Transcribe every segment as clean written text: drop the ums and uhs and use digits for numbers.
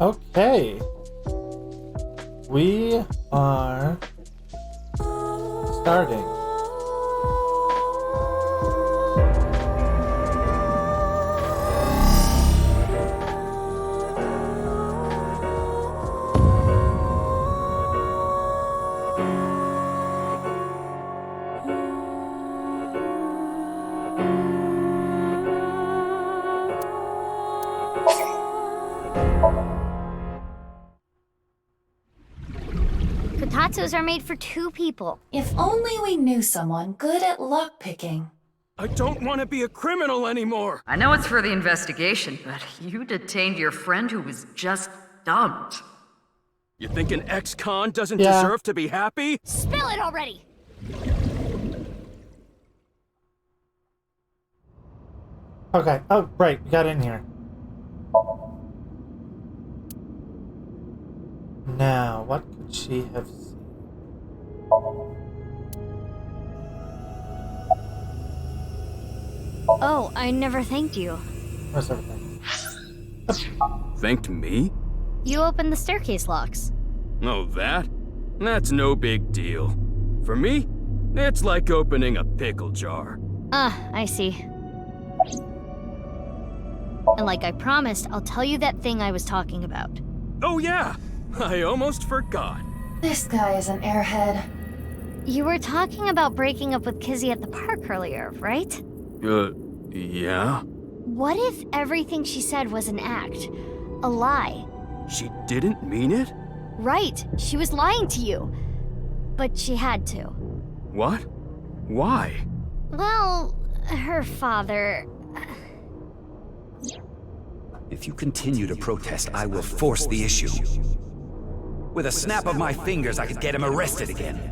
Okay. We are starting. Kotatsus are made for 2 people. If only we knew someone good at lockpicking. I don't want to be a criminal anymore! I know it's for the investigation, but you detained your friend who was just dumped. You think an ex-con doesn't Yeah. deserve to be happy? Spill it already! Okay. Oh, right. We got in here. Now, what could she have seen? Oh, I never thanked you. Where's everything? Thanked me? You opened the staircase locks. Oh, that? That's no big deal. For me, it's like opening a pickle jar. Ah, I see. And like I promised, I'll tell you that thing I was talking about. Oh yeah, I almost forgot. This guy is an airhead. You were talking about breaking up with Kizzy at the park earlier, right? Yeah? What if everything she said was an act? A lie? She didn't mean it? Right, she was lying to you. But she had to. What? Why? Well, her father... If you continue to protest, I will force the issue. With a snap of my fingers, I could get him arrested again.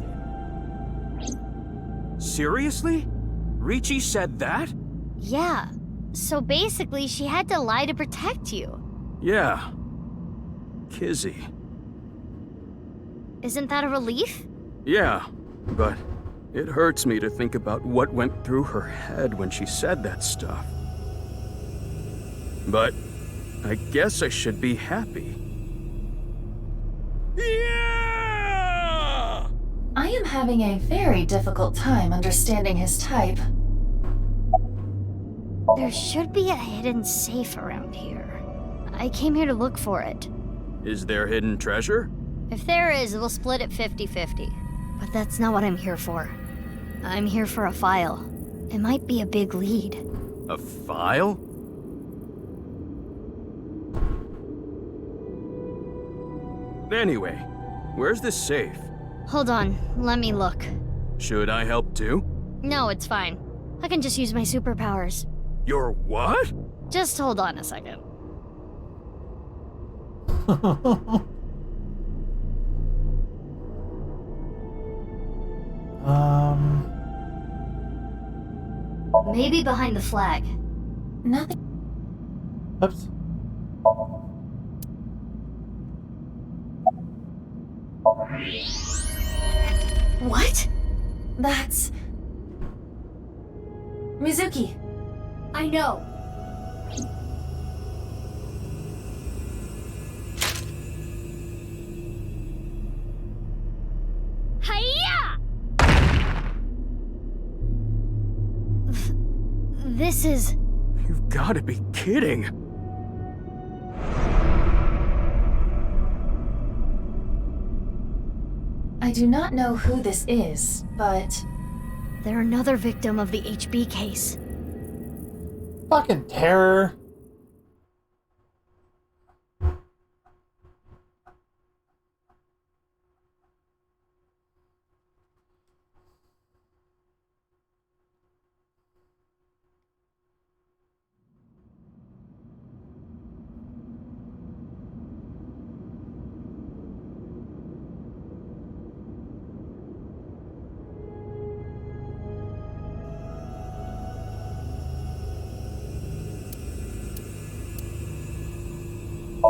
Seriously? Ricci said that? Yeah. So basically, she had to lie to protect you. Yeah. Kizzy. Isn't that a relief? Yeah, but it hurts me to think about what went through her head when she said that stuff. But I guess I should be happy. Yeah! I am having a very difficult time understanding his type. There should be a hidden safe around here. I came here to look for it. Is there hidden treasure? If there is, we'll split it 50-50. But that's not what I'm here for. I'm here for a file. It might be a big lead. A file? Anyway, where's this safe? Hold on, let me look. Should I help too? No, it's fine. I can just use my superpowers. Your what? Just hold on a second. Maybe behind the flag. Nothing. Oops. What? That's... Mizuki. I know. Hiya! This is... You've got to be kidding. I do not know who this is, but... They're another victim of the HB case. Fucking terror.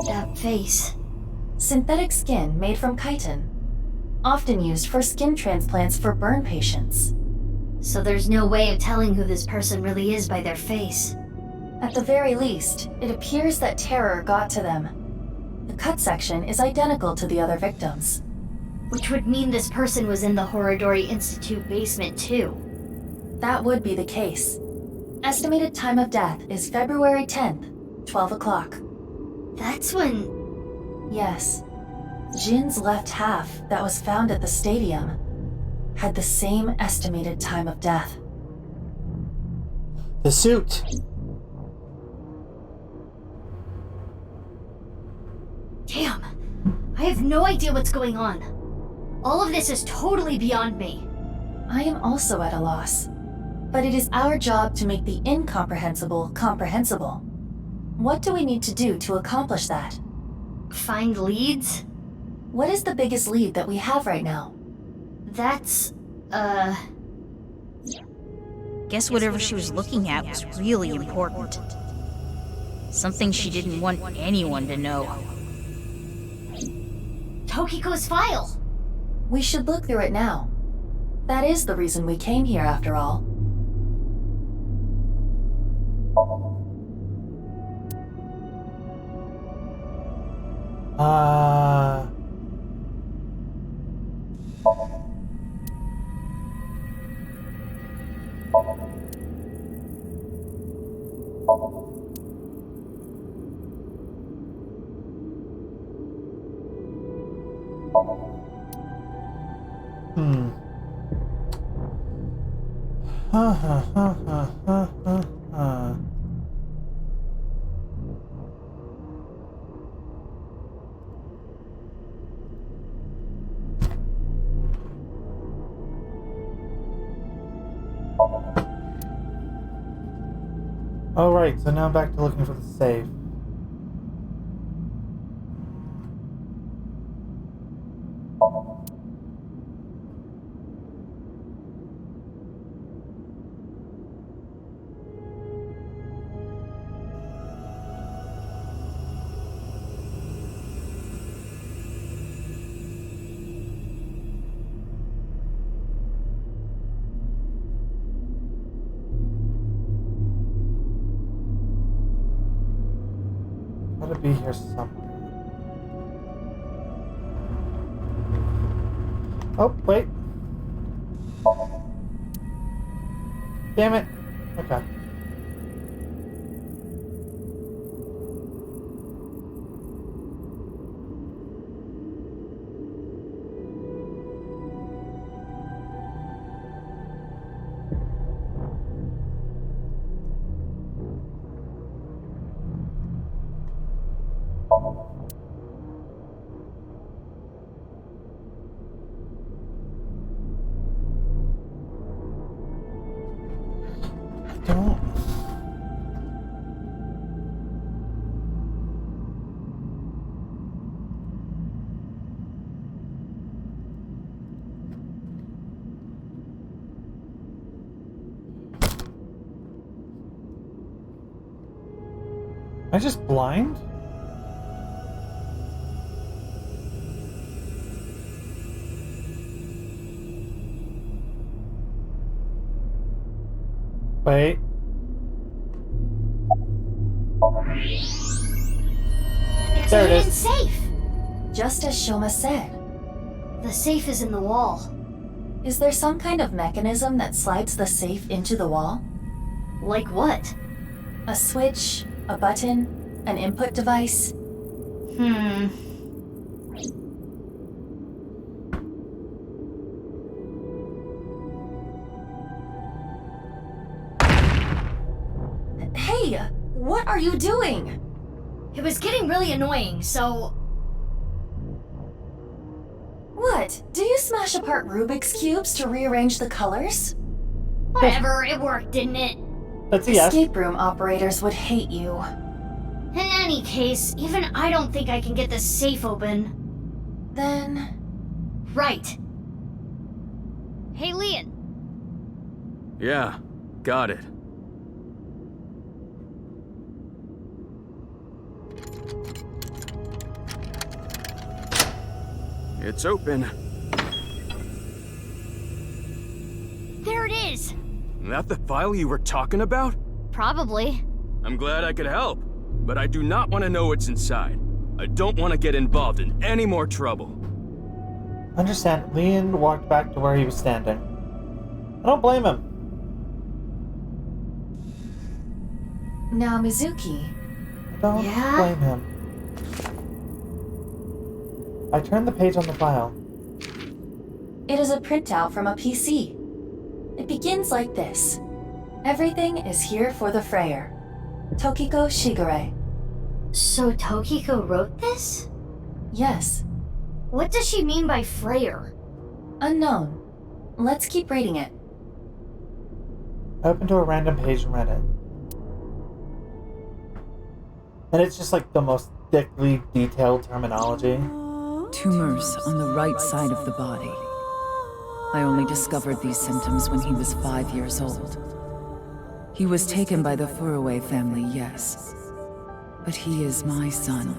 That face. Synthetic skin made from chitin. Often used for skin transplants for burn patients. So there's no way of telling who this person really is by their face. At the very least, it appears that terror got to them. The cut section is identical to the other victims. Which would mean this person was in the Horodori Institute basement too. That would be the case. Estimated time of death is February 10th, 12 o'clock. That's when... Yes. Jin's left half that was found at the stadium had the same estimated time of death. The suit. Damn. I have no idea what's going on. All of this is totally beyond me. I am also at a loss. But it is our job to make the incomprehensible comprehensible. What do we need to do to accomplish that? Find leads? What is the biggest lead that we have right now? That's, Guess whatever she was looking at was really important. Something she didn't want anyone to know. Tokiko's file! We should look through it now. That is the reason we came here, after all. Uh... Hmm. Ha ha ha ha ha ha ha. Oh right, so now I'm back to looking for the safe. Gotta be here somewhere. Oh, wait. Damn it. Okay. Don't. Am I just blind? Wait. It's There a it hidden is. safe. Just as Shoma said. The safe is in the wall. Is there some kind of mechanism that slides the safe into the wall? Like what? A switch, a button, an input device? Hey, what are you doing? It was getting really annoying, so... What? Do you smash apart Rubik's Cubes to rearrange the colors? Whatever, it worked, didn't it? That's a yes. Escape room operators would hate you. In any case, even I don't think I can get this safe open. Then... Right. Hey, Leon. Yeah, got it. It's open. There it is! That the file you were talking about? Probably. I'm glad I could help, but I do not want to know what's inside. I don't want to get involved in any more trouble. Understand. Leon walked back to where he was standing. I don't blame him. Now, Mizuki, I don't Yeah? blame him. I turned the page on the file. it is a printout from a PC. It begins like this. Everything is here for the Freyer. Tokiko Shigure. So Tokiko wrote this? Yes. What does she mean by Freyer? Unknown. Let's keep reading it. I opened to a random page and read it. And it's just like the most thickly detailed terminology. Tumors on the right side of the body. I only discovered these symptoms when he was 5 years old. He was taken by the Furuwe family, yes. But he is my son.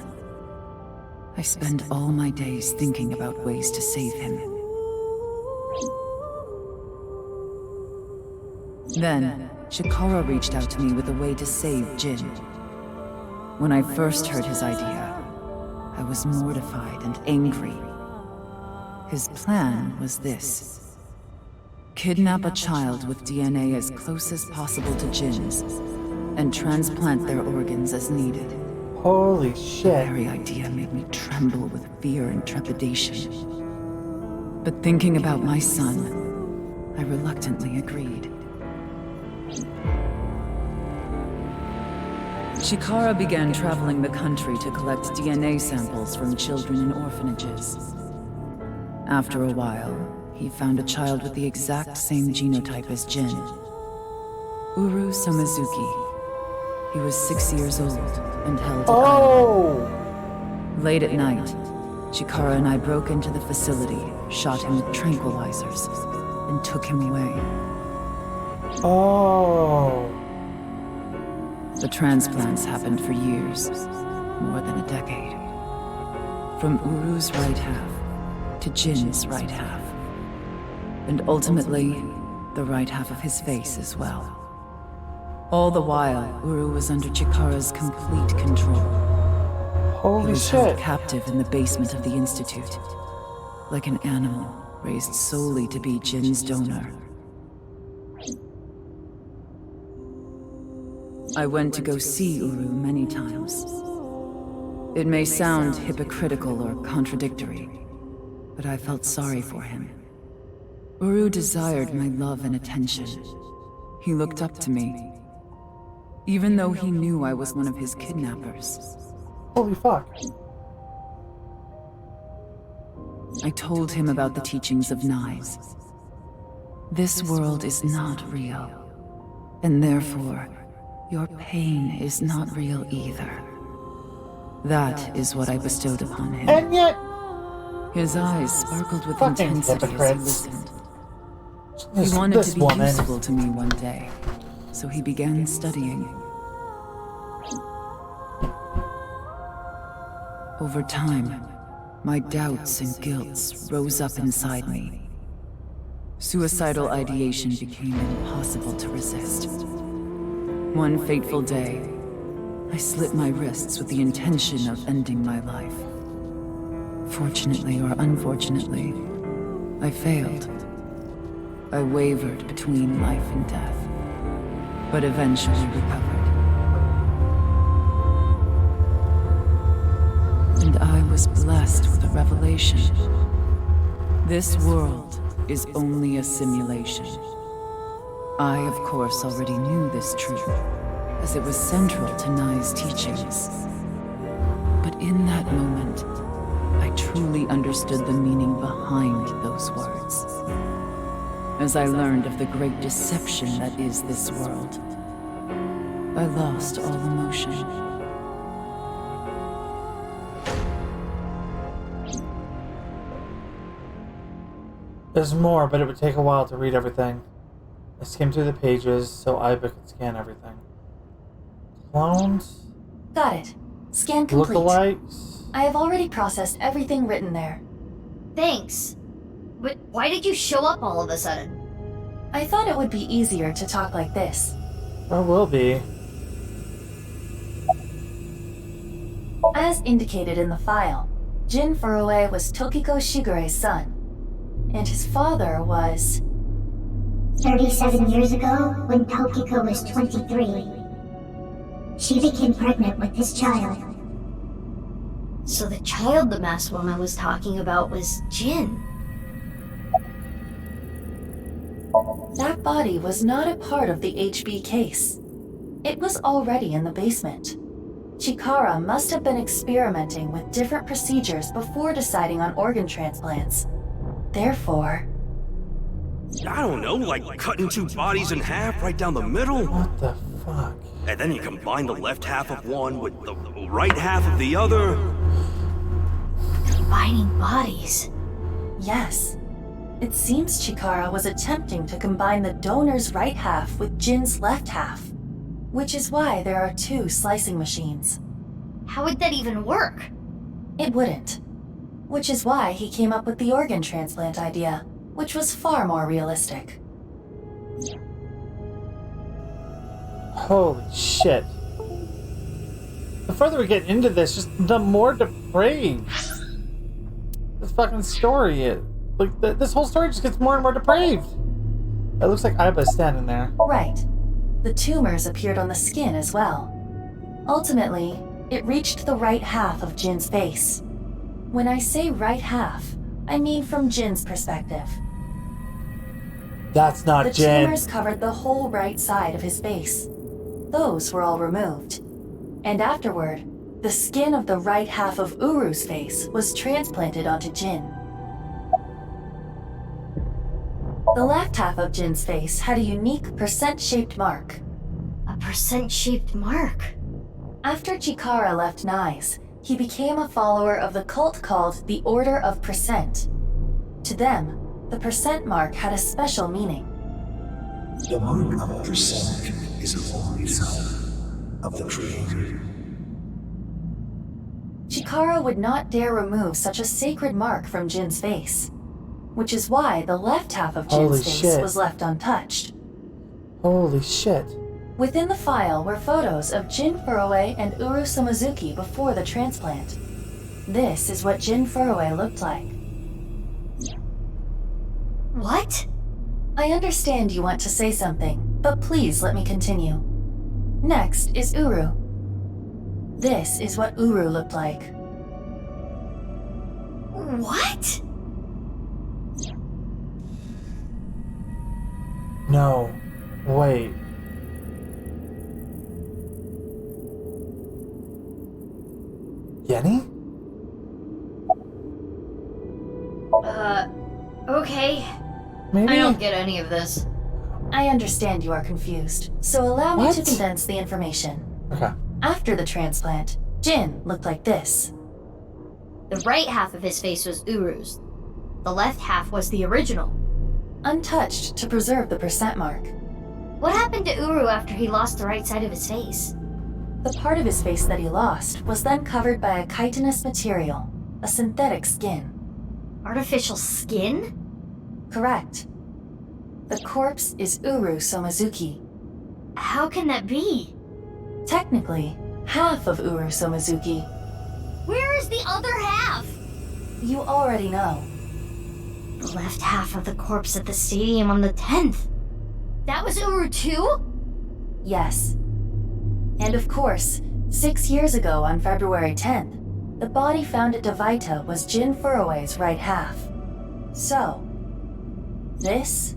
I spend all my days thinking about ways to save him. Then, Chikara reached out to me with a way to save Jin. When I first heard his idea, I was mortified and angry. His plan was this: kidnap a child with DNA as close as possible to Jin's, and transplant their organs as needed. Holy The shit. very idea made me tremble with fear and trepidation. But thinking about my son, I reluctantly agreed. Chikara began traveling the country to collect DNA samples from children in orphanages. After a while, he found a child with the exact same genotype as Jin. Uru Somizuki. He was 6 years old and held at Oh! Late at night, Chikara and I broke into the facility, shot him with tranquilizers, and took him away. Oh. The transplants happened for years, more than a decade. From Uru's right half to Jin's right half. And ultimately, the right half of his face as well. All the while, Uru was under Chikara's complete control. He Holy was held shit. captive in the basement of the Institute, like an animal raised solely to be Jin's donor. I went to go see Uru many times. It may sound hypocritical or contradictory, but I felt sorry for him. Uru desired my love and attention. He looked up to me, even though he knew I was one of his kidnappers. Holy fuck. I told him about the teachings of Knives. This world is not real, and therefore, your pain is not real either. That is what I bestowed upon him. And yet, His eyes sparkled with Fucking intensity as he hypocrites. listened. this, He wanted this to be woman. useful to me one day, so he began studying. Over time, my doubts and guilts rose up inside me. Suicidal ideation became impossible to resist. One fateful day, I slit my wrists with the intention of ending my life. Fortunately or unfortunately, I failed. I wavered between life and death, but eventually recovered. And I was blessed with a revelation. This world is only a simulation. I, of course, already knew this truth, as it was central to Nai's teachings. But in that moment, I truly understood the meaning behind those words. As I learned of the great deception that is this world, I lost all emotion. There's more, but it would take a while to read everything. I skimmed through the pages so Iva could scan everything. Clones? Got it. Scan complete. Lookalikes? I have already processed everything written there. Thanks. But why did you show up all of a sudden? I thought it would be easier to talk like this. Or will be. As indicated in the file, Jin Furue was Tokiko Shigure's son. And his father was... 37 years ago, when Tokiko was 23, she became pregnant with this child. So the child the masked woman was talking about was Jin. That body was not a part of the HB case. It was already in the basement. Chikara must have been experimenting with different procedures before deciding on organ transplants. Therefore... I don't know, like cutting two bodies in half right down the middle? What the fuck? And then you combine the left half of one with the right half of the other? Combining bodies. Yes. It seems Chikara was attempting to combine the donor's right half with Jin's left half. Which is why there are two slicing machines. How would that even work? It wouldn't. Which is why he came up with the organ transplant idea, which was far more realistic. Holy shit. The further we get into this, just the more depraved this fucking story is. Like, this whole story just gets more and more depraved. It looks like Aiba's standing there. Right. The tumors appeared on the skin as well. Ultimately, it reached the right half of Jin's face. When I say right half, I mean from Jin's perspective. That's not The Jin. tumors covered the whole right side of his face. Those were all removed. And afterward, the skin of the right half of Uru's face was transplanted onto Jin. The left half of Jin's face had a unique percent-shaped mark. A percent-shaped mark? After Chikara left Nyes, he became a follower of the cult called the Order of Percent. To them, the percent mark had a special meaning. The mark of percent is a holy sign of the Creator. Chikara would not dare remove such a sacred mark from Jin's face, which is why the left half of Jin's Holy face shit. was left untouched. Holy shit. Within the file were photos of Jin Furue and Uru Somazuki before the transplant. This is what Jin Furue looked like. What? I understand you want to say something, but please let me continue. Next is Uru. This is what Uru looked like. What? No. Wait. Yenny? Okay. Maybe? I don't get any of this. I understand you are confused, so allow me to What? condense the information. Okay. After the transplant, Jin looked like this. The right half of his face was Uru's. The left half was the original. Untouched to preserve the percent mark. What happened to Uru after he lost the right side of his face? The part of his face that he lost was then covered by a chitinous material, a synthetic skin. Artificial skin? Correct. The corpse is Uru Somazuki. How can that be? Technically, half of Uru Somazuki. Where is the other half? You already know. The left half of the corpse at the stadium on the 10th. That was Uru too? Yes. And of course, 6 years ago on February 10th, the body found at Devaita was Jin Furue's right half. So, this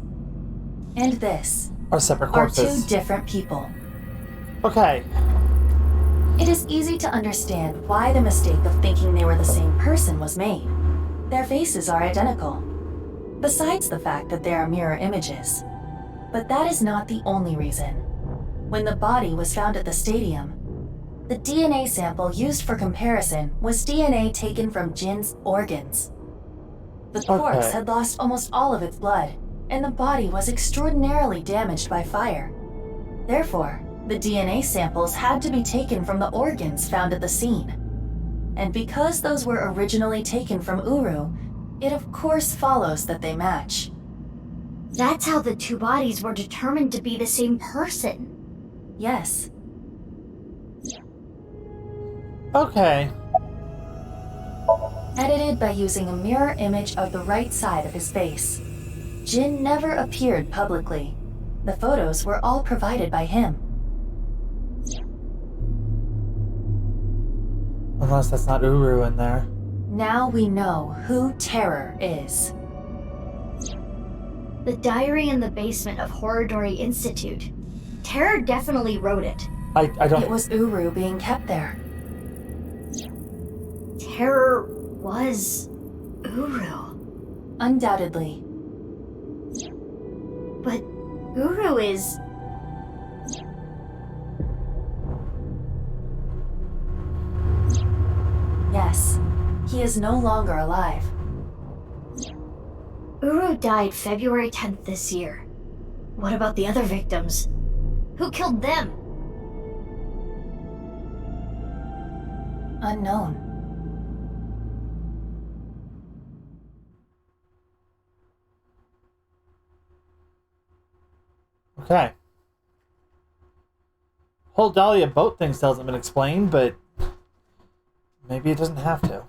and this Are separate are two corpses. different people. Okay. It is easy to understand why the mistake of thinking they were the same person was made. Their faces are identical, besides the fact that they are mirror images. But that is not the only reason. When the body was found at the stadium, the DNA sample used for comparison was DNA taken from Jin's organs. The corpse Okay. had lost almost all of its blood, and the body was extraordinarily damaged by fire. Therefore, the DNA samples had to be taken from the organs found at the scene. And because those were originally taken from Uru, it of course follows that they match. That's how the two bodies were determined to be the same person. Yes. Okay. Edited by using a mirror image of the right side of his face. Jin never appeared publicly. The photos were all provided by him. Unless that's not Uru in there. Now we know who Terror is. The diary in the basement of Horodori Institute. Terror definitely wrote it. I don't. It was Uru being kept there. Terror was Uru. Undoubtedly. But Uru is... Yes, he is no longer alive. Uru died February 10th this year. What about the other victims? Who killed them? Unknown. Okay. whole Dahlia boat thing still hasn't been explained, but maybe it doesn't have to.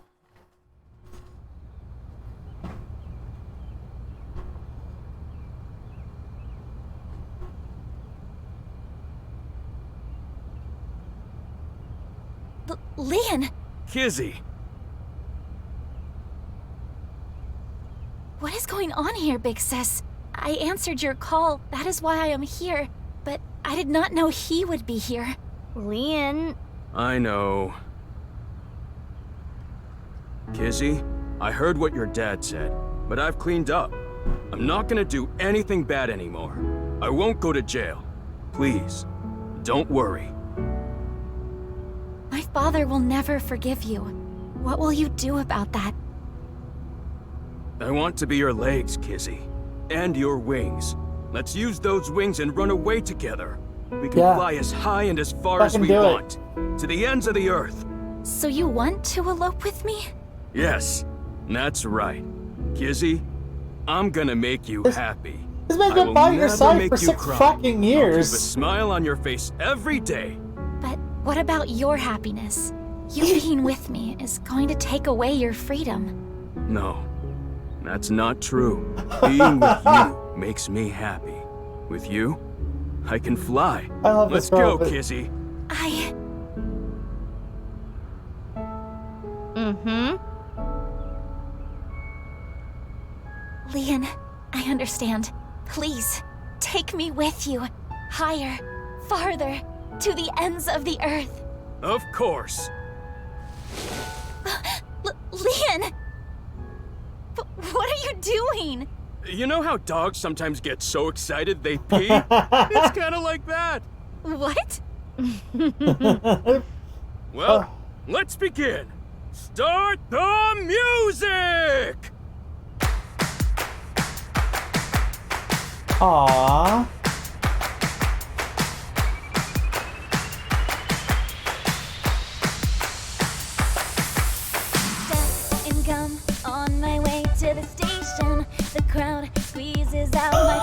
Leon! Kizzy! What is going on here, Big Sis? I answered your call. That is why I am here. But I did not know he would be here. Leon... I know. Kizzy, I heard what your dad said, but I've cleaned up. I'm not gonna do anything bad anymore. I won't go to jail. Please, don't worry. My father will never forgive you. What will you do about that? I want to be your legs, Kizzy. And your wings. Let's use those wings and run away together. We can fly as high and as far as we want. To the ends of the earth. So you want to elope with me? Yes, that's right. Kizzy, I'm gonna make you happy. This man's been by your side for 6 fucking years. I'll keep a smile on your face every day. But what about your happiness? You being with me is going to take away your freedom. No, that's not true. Being with you makes me happy. With you, I can fly. I love Let's this girl, go, Kizzy. Leon, I understand. Please, take me with you. Higher, farther, to the ends of the earth. Of course. Leon! What are you doing? You know how dogs sometimes get so excited they pee? It's kind of like that. What? Well, let's begin. Start the music! Aww. Death and gum on my way to the station. The crowd squeezes out my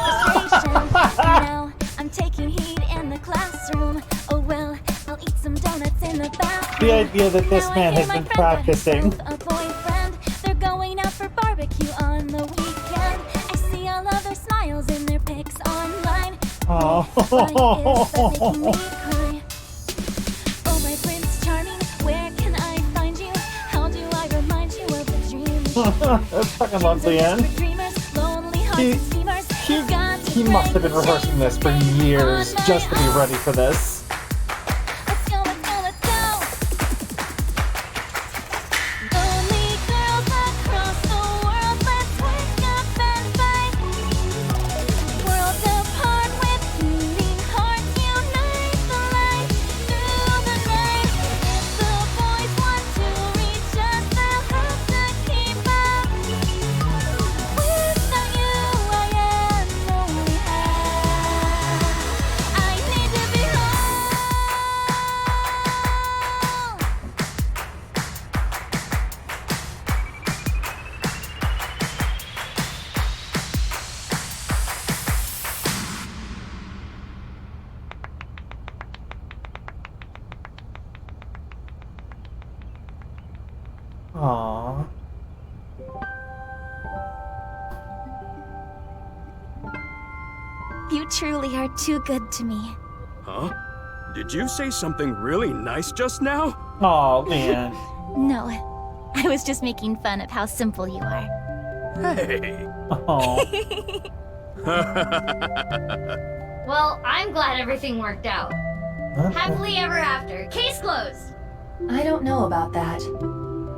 frustration. Now I'm taking heat in the classroom. Oh well, I'll eat some donuts in the bathroom. The idea that this man has been practicing. A boyfriend, they're going out for barbecue on the weekend. I see all of their smiles in their pics online. Oh. Making me cry. Oh my Prince Charming, where can I find you? How do I remind you of the dreams? That's fucking lovely, Anne. He must have been rehearsing this for years just to be ready for this. Aww. You truly are too good to me. Huh? Did you say something really nice just now? Oh man. No, I was just making fun of how simple you are. Hey. Oh. Well, I'm glad everything worked out. Happily ever after. Case closed. I don't know about that.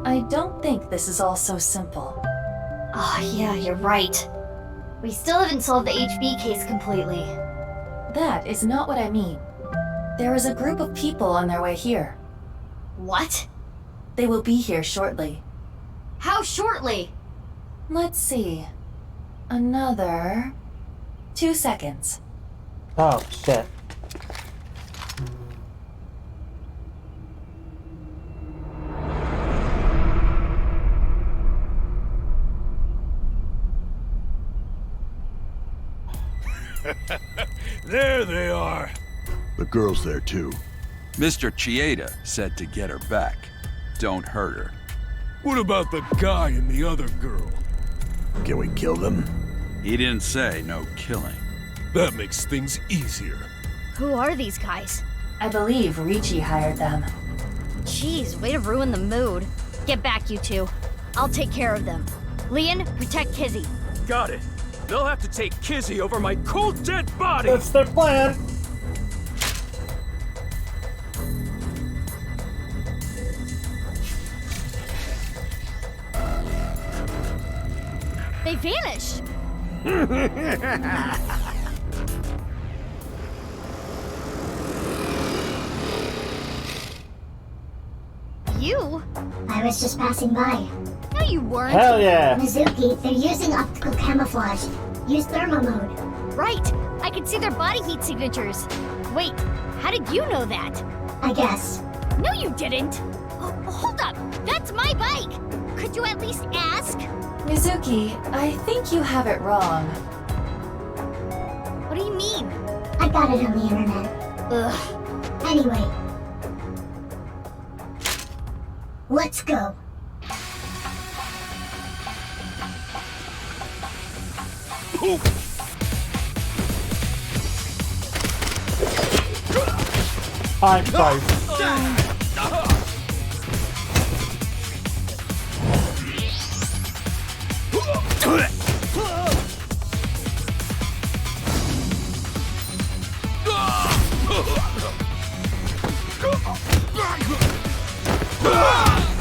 I don't think this is all so simple. Oh, yeah, you're right. We still haven't solved the HB case completely. That is not what I mean. There is a group of people on their way here. What? They will be here shortly. How shortly? Let's see. Another 2 seconds. Oh, shit. There they are. The girl's there too. Mr. Chieda said to get her back. Don't hurt her. What about the guy and the other girl? Can we kill them? He didn't say no killing. That makes things easier. Who are these guys? I believe Ricci hired them. Jeez, way to ruin the mood. Get back, you two. I'll take care of them. Leon, protect Kizzy. Got it. They'll have to take Kizzy over my cold dead body. That's their plan. They vanished. You? I was just passing by. No, you weren't. Hell yeah. Mizuki, they're using optical camouflage. Use thermal mode. Right. I can see their body heat signatures. Wait, how did you know that? I guess. No, you didn't. Oh, hold up. That's my bike. Could you at least ask? Mizuki, I think you have it wrong. What do you mean? I got it on the internet. Ugh. Anyway. Let's go. I'm sorry.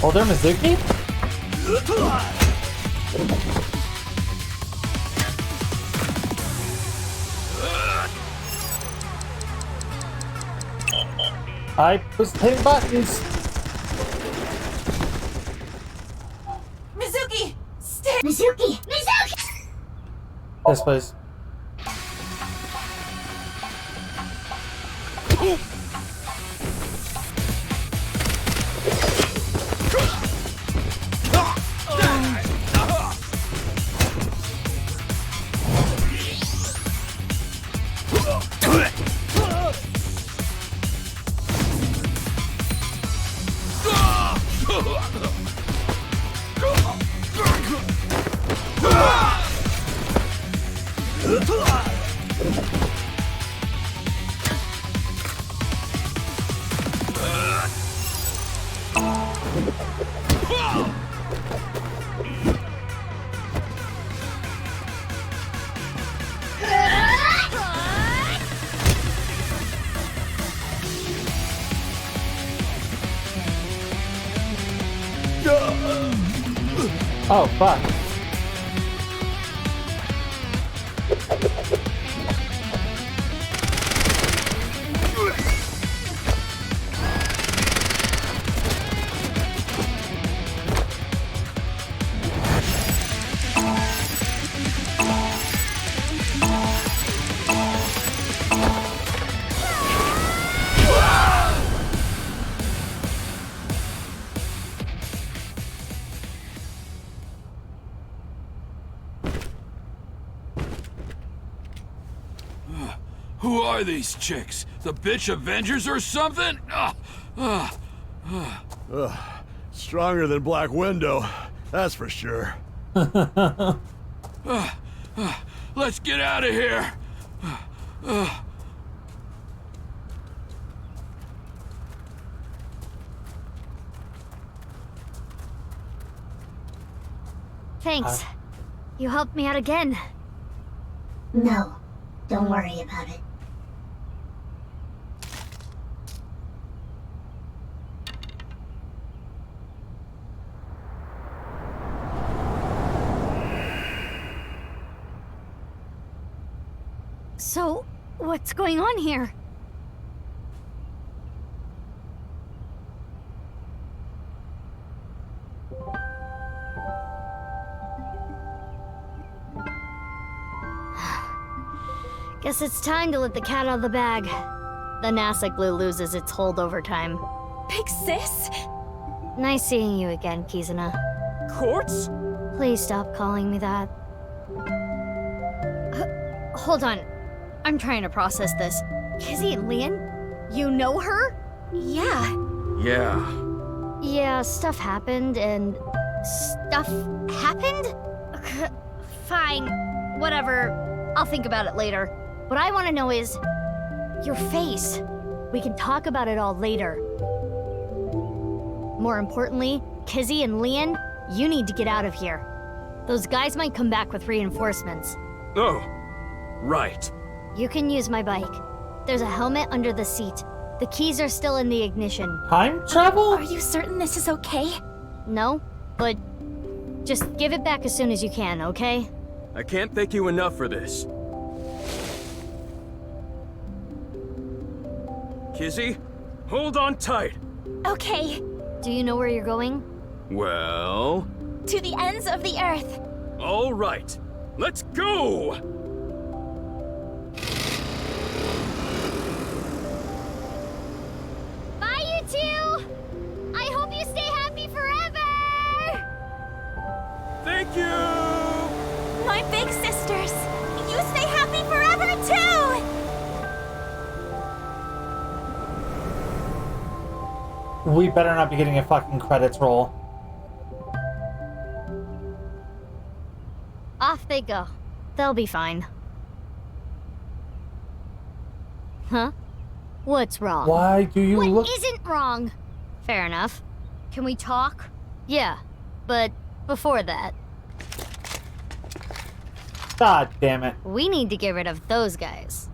Oh, they're Mizuki? I was hitting buttons. Mizuki! Stay! Mizuki! Mizuki! Yes, please. Oh, fuck. Who are these chicks? The bitch Avengers or something? Stronger than Black Widow, that's for sure. Let's get out of here. Thanks. You helped me out again. No, don't worry about it. So, what's going on here? Guess it's time to let the cat out of the bag. The NASA glue loses its hold over time. Big sis? Nice seeing you again, Kizuna. Quartz? Please stop calling me that. Hold on. I'm trying to process this. Kizzy and Leon? You know her? Yeah. Yeah. Yeah, stuff happened and... Stuff happened? Fine. Whatever. I'll think about it later. What I want to know is... your face. We can talk about it all later. More importantly, Kizzy and Leon, you need to get out of here. Those guys might come back with reinforcements. Oh, right. You can use my bike. There's a helmet under the seat. The keys are still in the ignition. Time travel? Are you certain this is okay? No, but just give it back as soon as you can, okay? I can't thank you enough for this. Kizzy, hold on tight. Okay. Do you know where you're going? Well... To the ends of the earth. All right. Let's go! Bye, you two! I hope you stay happy forever! Thank you! My big sisters! You stay happy forever, too! We better not be getting a fucking credits roll. Off they go. They'll be fine. Huh? What's wrong? Why do you What look... isn't wrong? Fair enough. Can we talk? Yeah, but before that, God damn it. we need to get rid of those guys.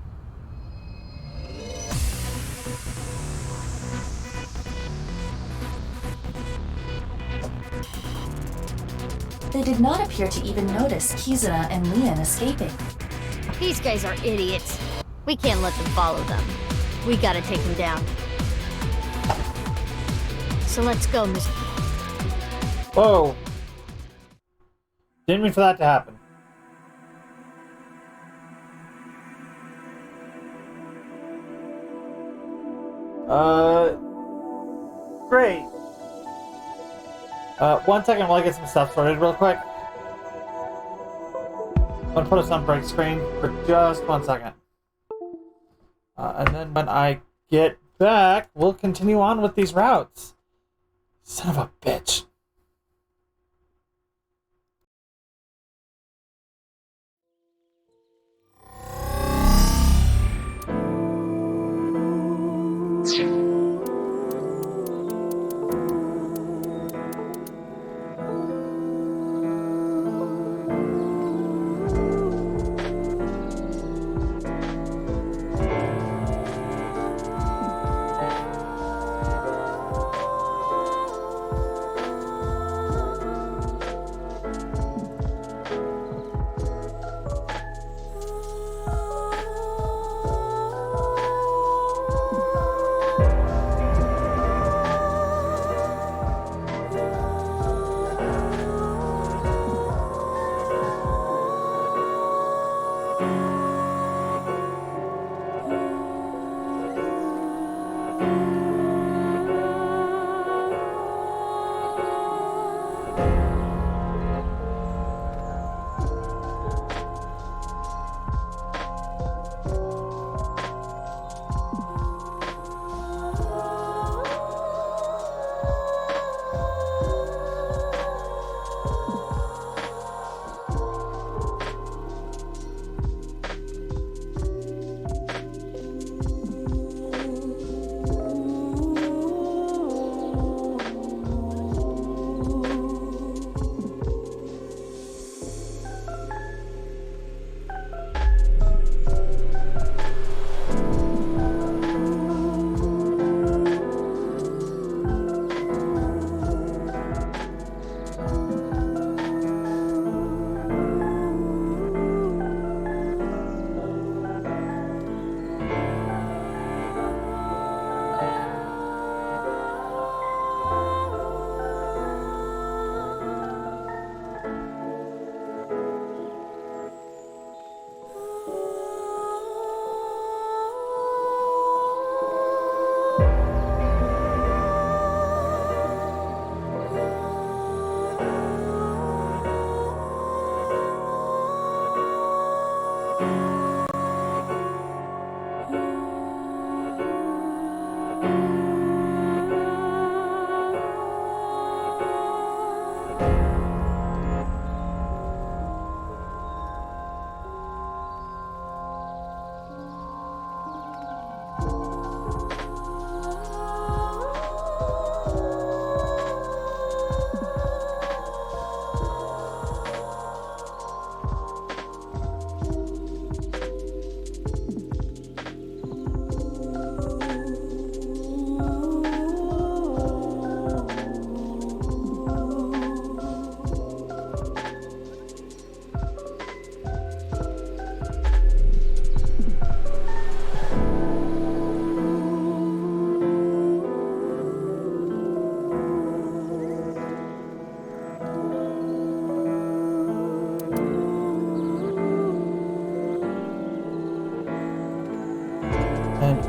They did not appear to even notice Kizuna and Leon escaping. These guys are idiots. We can't let them follow them. We gotta take them down. So let's go, Mr. Whoa. Didn't mean for that to happen. Great. 1 second while I get some stuff sorted real quick. I'm gonna put us on break screen for just 1 second. And then when I get back, we'll continue on with these routes. Son of a bitch.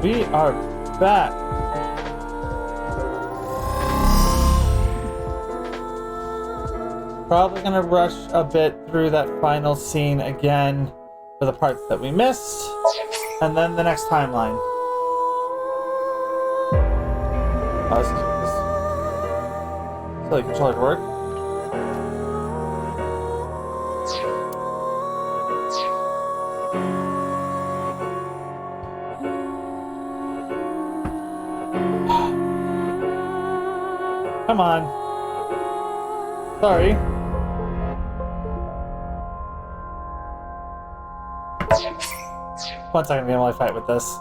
We are back. Probably gonna rush a bit through that final scene again for the parts that we missed, and then the next timeline. Oh, this silly controller work. Come on. Sorry. One second, I'm gonna really fight with this.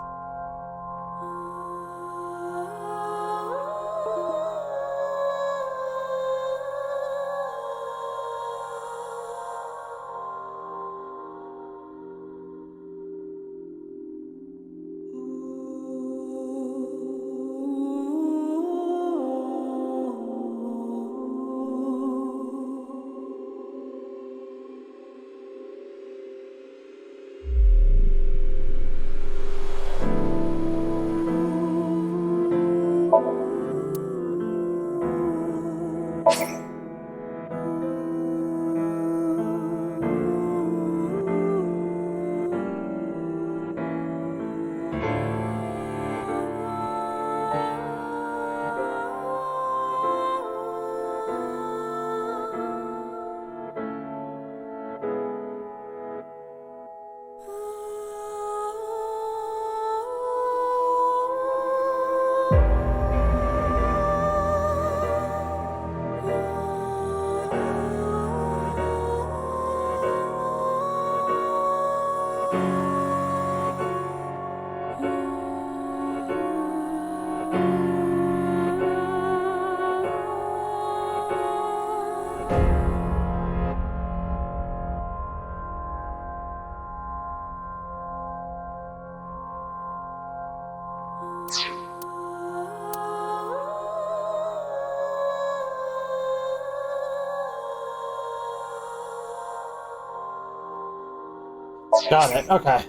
Got it, okay.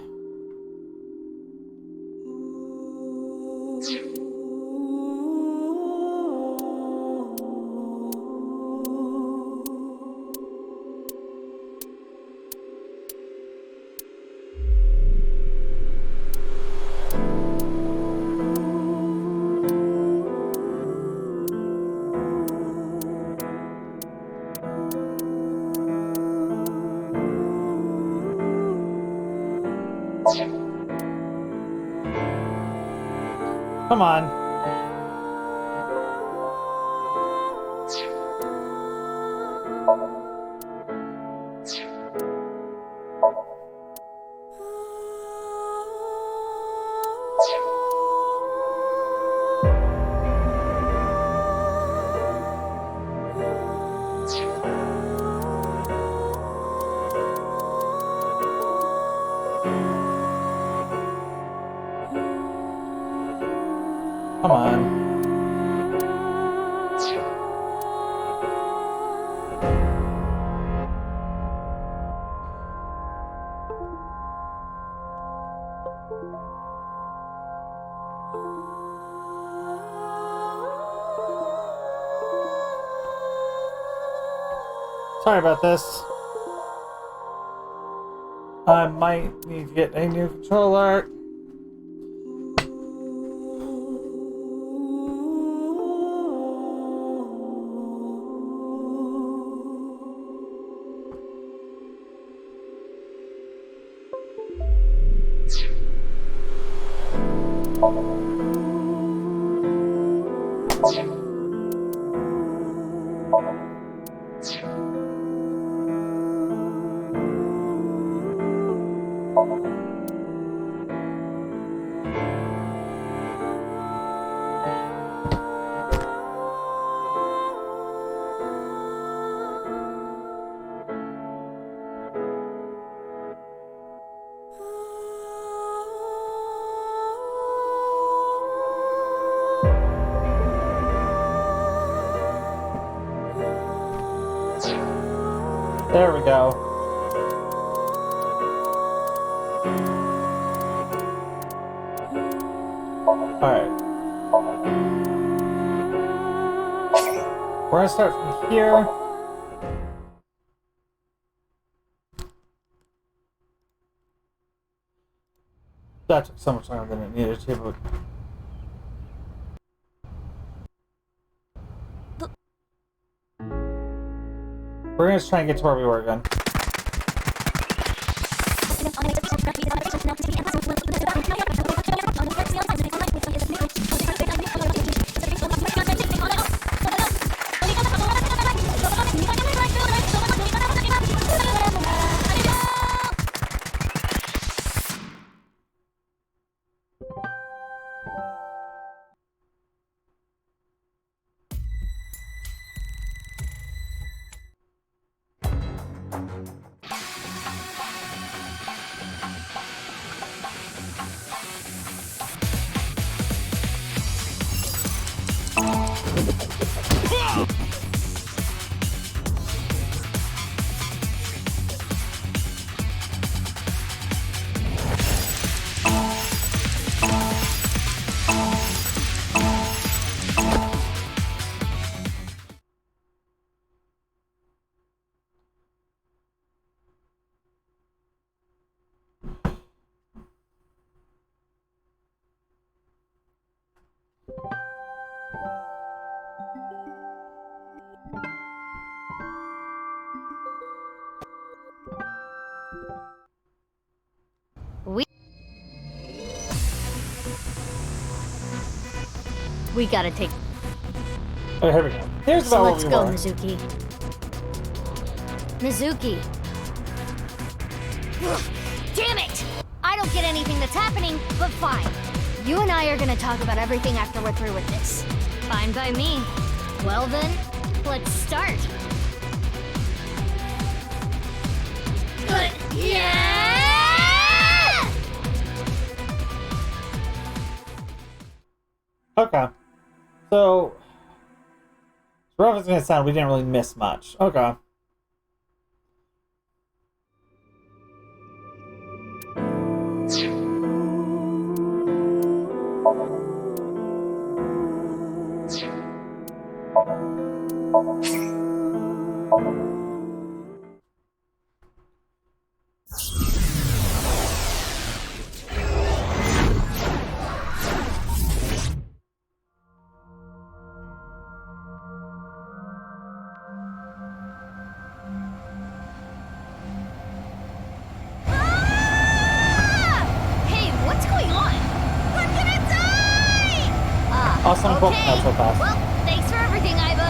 Come on. Come on. Sorry about this. I might need to get a new controller. There we go. We're gonna start from here. That took so much longer than it needed to, but... We're gonna try and get to where we were again. We gotta take. Oh, here we go. Here's So about let's what go, we were. Mizuki. Mizuki. Ugh, damn it! I don't get anything that's happening, but fine. You and I are gonna talk about everything after we're through with this. Fine by me. Well then, let's start. Yeah! Okay. So, as rough as it's gonna sound, we didn't really miss much. Okay. Hey, what's going on? We're gonna die! Awesome book, not so fast. Well, thanks for everything, Iva.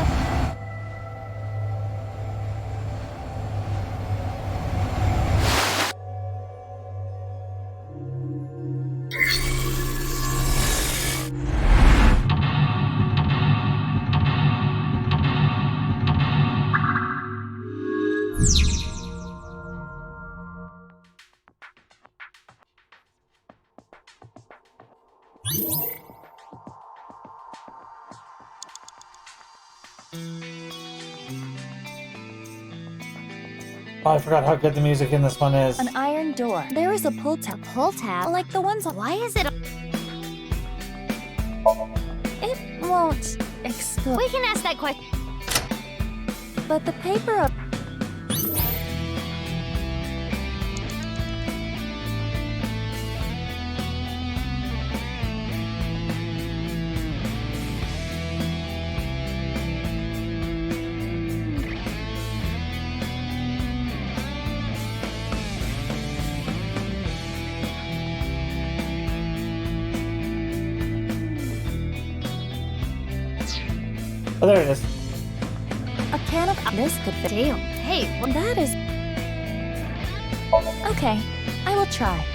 Oh, I forgot how good the music in this one is. An iron door. There is a pull tab. Pull tab? Like the ones on. Why is it? It won't explode. We can ask that question. But the paper. Oh, there it is. A can of this could fit. Damn. Hey, Well, that is. Okay, I will try.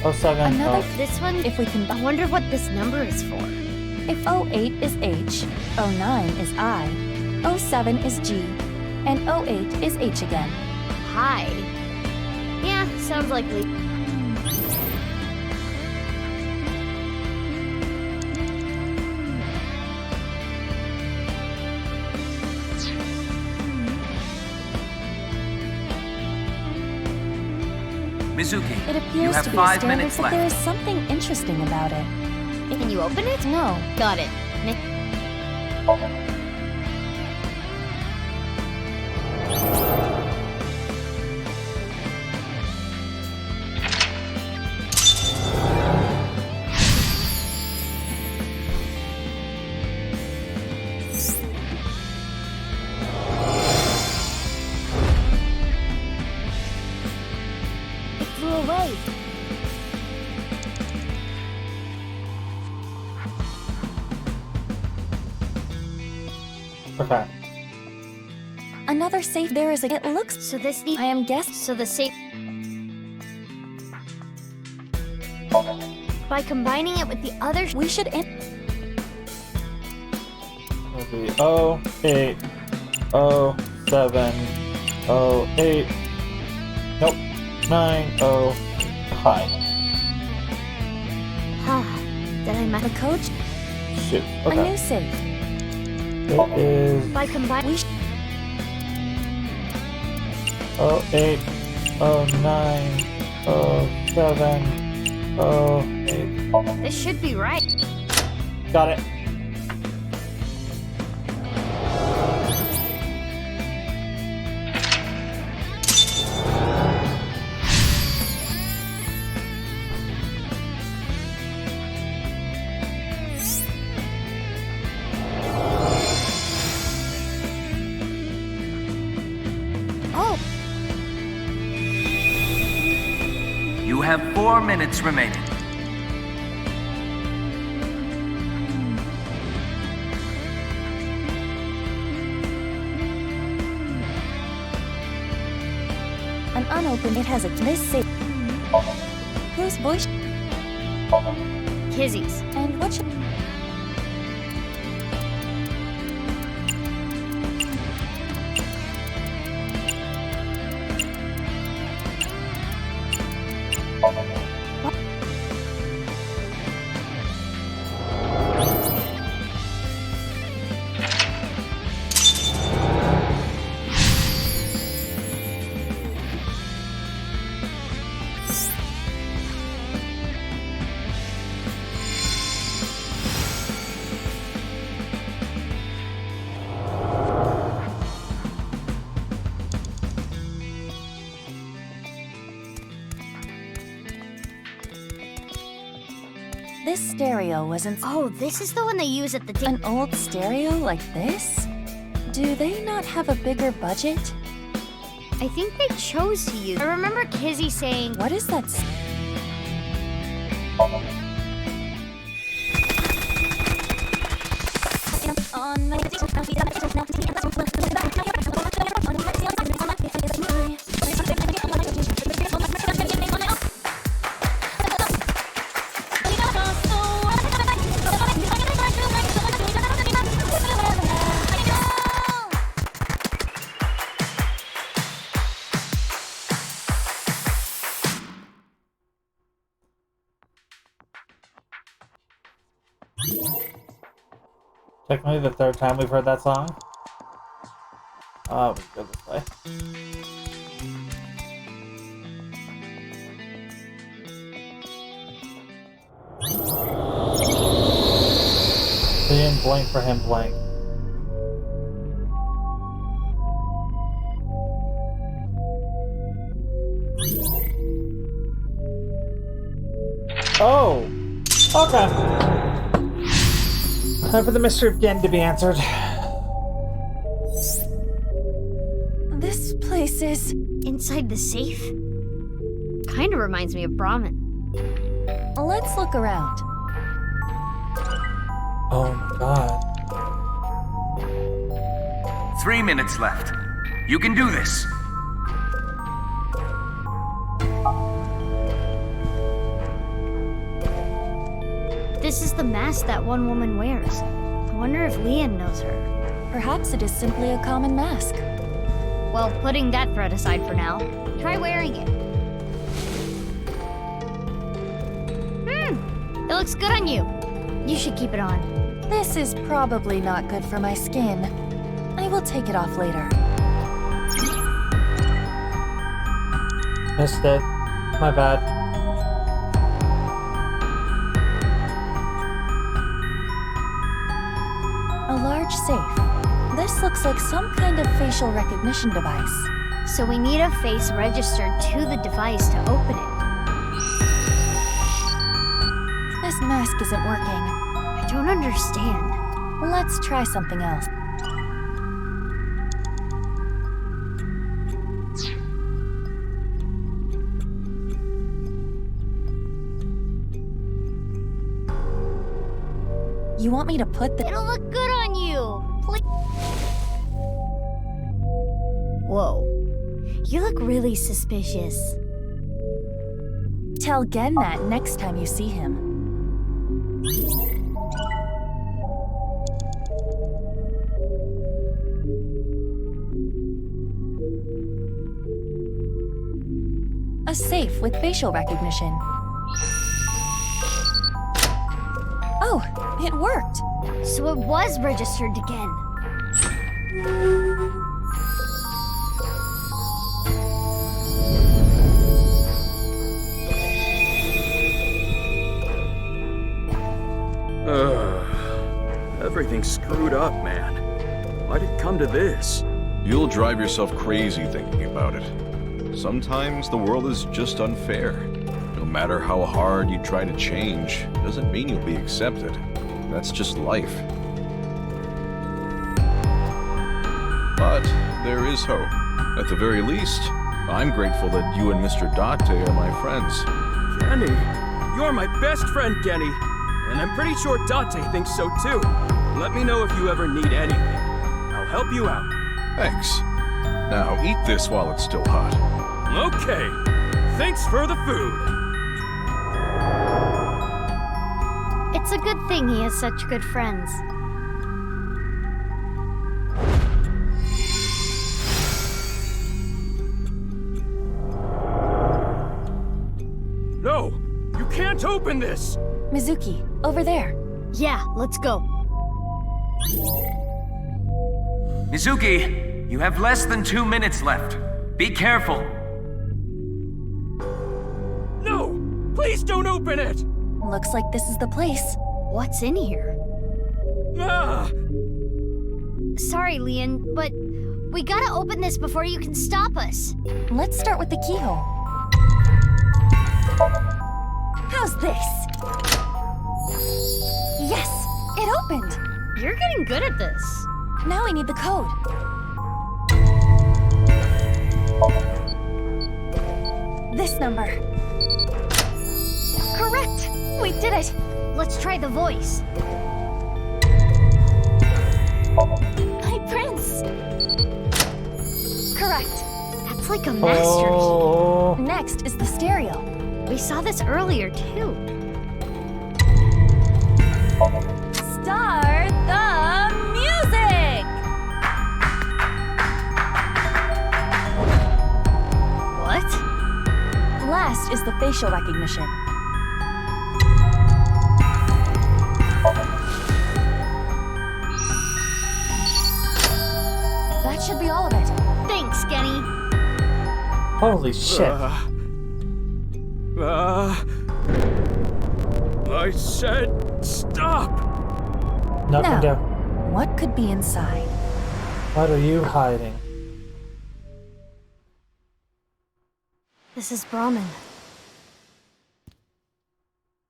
Oh, 07. Another. this one. If we can. I wonder what this number is for. If 08 is H, 09 is I, 07 is G, and 08 is H again. Hi. Yeah, sounds likely. Mizuki, It you appears have to be 5 standard, minutes but left. there is something interesting about it. Can you open it? No. Got it. It flew away. Okay. Another safe. There is a. It looks. So this I am guessed. So the safe. By combining it with the others, we should. It'll be 08, 07, 08. Nope. 90. Hi. Did I miss the code? Shoot. A Okay. new safe. It is by combining. 08, 09, 07, 08. This should be right. Got it. You have 4 minutes remaining. An unopened. It has a. This safe. Whose voice? Kizzy's. And what should. This stereo wasn't. Oh, this is the one they use at the. An old stereo like this? Do they not have a bigger budget? I think they chose to use. I remember Kizzy saying. What is that? On my Technically the third time we've heard that song. Oh, we go this way. They didn't blink for him blink. Oh! Okay. Time for the mystery of Gen to be answered. This place is... Inside the safe? Kinda reminds me of Brahmin. Let's look around. Oh my god. 3 minutes left. You can do this. This is the mask that one woman wears. I wonder if Leon knows her. Perhaps it is simply a common mask. Well, putting that threat aside for now, try wearing it. It looks good on you. You should keep it on. This is probably not good for my skin. I will take it off later. Missed it. My bad. A large safe. This looks like some kind of facial recognition device. So we need a face registered to the device to open it. This mask isn't working. I don't understand. Let's try something else. You want me to put the— It'll look good on you. Please. Whoa. You look really suspicious. Tell Gen that next time you see him. A safe with facial recognition. Oh, it worked. So it was registered again. Everything's screwed up, man. Why'd it come to this? You'll drive yourself crazy thinking about it. Sometimes the world is just unfair. No matter how hard you try to change, doesn't mean you'll be accepted. That's just life. But there is hope. At the very least, I'm grateful that you and Mr. Date are my friends. Genny, you're my best friend, Genny. And I'm pretty sure Date thinks so too. Let me know if you ever need anything. I'll help you out. Thanks. Now eat this while it's still hot. Okay. Thanks for the food. It's a good thing he has such good friends. No! You can't open this! Mizuki, over there. Yeah, let's go. Mizuki, you have less than 2 minutes left. Be careful. No! Please don't open it! Looks like this is the place. What's in here? Ah! Sorry, Leon, but we gotta open this before you can stop us. Let's start with the keyhole. How's this? Yes, it opened. You're getting good at this. Now I need the code. This number. Correct! We did it! Let's try the voice. Hi, Prince! Correct. That's like a master's. Oh. Next is the stereo. We saw this earlier, too. Start the music! What? Last is the facial recognition. That should be all of it. Thanks, Genny. Holy shit. I said stop! Nothing Now, to. what could be inside? What are you hiding? This is Brahmin.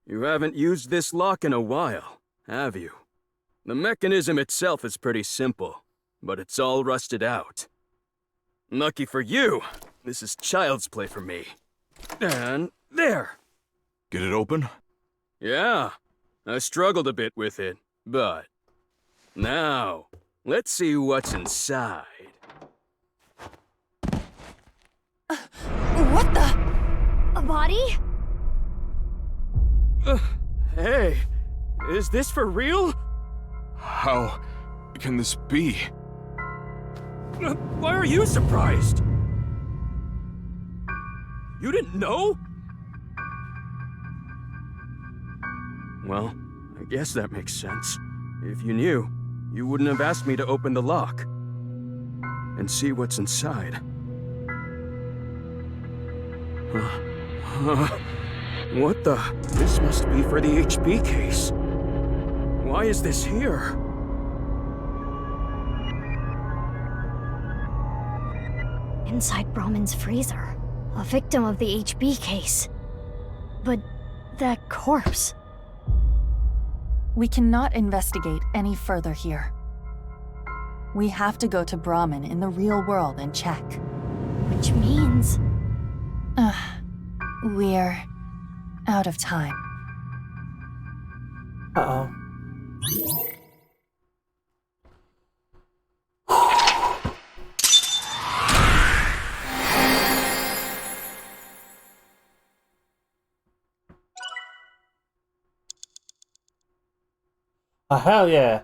You haven't used this lock in a while, have you? The mechanism itself is pretty simple, but it's all rusted out. Lucky for you, this is child's play for me. And there! Get it open? Yeah, I struggled a bit with it, but... Now, let's see what's inside. What the? A body? Hey, is this for real? How can this be? Why are you surprised? You didn't know? Well, I guess that makes sense. If you knew, you wouldn't have asked me to open the lock and see what's inside. What the? This must be for the HB case. Why is this here? Inside Brahman's freezer. A victim of the HB case. But that corpse... We cannot investigate any further here. We have to go to Brahman in the real world and check. Which means... We're out of time. Uh-oh. Hell yeah.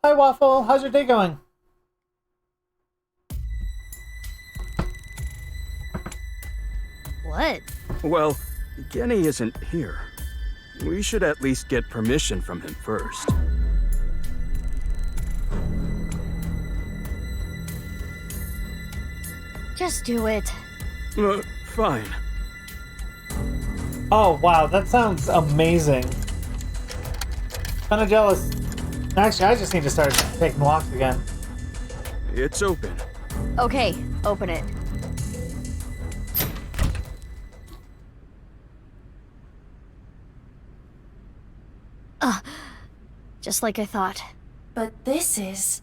Hi Waffle, how's your day going? What? Well, Genny isn't here. We should at least get permission from him first. Just do it. Fine. Oh wow, that sounds amazing. Kinda jealous. Actually, I just need to start taking walks again. It's open. Okay, open it. Just like I thought. But this is...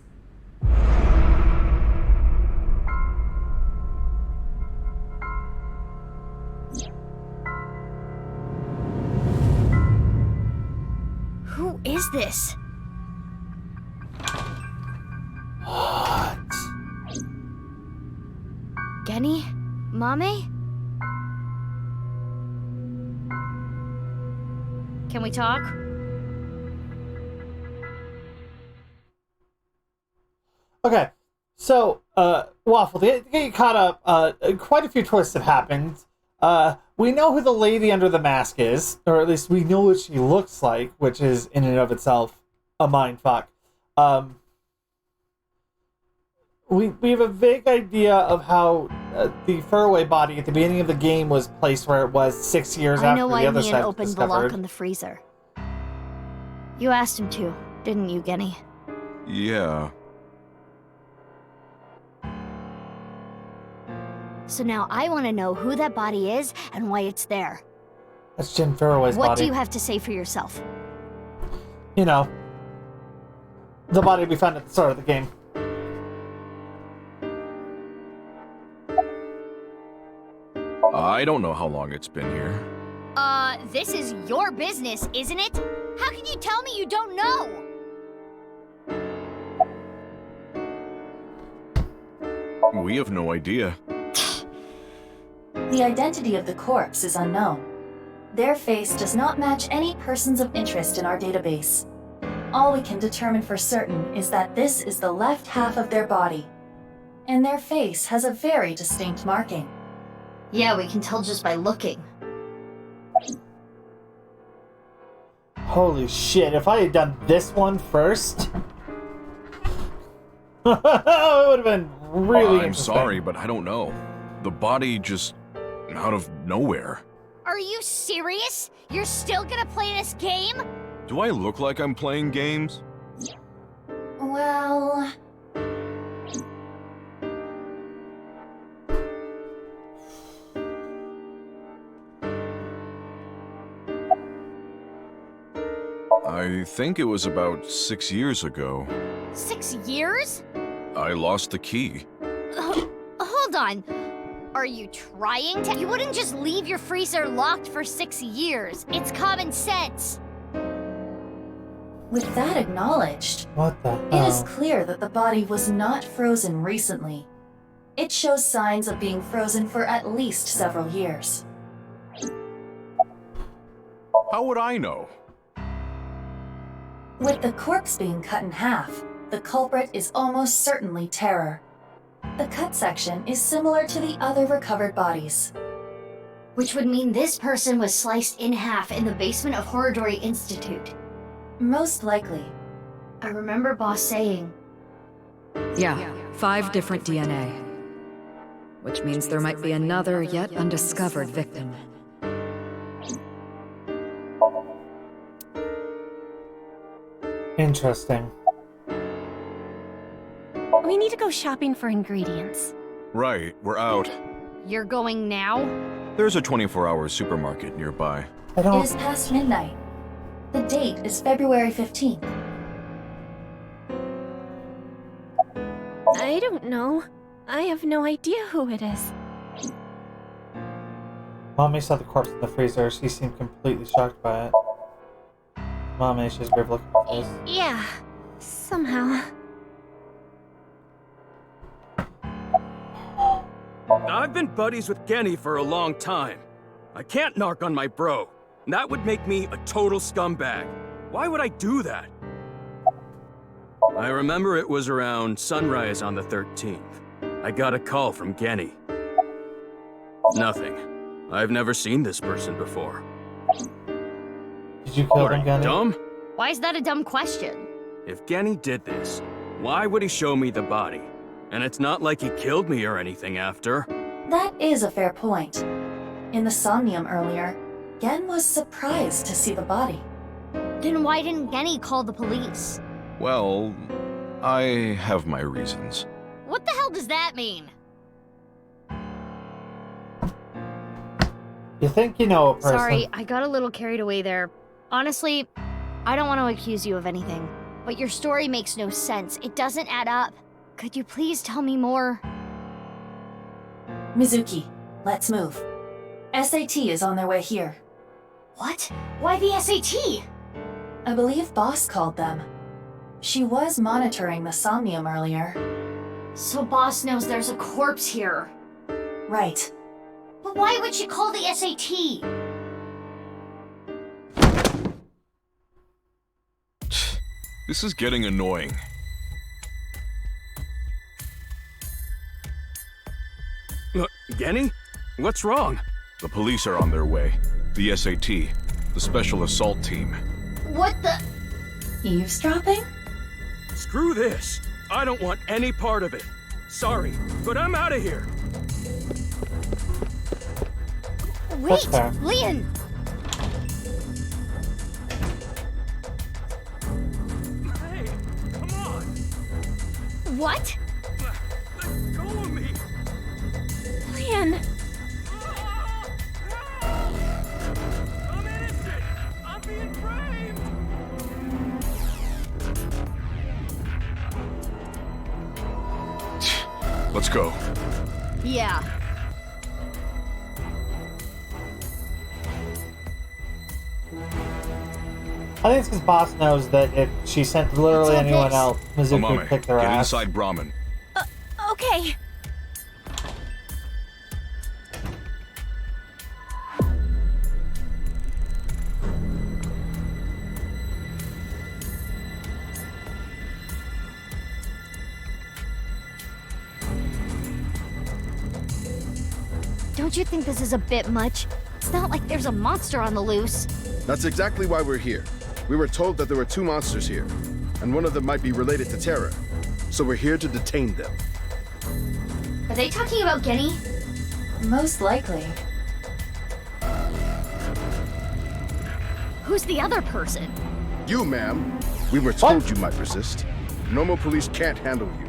Who is this? What? Genny? Mame? Can we talk? Okay, so, Waffle, to get you caught up, quite a few twists have happened. We know who the lady under the mask is, or at least we know what she looks like, which is in and of itself a mindfuck. We have a vague idea of how the Furway body at the beginning of the game was placed where it was 6 years after the other side was I know why Mian opened the lock discovered. on the freezer. You asked him to, didn't you, Genny? Yeah. So now I want to know who that body is and why it's there. That's Jim Furway's body. What do you have to say for yourself? You know, the body we found at the start of the game. I don't know how long it's been here. This is your business, isn't it? How can you tell me you don't know? We have no idea. The identity of the corpse is unknown. Their face does not match any persons of interest in our database. All we can determine for certain is that this is the left half of their body, and their face has a very distinct marking. Yeah, we can tell just by looking. Holy shit, if I had done this one first... it would have been really I'm sorry, but I don't know. The body just... out of nowhere. Are you serious? You're still gonna play this game? Do I look like I'm playing games? Well... I think it was about 6 years ago. 6 years? I lost the key. Hold on. Are you trying to? You wouldn't just leave your freezer locked for 6 years. It's common sense. With that acknowledged, what the hell? It is clear that the body was not frozen recently. It shows signs of being frozen for at least several years. How would I know? With the corpse being cut in half, The culprit is almost certainly Terror. The cut section is similar to the other recovered bodies. Which would mean this person was sliced in half in the basement of Horridori Institute. Most likely. I remember Boss saying. Yeah, 5 different DNA. Which means there might be another yet undiscovered victim. Interesting. We need to go shopping for ingredients. Right, we're out. You're going now? There's a 24-hour supermarket nearby. It is past midnight. The date is February 15th. I don't know. I have no idea who it is. Mommy saw the corpse in the freezer. She seemed completely shocked by it. Mommy, she's brave looking face. Yeah, somehow. I've been buddies with Genny for a long time. I can't narc on my bro. That would make me a total scumbag. Why would I do that? I remember it was around sunrise on the 13th. I got a call from Genny. Nothing. I've never seen this person before. Did you kill him, Genny? Dumb? Why is that a dumb question? If Genny did this, why would he show me the body? And it's not like he killed me or anything after. That is a fair point. In the Somnium earlier, Gen was surprised to see the body. Then why didn't Genny call the police? Well, I have my reasons. What the hell does that mean? You think you know a person. Sorry, I got a little carried away there. Honestly, I don't want to accuse you of anything, but your story makes no sense. It doesn't add up. Could you please tell me more? Mizuki, let's move. SAT is on their way here. What? Why the SAT? I believe Boss called them. She was monitoring the Somnium earlier. So Boss knows there's a corpse here. Right. But why would she call the SAT? This is getting annoying. Genny? What's wrong? The police are on their way. The SAT. The Special Assault Team. What the? Eavesdropping? Screw this. I don't want any part of it. Sorry, but I'm out of here. Wait, Leon! Hey, come on! What? Let go of me! Leon! I'm innocent! I'm being framed! Let's go. Yeah. I think it's because Boss knows that if she sent literally anyone else, Mizuki would pick their Get ass. inside Brahmin. Okay. Don't you think this is a bit much? It's not like there's a monster on the loose. That's exactly why we're here. We were told that there were 2 monsters here, and one of them might be related to Terror. So we're here to detain them. Are they talking about Genny? Most likely. Who's the other person? You, ma'am. We were told you might resist. Normal police can't handle you,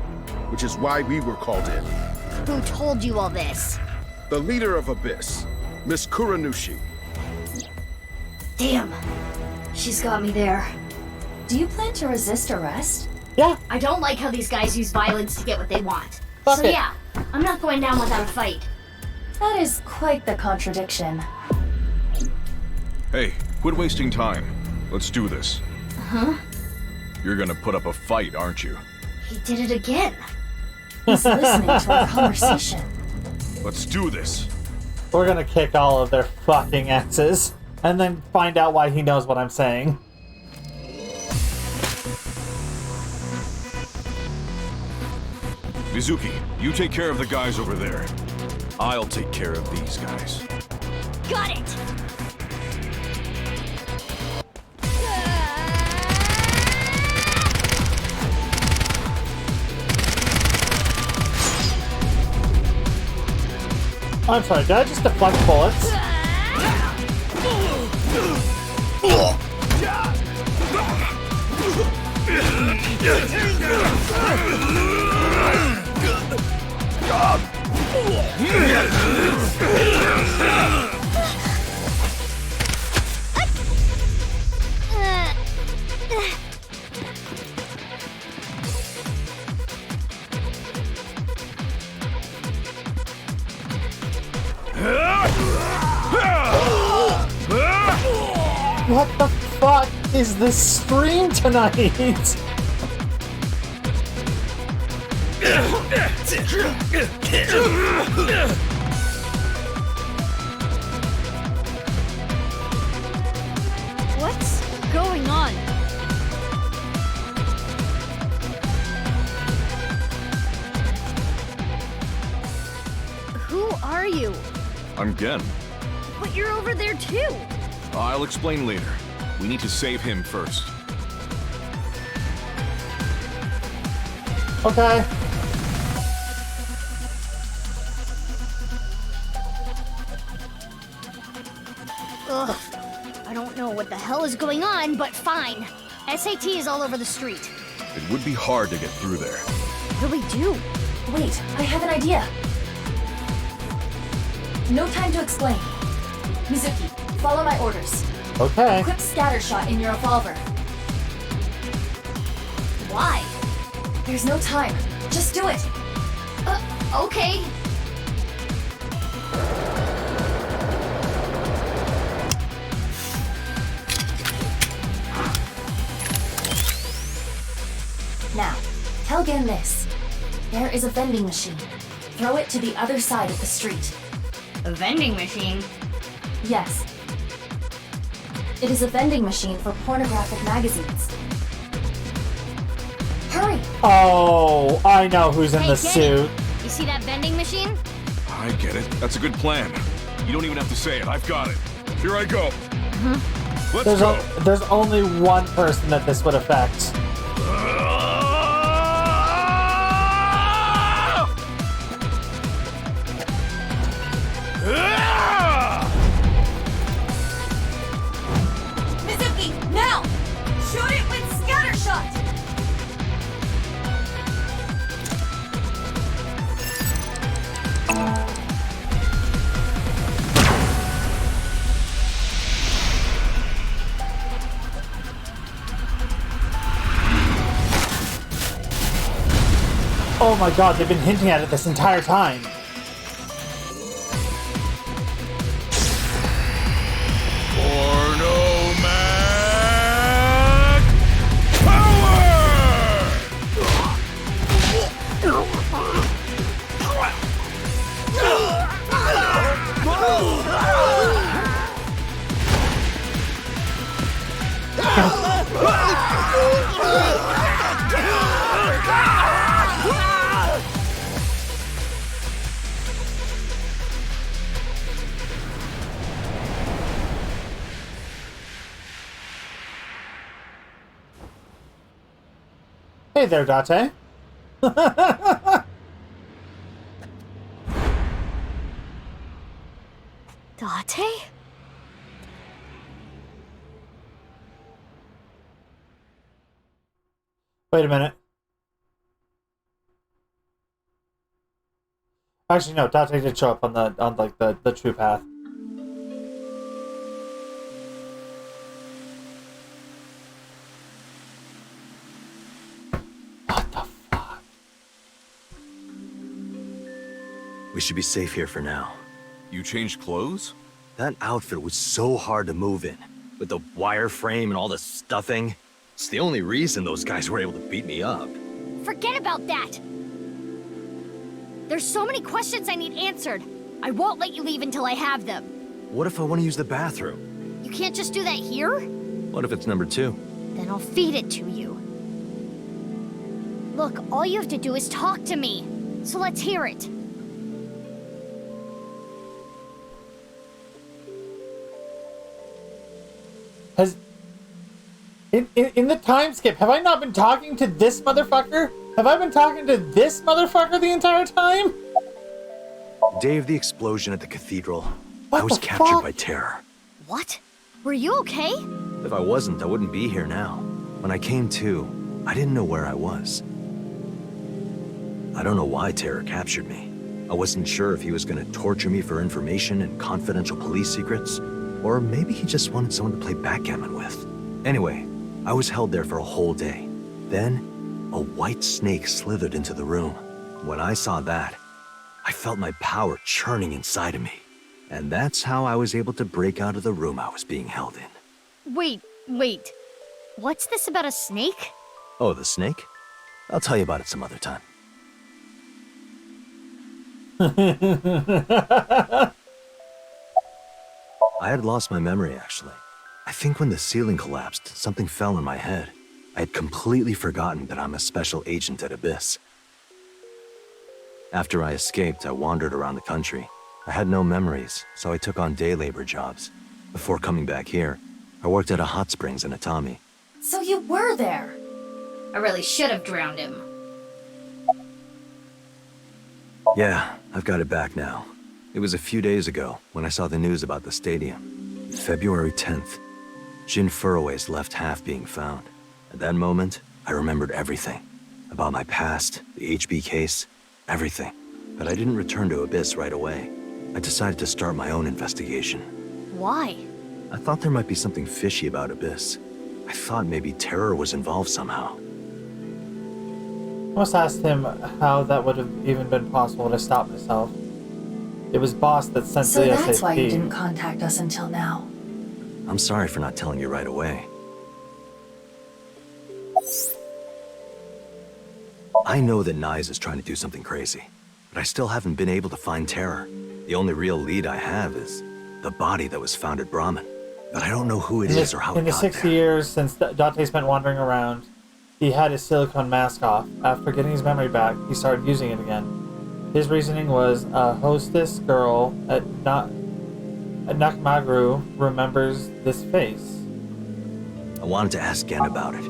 which is why we were called in. Who told you all this? The leader of Abyss, Miss Kuranushi. Damn. She's got me there. Do you plan to resist arrest? Yeah. I don't like how these guys use violence to get what they want. Fuck so it. yeah, I'm not going down without a fight. That is quite the contradiction. Hey, quit wasting time. Let's do this. Huh? You're gonna put up a fight, aren't you? He did it again. He's listening to our conversation. Let's do this. We're gonna kick all of their fucking asses, and then find out why he knows what I'm saying. Mizuki, you take care of the guys over there. I'll take care of these guys. Got it! I'm sorry, did I just deflect bullets? What the fuck is this stream tonight? What's going on? Who are you? I'm Gen. But you're over there too. I'll explain later. We need to save him first. Okay. Ugh. I don't know what the hell is going on, but fine. SAT is all over the street. It would be hard to get through there. What do we do? Wait, I have an idea. No time to explain. Mizuki, follow my orders. Okay. Equip scatter shot in your revolver. Why? There's no time. Just do it. Okay. Now, tell Gen this. There is a vending machine. Throw it to the other side of the street. A vending machine? Yes. It is a vending machine for pornographic magazines. Hurry! Oh, I know who's in the suit. You see that vending machine? I get it. That's a good plan. You don't even have to say it. I've got it. Here I go. Let's go. There's only one person that this would affect. Mizuki, now! Shoot it with scatter shot! Oh my god, they've been hinting at it this entire time. Hey there, Date. Date? Wait a minute. Actually, no. Date did show up on the true path. We should be safe here for now. You changed clothes? That outfit was so hard to move in. With the wireframe and all the stuffing. It's the only reason those guys were able to beat me up. Forget about that! There's so many questions I need answered. I won't let you leave until I have them. What if I want to use the bathroom? You can't just do that here? What if it's number 2? Then I'll feed it to you. Look, all you have to do is talk to me. so let's hear it. Has... In the time skip, have I not been talking to this motherfucker? Have I been talking to this motherfucker the entire time? Day of the explosion at the cathedral, I was captured by terror. What? Were you okay? If I wasn't, I wouldn't be here now. When I came to, I didn't know where I was. I don't know why Terror captured me. I wasn't sure if he was going to torture me for information and confidential police secrets, or maybe he just wanted someone to play backgammon with. Anyway, I was held there for a whole day. Then, a white snake slithered into the room. When I saw that, I felt my power churning inside of me. And that's how I was able to break out of the room I was being held in. Wait. What's this about a snake? Oh, the snake? I'll tell you about it some other time. I had lost my memory, actually. I think when the ceiling collapsed, something fell on my head. I had completely forgotten that I'm a special agent at Abyss. After I escaped, I wandered around the country. I had no memories, so I took on day labor jobs. Before coming back here, I worked at a hot springs in Atami. So you were there? I really should have drowned him. Yeah, I've got it back now. It was a few days ago when I saw the news about the stadium. February 10th. Jin Furroway's left half being found. At that moment, I remembered everything. About my past, the HB case, everything. But I didn't return to Abyss right away. I decided to start my own investigation. Why? I thought there might be something fishy about Abyss. I thought maybe Terror was involved somehow. I must ask him how that would have even been possible to stop myself. It was Boss that sent so the SAP. So that's why you didn't contact us until now. I'm sorry for not telling you right away. I know that Nyes is trying to do something crazy, but I still haven't been able to find Terror. The only real lead I have is the body that was found at Brahmin. But I don't know who it is or how it got there. In the 60 years since Dante spent wandering around, he had his silicone mask off. After getting his memory back, he started using it again. His reasoning was a hostess girl at Nakmagru remembers this face. I wanted to ask Gen about it.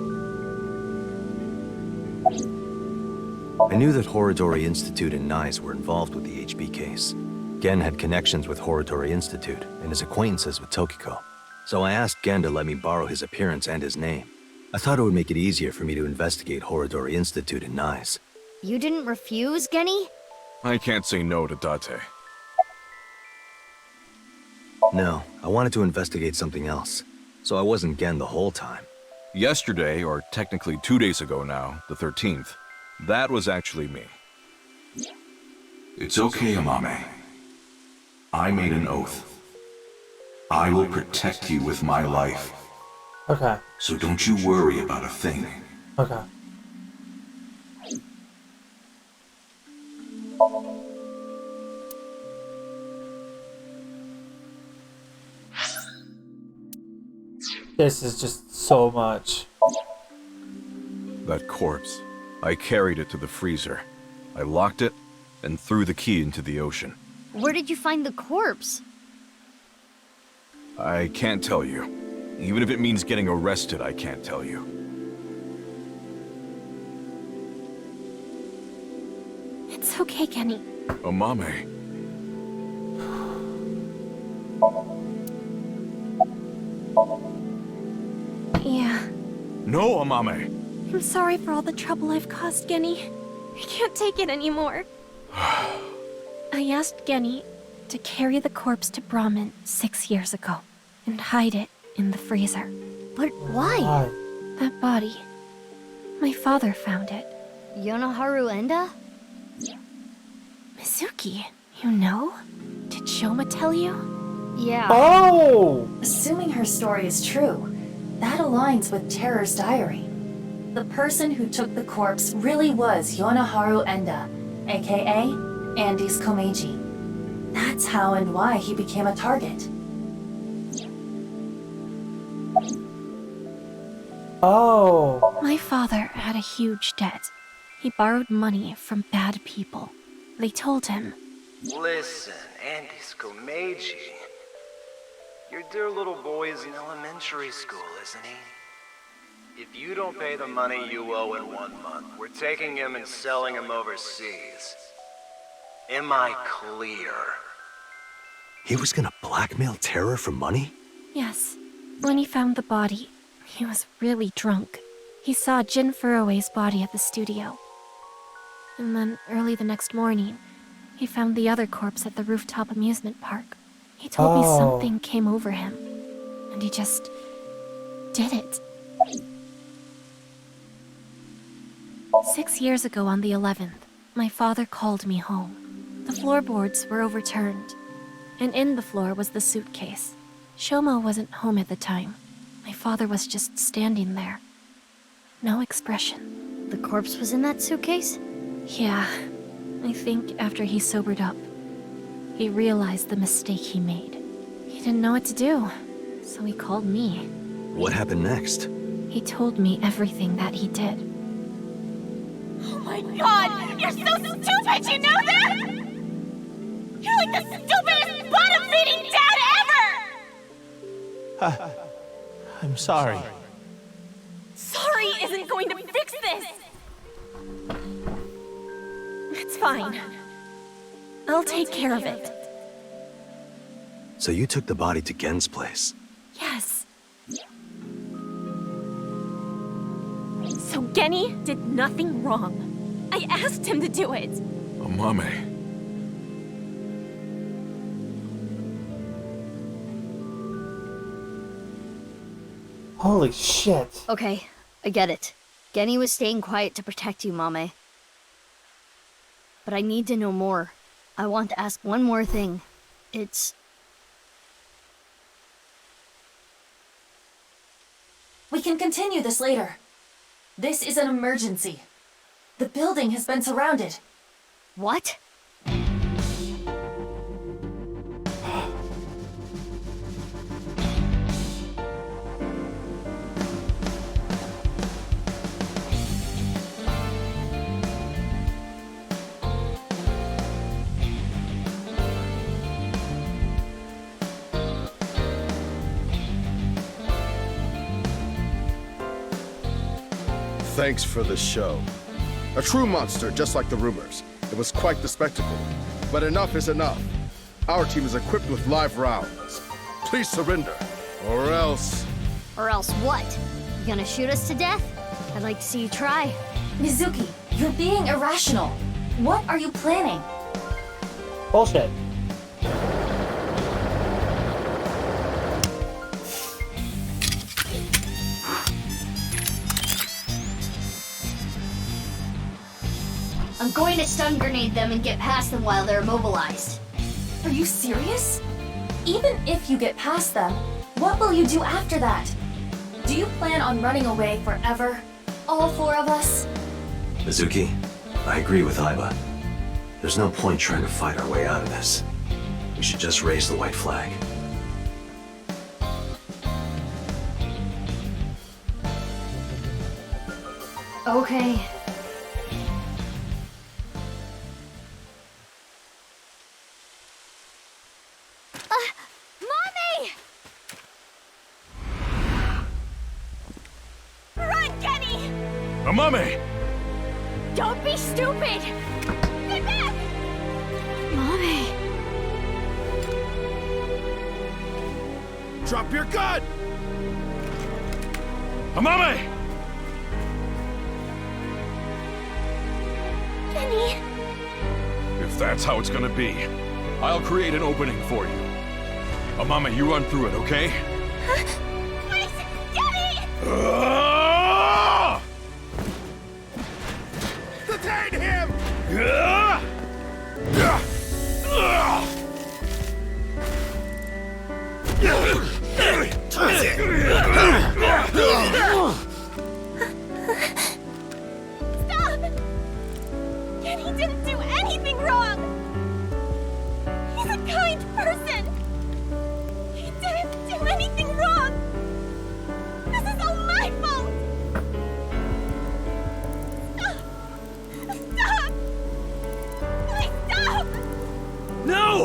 I knew that Horodori Institute and Nyes were involved with the HB case. Gen had connections with Horodori Institute and his acquaintances with Tokiko. So I asked Gen to let me borrow his appearance and his name. I thought it would make it easier for me to investigate Horodori Institute and Nyes. You didn't refuse, Genny? I can't say no to Date. No, I wanted to investigate something else. So I wasn't Gen the whole time. Yesterday, or technically 2 days ago now, the 13th, that was actually me. It's okay, Amame. I made an oath. I will protect you with my life. Okay. So don't you worry about a thing. Okay. This is just so much. That corpse. I carried it to the freezer. I locked it and threw the key into the ocean. Where did you find the corpse? I can't tell you. Even if it means getting arrested, I can't tell you. It's okay, Kenny. Amame. Yeah. No, Amame. I'm sorry for all the trouble I've caused, Genny. I can't take it anymore. I asked Genny to carry the corpse to Brahmin 6 years ago and hide it in the freezer. But why? That body. My father found it. Yonoharu Enda? Mizuki, you know? Did Shoma tell you? Yeah. Oh! Assuming her story is true, that aligns with Terror's diary. The person who took the corpse really was Yonoharu Enda, aka Andy's Komeiji. That's how and why he became a target. Oh. My father had a huge debt. He borrowed money from bad people. they told him. Listen, Andy Skomeji. Your dear little boy is in elementary school, isn't he? If you don't pay the money you owe in 1 month, we're taking him and selling him overseas. Am I clear? He was gonna blackmail Terra for money? Yes. When he found the body, he was really drunk. He saw Jin Furue's body at the studio. And then, early the next morning, he found the other corpse at the rooftop amusement park. He told me something came over him, and he just did it. 6 years ago on the 11th, my father called me home. The floorboards were overturned, and in the floor was the suitcase. Shomo wasn't home at the time. My father was just standing there. No expression. The corpse was in that suitcase? Yeah. I think after he sobered up, he realized the mistake he made. He didn't know what to do, so he called me. What happened next? He told me everything that he did. Oh my god! You're so stupid, you know that?! You're like the stupidest bottom-feeding dad ever! I'm sorry. Sorry isn't going to fix this! It's fine. I'll take care of it. So you took the body to Gen's place? Yes. So Genny did nothing wrong. I asked him to do it. Amame. Holy shit. Okay, I get it. Genny was staying quiet to protect you, Mame. But I need to know more. I want to ask one more thing. We can continue this later. This is an emergency. The building has been surrounded. What? Thanks for the show. A true monster, just like the rumors. It was quite the spectacle. But enough is enough. Our team is equipped with live rounds. Please surrender, or else... Or else what? You gonna shoot us to death? I'd like to see you try. Mizuki, you're being irrational. What are you planning? Bullshit. I'm going to stun grenade them and get past them while they're immobilized. Are you serious? Even if you get past them, what will you do after that? Do you plan on running away forever? All four of us? Mizuki, I agree with Aiba. There's no point trying to fight our way out of this. We should just raise the white flag. Okay. Mommy! Run, Genny! Amame! Don't be stupid! Get back! Mommy! Drop your gun! Amame! Genny! If that's how it's gonna be, I'll create an opening for you. Amame, you run through it, okay? Please, Genny! Detain him! Stop! Genny didn't do anything wrong! He's a kind person! He didn't do anything wrong! This is all my fault! Stop! Stop! Please stop!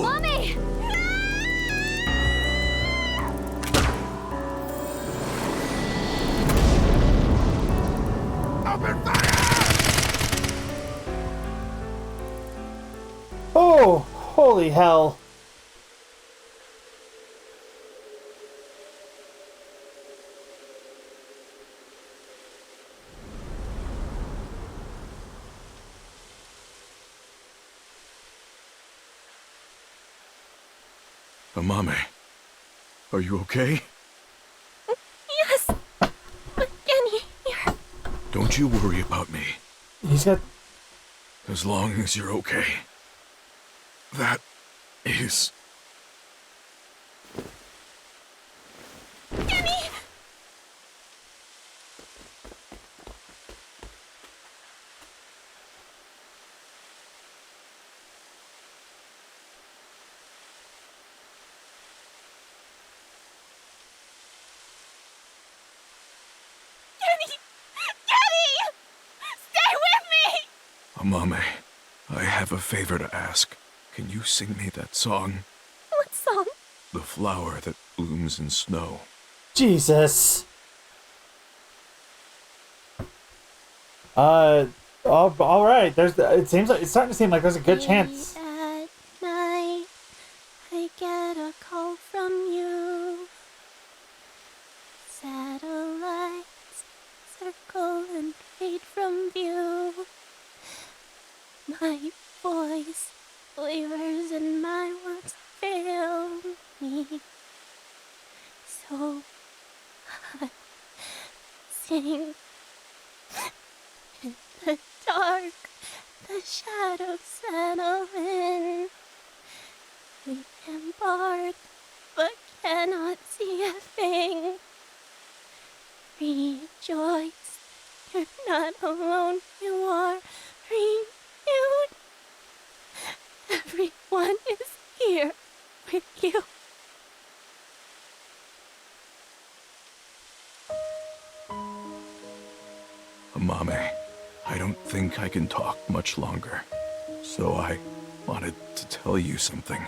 Mommy! Oh, holy hell. Amame, are you okay? Yes! Kenny, here. Don't you worry about me. He's got... As long as you're okay. That is... Kenny! Amame, I have a favor to ask. Can you sing me that song? What song? The flower that blooms in snow. Jesus. All right. It seems like it's starting to seem like there's a good chance. At night, I get a call from you. Satellites circle and fade from view. My voice wavers and my words fail me. So I sing. In the dark, the shadows settle in. We embark, but cannot see a thing. Rejoice, you're not alone, you are renewed. Everyone is here with you. Amame, I don't think I can talk much longer, so I wanted to tell you something.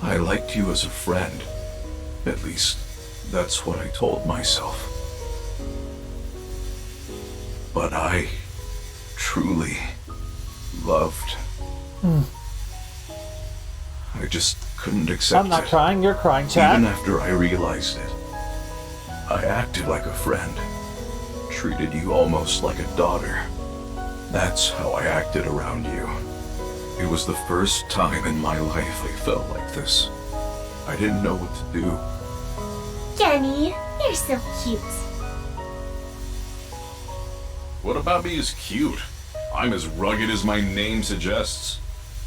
I liked you as a friend. At least, that's what I told myself. But I truly loved. I just couldn't accept it. I'm not crying, you're crying, Chad. Even after I realized it, I acted like a friend. Treated you almost like a daughter. That's how I acted around you. It was the first time in my life I felt like this. I didn't know what to do. Kenny, you're so cute. What about me is cute? I'm as rugged as my name suggests.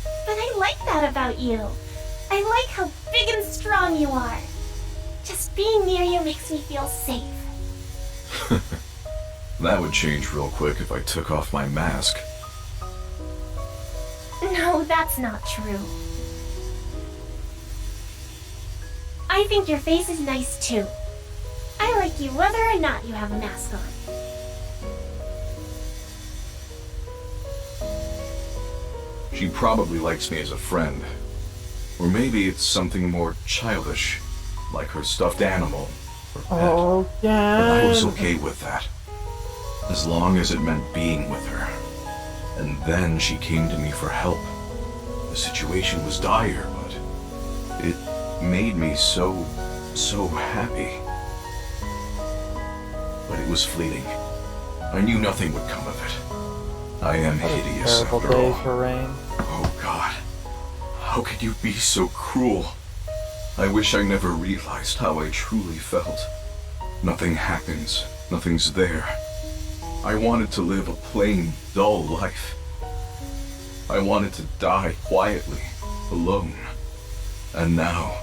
But I like that about you. I like how big and strong you are. Just being near you makes me feel safe. That would change real quick if I took off my mask. No, that's not true. I think your face is nice too. I like you whether or not you have a mask on. She probably likes me as a friend. Or maybe it's something more childish, like her stuffed animal or pet. Oh, yeah. But I was okay with that. As long as it meant being with her. And then she came to me for help. The situation was dire, but it made me so happy. But it was fleeting. I knew nothing would come of it. I am hideous Terrible after all. day for Rain. Oh God, how could you be so cruel? I wish I never realized how I truly felt. Nothing happens, nothing's there. I wanted to live a plain, dull life. I wanted to die quietly, alone. And now,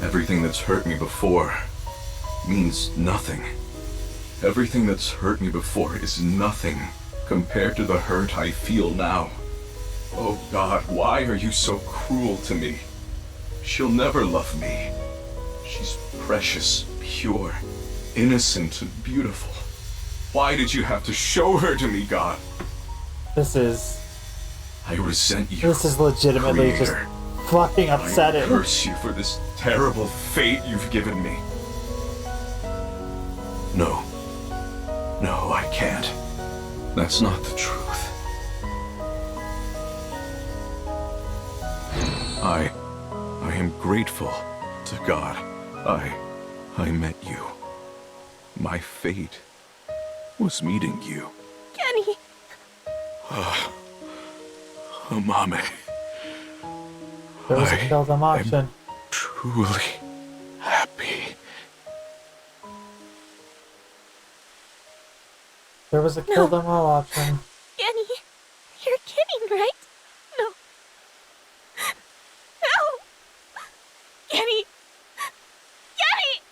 everything that's hurt me before means nothing. Everything that's hurt me before is nothing compared to the hurt I feel now. Oh God, why are you so cruel to me? She'll never love me. She's precious, pure, innocent, and beautiful. Why did you have to show her to me, God? I resent you. This is legitimately Creator. just fucking upsetting. I curse you for this terrible fate you've given me. No. No, I can't. That's not the truth. I am grateful to God. I met you. My fate was meeting you. Kenny! Oh, Mommy. There was a kill them option. Truly happy. There was a kill them all option. Kenny, you're kidding, right? No. No! Kenny! Kenny!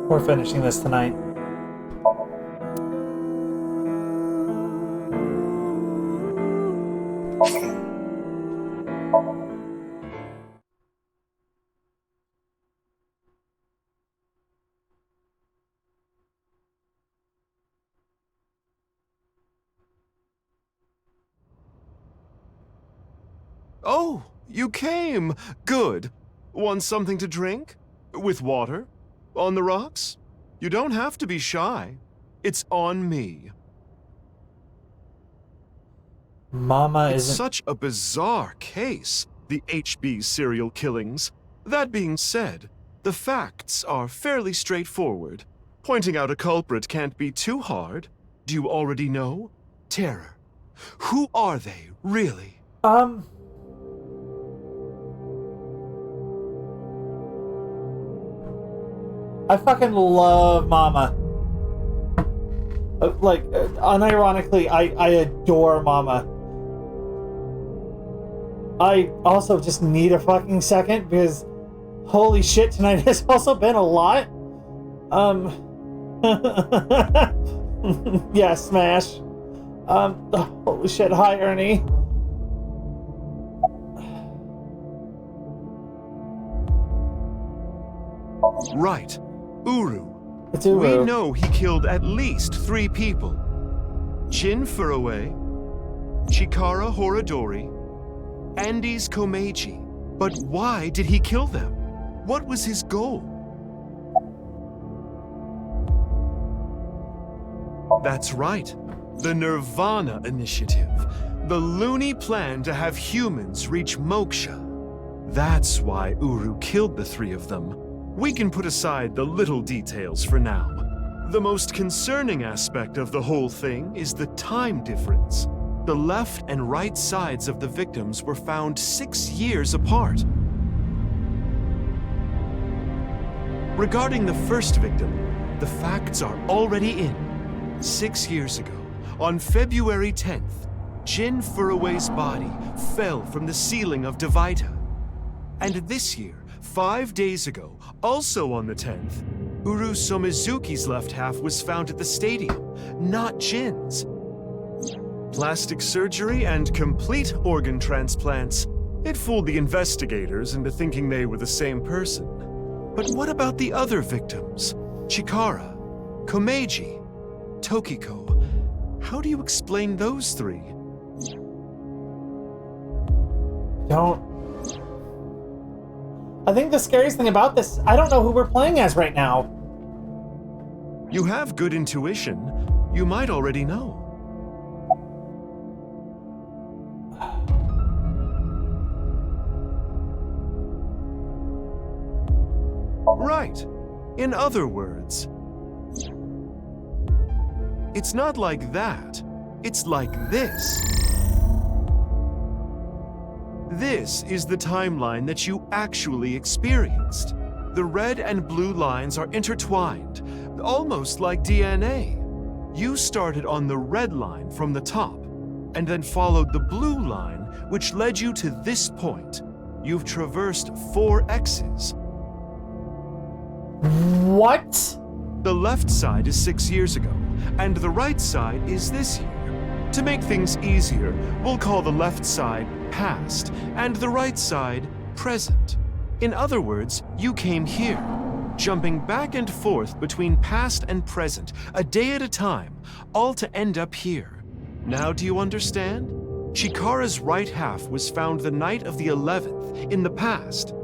We're finishing this tonight. Oh, you came. Good. Want something to drink? With water? On the rocks? You don't have to be shy. It's on me. Mama It's isn't... such a bizarre case, the HB serial killings. That being said, the facts are fairly straightforward. Pointing out a culprit can't be too hard. Do you already know? Terror. Who are they, really? I fucking love Mama. Unironically, I adore Mama. I also just need a fucking second because holy shit, tonight has also been a lot. Yeah, smash. Holy shit, hi Ernie. Right. Uru. It's Uru. We know he killed at least 3 people. Jin Furue, Chikara Horadori, Andes Komeiji. But why did he kill them? What was his goal? That's right. The Nirvana Initiative. The loony plan to have humans reach moksha. That's why Uru killed the 3 of them. We can put aside the little details for now. The most concerning aspect of the whole thing is the time difference. The left and right sides of the victims were found 6 years apart. Regarding the first victim, the facts are already in. 6 years ago, on February 10th, Jin Furue's body fell from the ceiling of Devita. And this year, 5 days ago, also on the 10th, Uru Somizuki's left half was found at the stadium, not Jin's. Plastic surgery and complete organ transplants. It fooled the investigators into thinking they were the same person. But what about the other victims? Chikara, Komeiji, Tokiko. How do you explain those 3? I think the scariest thing about this, I don't know who we're playing as right now. You have good intuition. You might already know. Right. In other words, it's not like that. It's like this. This is the timeline that you actually experienced. The red and blue lines are intertwined, almost like DNA. You started on the red line from the top, and then followed the blue line, which led you to this point. You've traversed 4 X's. What? The left side is 6 years ago, and the right side is this year. To make things easier, we'll call the left side past, and the right side present. In other words, you came here, jumping back and forth between past and present, a day at a time, all to end up here. Now do you understand? Chikara's right half was found the night of the 11th, in the past.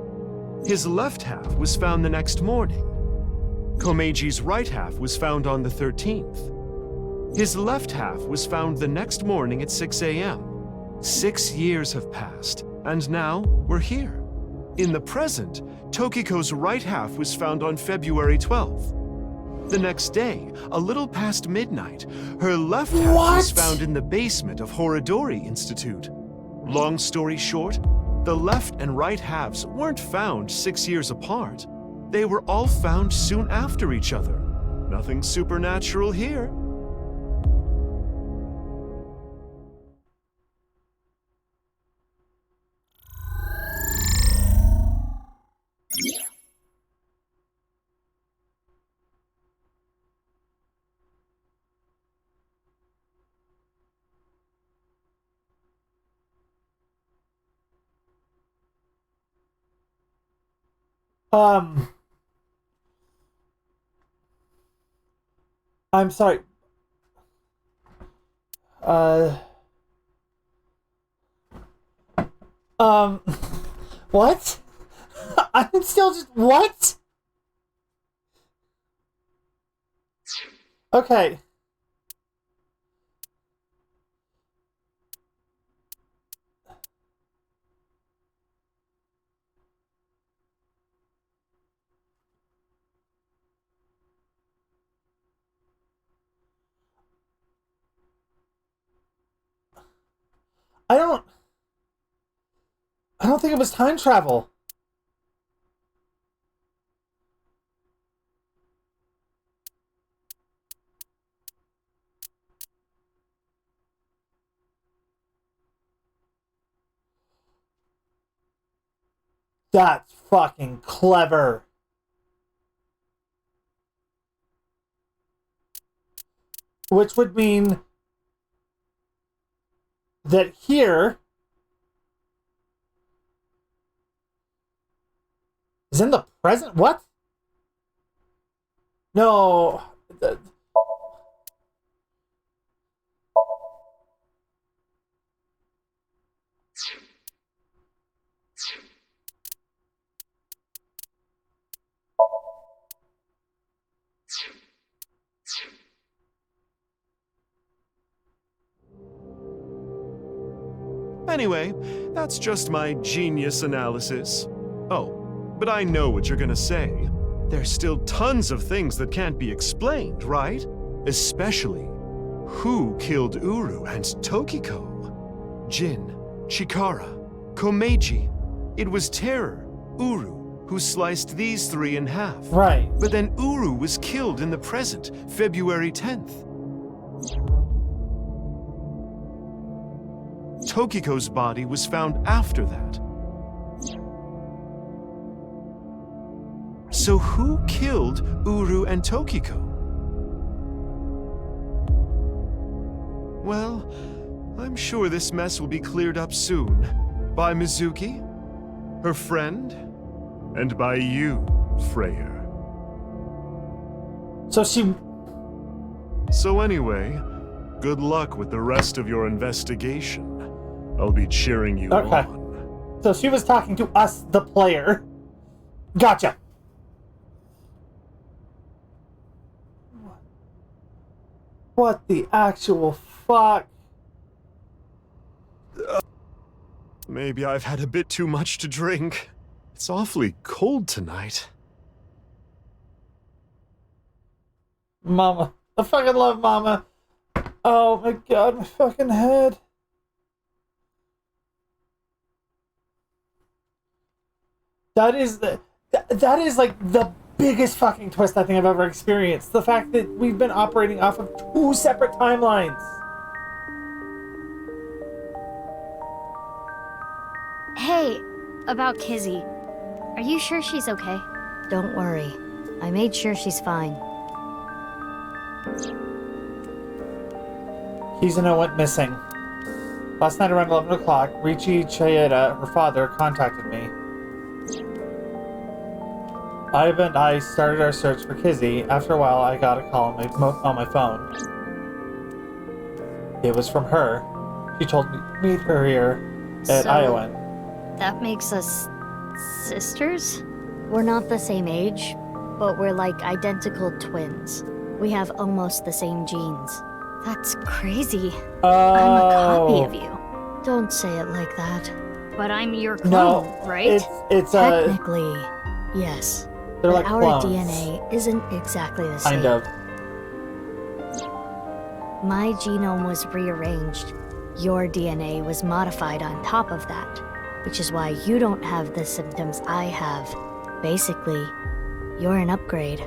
His left half was found the next morning. Komeji's right half was found on the 13th. His left half was found the next morning at 6 a.m. 6 years have passed, and now we're here. In the present, Tokiko's right half was found on February 12th. The next day, a little past midnight, her left half was found in the basement of Horodori Institute. Long story short, the left and right halves weren't found 6 years apart. They were all found soon after each other. Nothing supernatural here. I'm sorry. What? I'm still just, what? Okay. I don't think it was time travel. That's fucking clever. Which would mean that here is in the present. What? No. Anyway, that's just my genius analysis. Oh, but I know what you're gonna say. There's still tons of things that can't be explained, right? Especially, who killed Uru and Tokiko? Jin, Chikara, Komeiji. It was Terror, Uru, who sliced these 3 in half. Right. But then Uru was killed in the present, February 10th. Tokiko's body was found after that. So who killed Uru and Tokiko? Well, I'm sure this mess will be cleared up soon. By Mizuki, her friend, and by you, Freyr. So anyway, good luck with the rest of your investigation. I'll be cheering you on. So she was talking to us, the player. Gotcha. What the actual fuck? Maybe I've had a bit too much to drink. It's awfully cold tonight. Mama. I fucking love Mama. Oh my god, my fucking head. That is like the biggest fucking twist I think I've ever experienced. The fact that we've been operating off of 2 separate timelines. Hey, about Kizzy. Are you sure she's okay? Don't worry. I made sure she's fine. Kizuna went missing. Last night around 11 o'clock, Riichi Chieda, her father, contacted me. Iva and I started our search for Kizzy. After a while, I got a call on my phone. It was from her. She told me to meet her here at Iowan. That makes us sisters? We're not the same age, but we're like identical twins. We have almost the same genes. That's crazy. Oh. I'm a copy of you. Don't say it like that. But I'm your clone, right? It's technically, yes. They're but like our clones. DNA isn't exactly the same. Kind of. My genome was rearranged. Your DNA was modified on top of that, which is why you don't have the symptoms I have. Basically, you're an upgrade.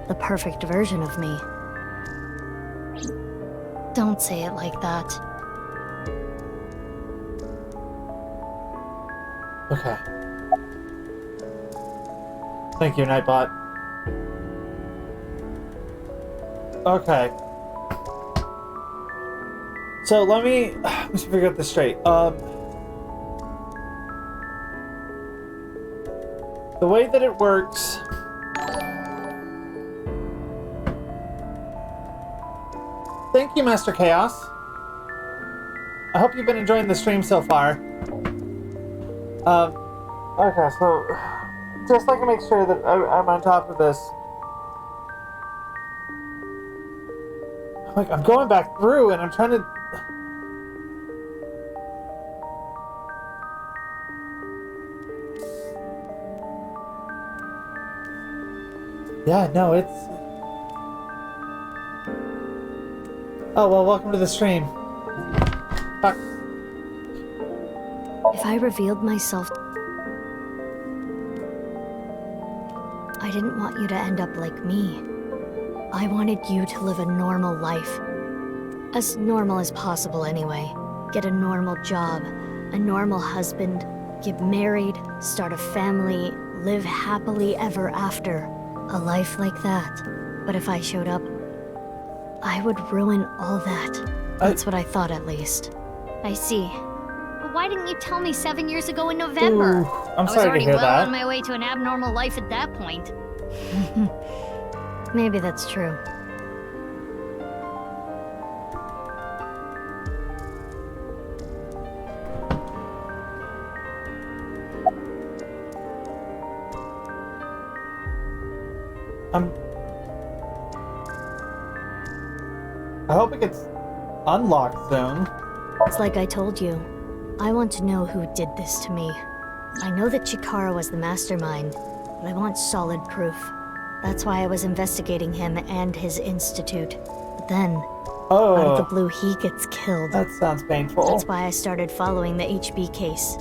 The perfect version of me. Don't say it like that. Okay. Thank you, Nightbot. Okay. So let me figure out this straight. The way that it works. Thank you, Master Chaos. I hope you've been enjoying the stream so far. Okay, so just like to make sure that I'm on top of this. Like, I'm going back through and I'm trying to. Yeah, no, it's. Oh, well, welcome to the stream. Fuck. If I revealed myself, I didn't want you to end up like me. I wanted you to live a normal life. As normal as possible, anyway. Get a normal job, a normal husband, get married, start a family, live happily ever after. A life like that. But if I showed up, I would ruin all that. That's what I thought, at least. I see. But why didn't you tell me 7 years ago in November? Ooh, I'm I was sorry to already hear well that. on my way to an abnormal life at that point. Maybe that's true. I hope it gets unlocked soon. It's like I told you. I want to know who did this to me. I know that Chikara was the mastermind, but I want solid proof. That's why I was investigating him and his institute. But then, out of the blue, he gets killed. That sounds painful. That's why I started following the HB case.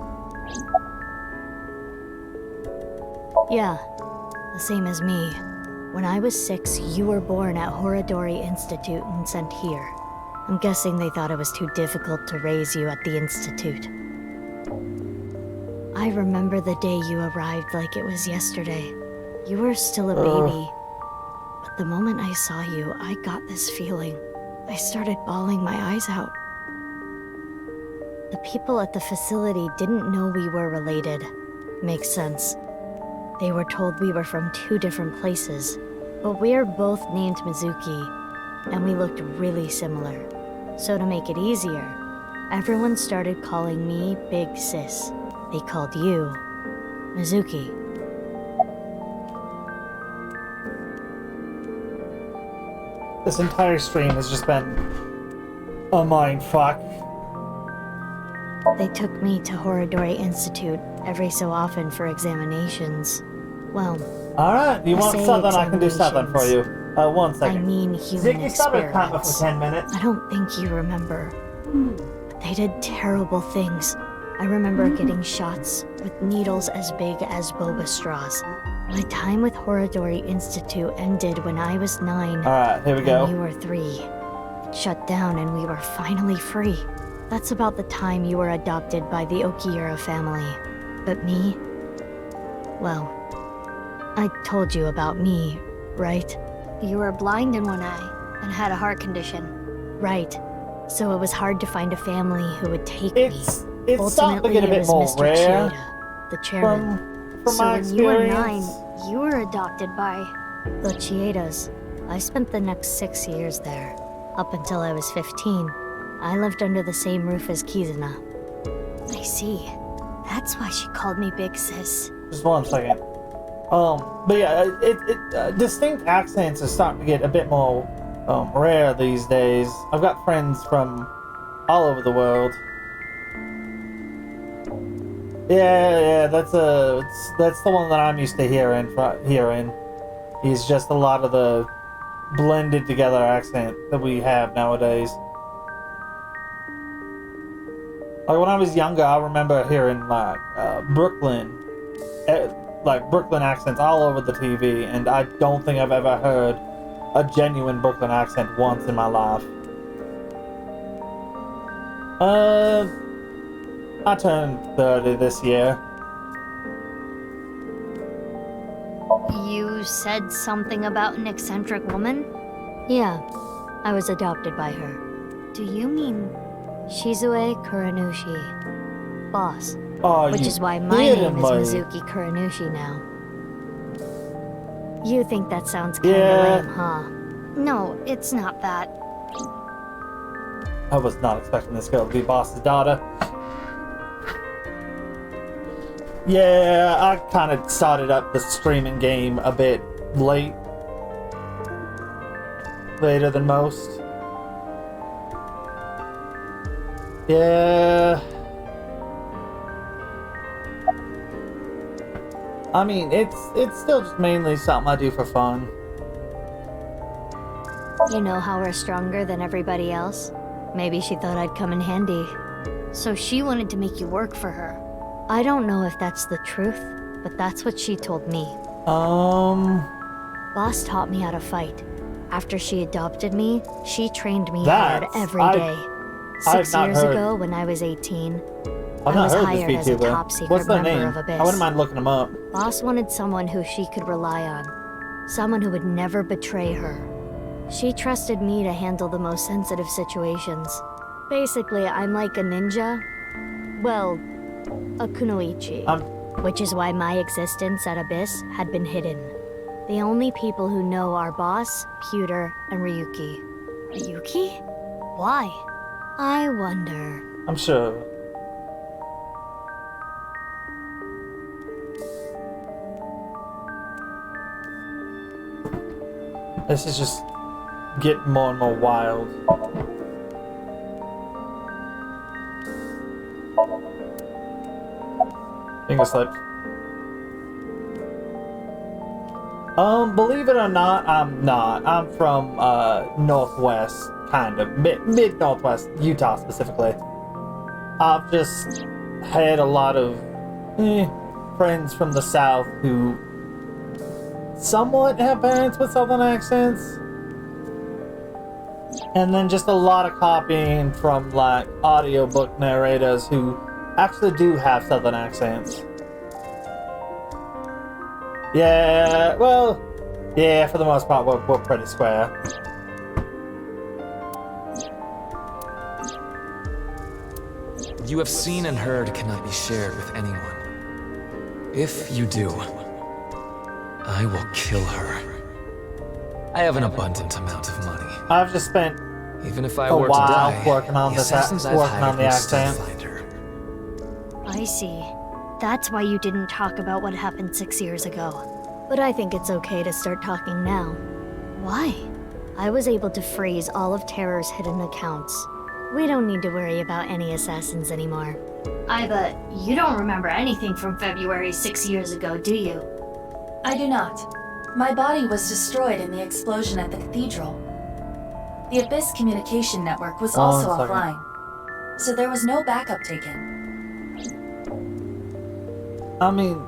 Yeah, the same as me. When I was 6, you were born at Horadori Institute and sent here. I'm guessing they thought it was too difficult to raise you at the Institute. I remember the day you arrived like it was yesterday. You were still a baby. But the moment I saw you, I got this feeling. I started bawling my eyes out. The people at the facility didn't know we were related. Makes sense. They were told we were from 2 different places, but we're both named Mizuki, and we looked really similar. So to make it easier, everyone started calling me Big Sis. They called you Mizuki. This entire stream has just been a mindfuck. They took me to Horadori Institute every so often for examinations. Well, Alright, you want say something, I can do something for you. 1 second. I mean human Ziggy, stop it counting for experiments. 10 minutes. I don't think you remember. But they did terrible things. I remember getting shots with needles as big as boba straws. My time with Horadori Institute ended when I was 9. Alright, here we go. And you were 3. It shut down and we were finally free. That's about the time you were adopted by the Okiura family. But me? Well, I told you about me, right? You were blind in one eye and had a heart condition. Right. So it was hard to find a family who would take me. It's starting to Ultimately, get a it bit was more Mr. rare Chieda, the chairman. from So my when you were experience. 9, you were adopted by the Chiedas. I spent the next 6 years there. Up until I was 15, I lived under the same roof as Kizuna. I see. That's why she called me Big Sis. Just 1 second. But yeah, distinct accents are starting to get a bit more rare these days. I've got friends from all over the world. Yeah, that's the one that I'm used to hearing. Is just a lot of the blended together accent that we have nowadays. Like when I was younger, I remember hearing like Brooklyn accents all over the TV, and I don't think I've ever heard a genuine Brooklyn accent once in my life. I turned 30 this year. You said something about an eccentric woman? Yeah, I was adopted by her. Do you mean Shizue Kuranushi? Boss. Oh, Which you is why my kidding name is me. Mizuki Kuranushi now. You think that sounds kinda Yeah. lame, huh? No, it's not that. I was not expecting this girl to be boss's daughter. Yeah, I kind of started up the streaming game a bit later than most. Yeah. I mean, it's still just mainly something I do for fun. You know how we're stronger than everybody else? Maybe she thought I'd come in handy. So she wanted to make you work for her. I don't know if that's the truth, but that's what she told me. Boss taught me how to fight. After she adopted me, she trained me hard every day. I've 6 not years heard- ago, when I was 18, I've I not was heard hired this as a VTuber. top secret What's their member name? of Abyss. I wouldn't mind looking them up. Boss wanted someone who she could rely on. Someone who would never betray her. She trusted me to handle the most sensitive situations. Basically, I'm like a ninja. Well, a kunoichi. Which is why my existence at Abyss had been hidden. The only people who know are Boss, Pewter, and Ryuki. Ryuki? Why? I wonder. I'm sure. This is just getting more and more wild. Finger slipped. Believe it or not, I'm not. I'm from Northwest, kind of mid Northwest, Utah specifically. I've just had a lot of friends from the South who somewhat have parents with Southern accents, and then just a lot of copying from like audiobook narrators who actually do have Southern accents. Yeah, well, yeah, for the most part, we're pretty square. What you have seen and heard cannot be shared with anyone. If you do, I will kill her. I have an abundant amount of money. I've just spent Even if I a were to while die, working on the this, assassins I've working on hired the will still accent. find her. I see. That's why you didn't talk about what happened 6 years ago. But I think it's okay to start talking now. Why? I was able to freeze all of Terror's hidden accounts. We don't need to worry about any assassins anymore. But you don't remember anything from February 6 years ago, do you? I do not. My body was destroyed in the explosion at the cathedral. The Abyss communication network was also offline, so there was no backup taken. I mean...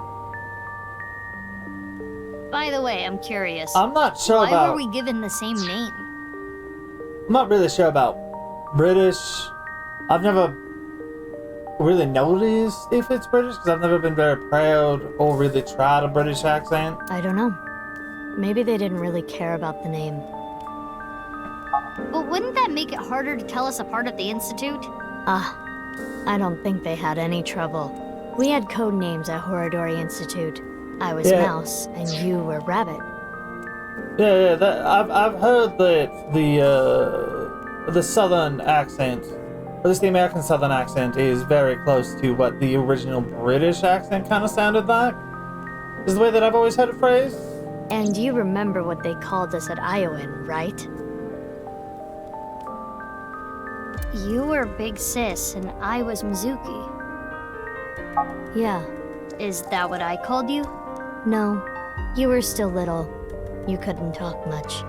By the way, I'm curious. I'm not sure Why about... were we given the same name? I'm not really sure about British. I've never really noticed if it's British, because I've never been very proud or really tried a British accent. I don't know. Maybe they didn't really care about the name. But wouldn't that make it harder to tell us apart at the Institute? I don't think they had any trouble. We had code names at Horadori Institute. I was Mouse, and you were Rabbit. Yeah, I've heard that the Southern accent, or at least the American Southern accent, is very close to what the original British accent kind of sounded like. Is the way that I've always heard it phrased. And you remember what they called us at Iowan, right? You were Big Sis, and I was Mizuki. Yeah. Is that what I called you? No. You were still little. You couldn't talk much.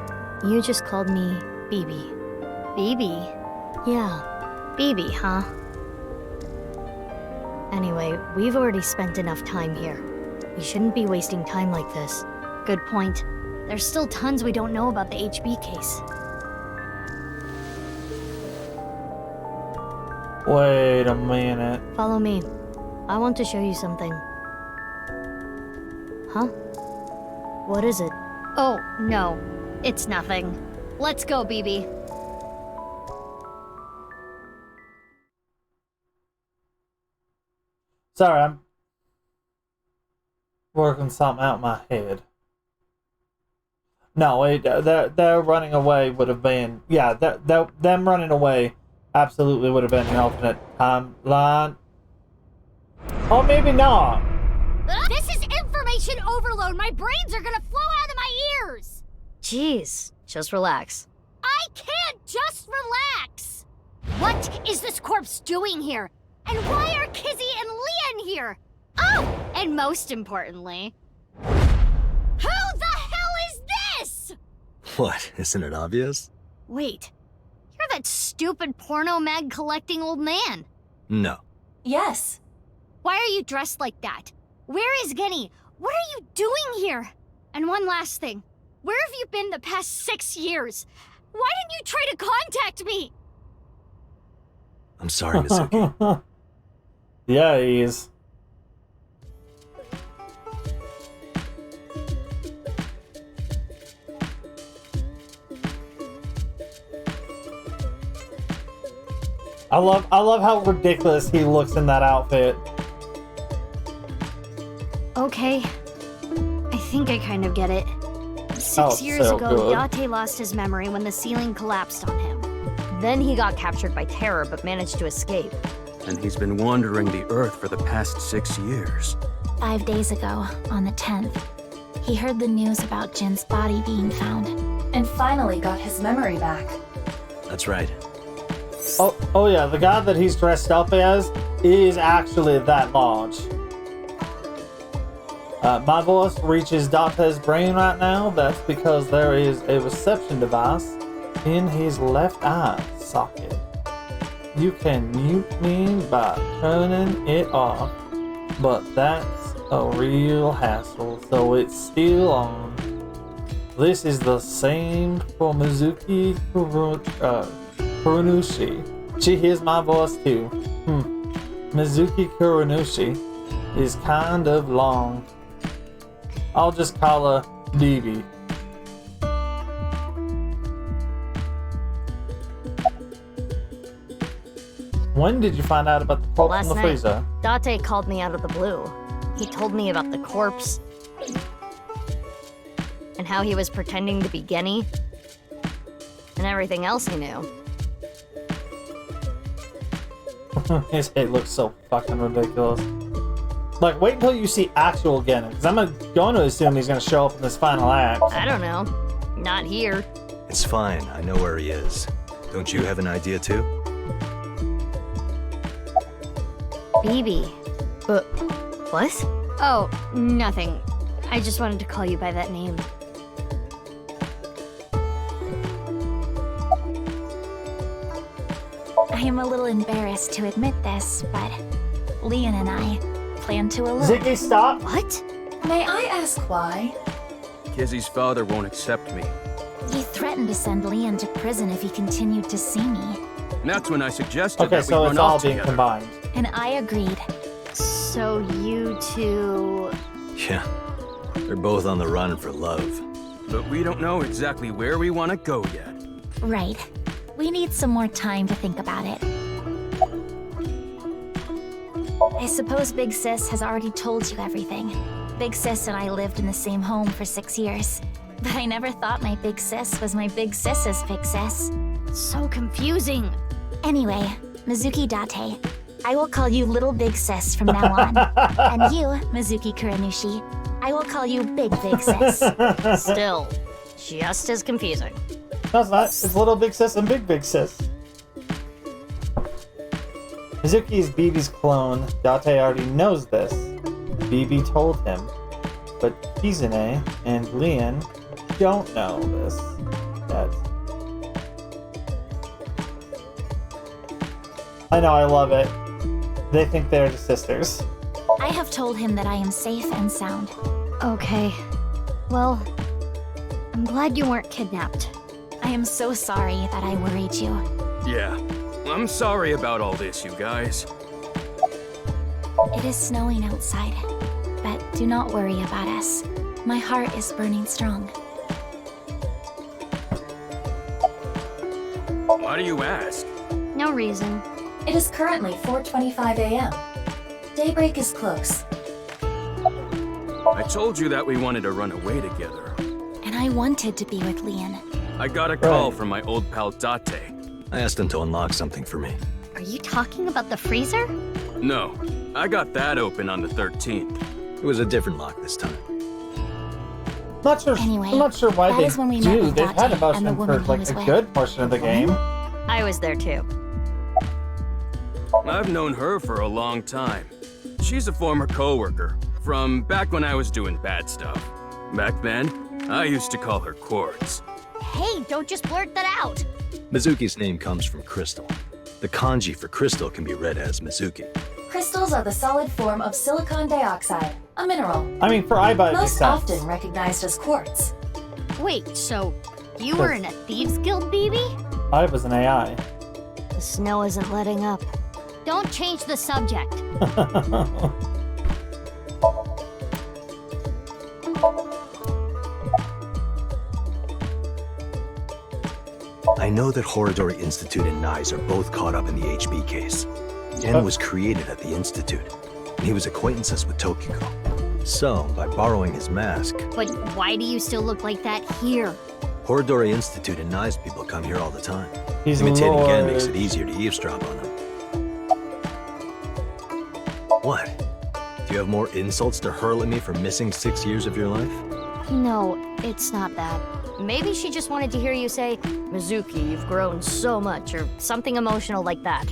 You just called me BB. BB? Yeah. BB, huh? Anyway, we've already spent enough time here. We shouldn't be wasting time like this. Good point. There's still tons we don't know about the HB case. Wait a minute. Follow me. I want to show you something. Huh? What is it? Oh, no. It's nothing. Let's go, BB. Sorry, I'm working something out in my head. No, their running away would have been... Yeah, them running away absolutely would have been an alternate timeline. Or maybe not. This is information overload. My brains are gonna flow out of my ears. Jeez, just relax. I can't just relax. What is this corpse doing here? And why are Kizzy and Leon here? Oh, and most importantly, who the hell is this? What, isn't it obvious? Wait, you're that stupid porno mag collecting old man. No. Yes. Why are you dressed like that? Where is Genny? What are you doing here? And one last thing. Where have you been the past 6 years? Why didn't you try to contact me? I'm sorry, Mizuki. Yeah, he is. I love how ridiculous he looks in that outfit. Okay. I think I kind of get it. 6 years ago, Date lost his memory when the ceiling collapsed on him. Then he got captured by Terror but managed to escape. And he's been wandering the Earth for the past 6 years. 5 days ago, on the 10th, he heard the news about Jin's body being found. And finally got his memory back. That's right. Oh yeah, the guy that he's dressed up as is actually that large. My voice reaches Date's brain right now. That's because there is a reception device in his left eye socket. You can mute me by turning it off, but that's a real hassle, so it's still on. This is the same for Mizuki Kurunushi. She hears my voice too. Mizuki Kurunushi is kind of long. I'll just call her BB. When did you find out about the corpse in the freezer? Date called me out of the blue. He told me about the corpse. And how he was pretending to be Genny. And everything else he knew. His head looks so fucking ridiculous. Like, wait until you see actual Genny, because I'm going to assume he's going to show up in this final act. I don't know. Not here. It's fine. I know where he is. Don't you have an idea too? BB. What? Oh, nothing. I just wanted to call you by that name. I am a little embarrassed to admit this, but Leon and I plan to elope. Ziggy, stop! What? May I ask why? Kizzy's father won't accept me. He threatened to send Leon to prison if he continued to see me. And that's when I suggested Okay, that we so run it's all off being together. combined. And I agreed. So you two... Yeah. They're both on the run for love. But we don't know exactly where we want to go yet. Right. We need some more time to think about it. I suppose Big Sis has already told you everything. Big Sis and I lived in the same home for 6 years. But I never thought my Big Sis was my Big Sis's Big Sis. So confusing. Anyway, Mizuki Date, I will call you Little Big Sis from now on. And you, Mizuki Kuranushi, I will call you Big Big Sis. Still, just as confusing. No, it's not. It's Little Big Sis and Big Big Sis. Mizuki is BB's clone. Date already knows this. BB told him. But Kizune and Leon don't know this yet. I know, I love it. They think they're the sisters. I have told him that I am safe and sound. Okay. Well, I'm glad you weren't kidnapped. I am so sorry that I worried you. Yeah. I'm sorry about all this, you guys. It is snowing outside, but do not worry about us. My heart is burning strong. Why do you ask? No reason. It is currently 4:25 a.m. Daybreak is close. I told you that we wanted to run away together. And I wanted to be with Leon. I got a call from my old pal Date. I asked him to unlock something for me. Are you talking about the freezer? No, I got that open on the 13th. It was a different lock this time. Not sure. Anyway, I'm not sure why that they is when we met do. with They've had Date and the emotion for woman he like was a with. good portion of the game. I was there too. I've known her for a long time. She's a former coworker from back when I was doing bad stuff. Back then, I used to call her Quartz. Hey, don't just blurt that out. Mizuki's name comes from crystal. The kanji for crystal can be read as Mizuki. Crystals are the solid form of silicon dioxide, a mineral. I mean, for Aiba, it makes Most sense. often recognized as quartz. Wait, so you were in a Thieves Guild, BB? Aiba's an AI. The snow isn't letting up. Don't change the subject. I know that Horodori Institute and Nyes are both caught up in the HB case. Gen was created at the Institute, and he was acquaintances with Tokiko. So, by borrowing his mask, But why do you still look like that here? Horodori Institute and Nyes people come here all the time. He's Imitating Gen Lord. makes it easier to eavesdrop on them. What? Do you have more insults to hurl at me for missing 6 years of your life? No, it's not that. Maybe she just wanted to hear you say, Mizuki, you've grown so much, or something emotional like that.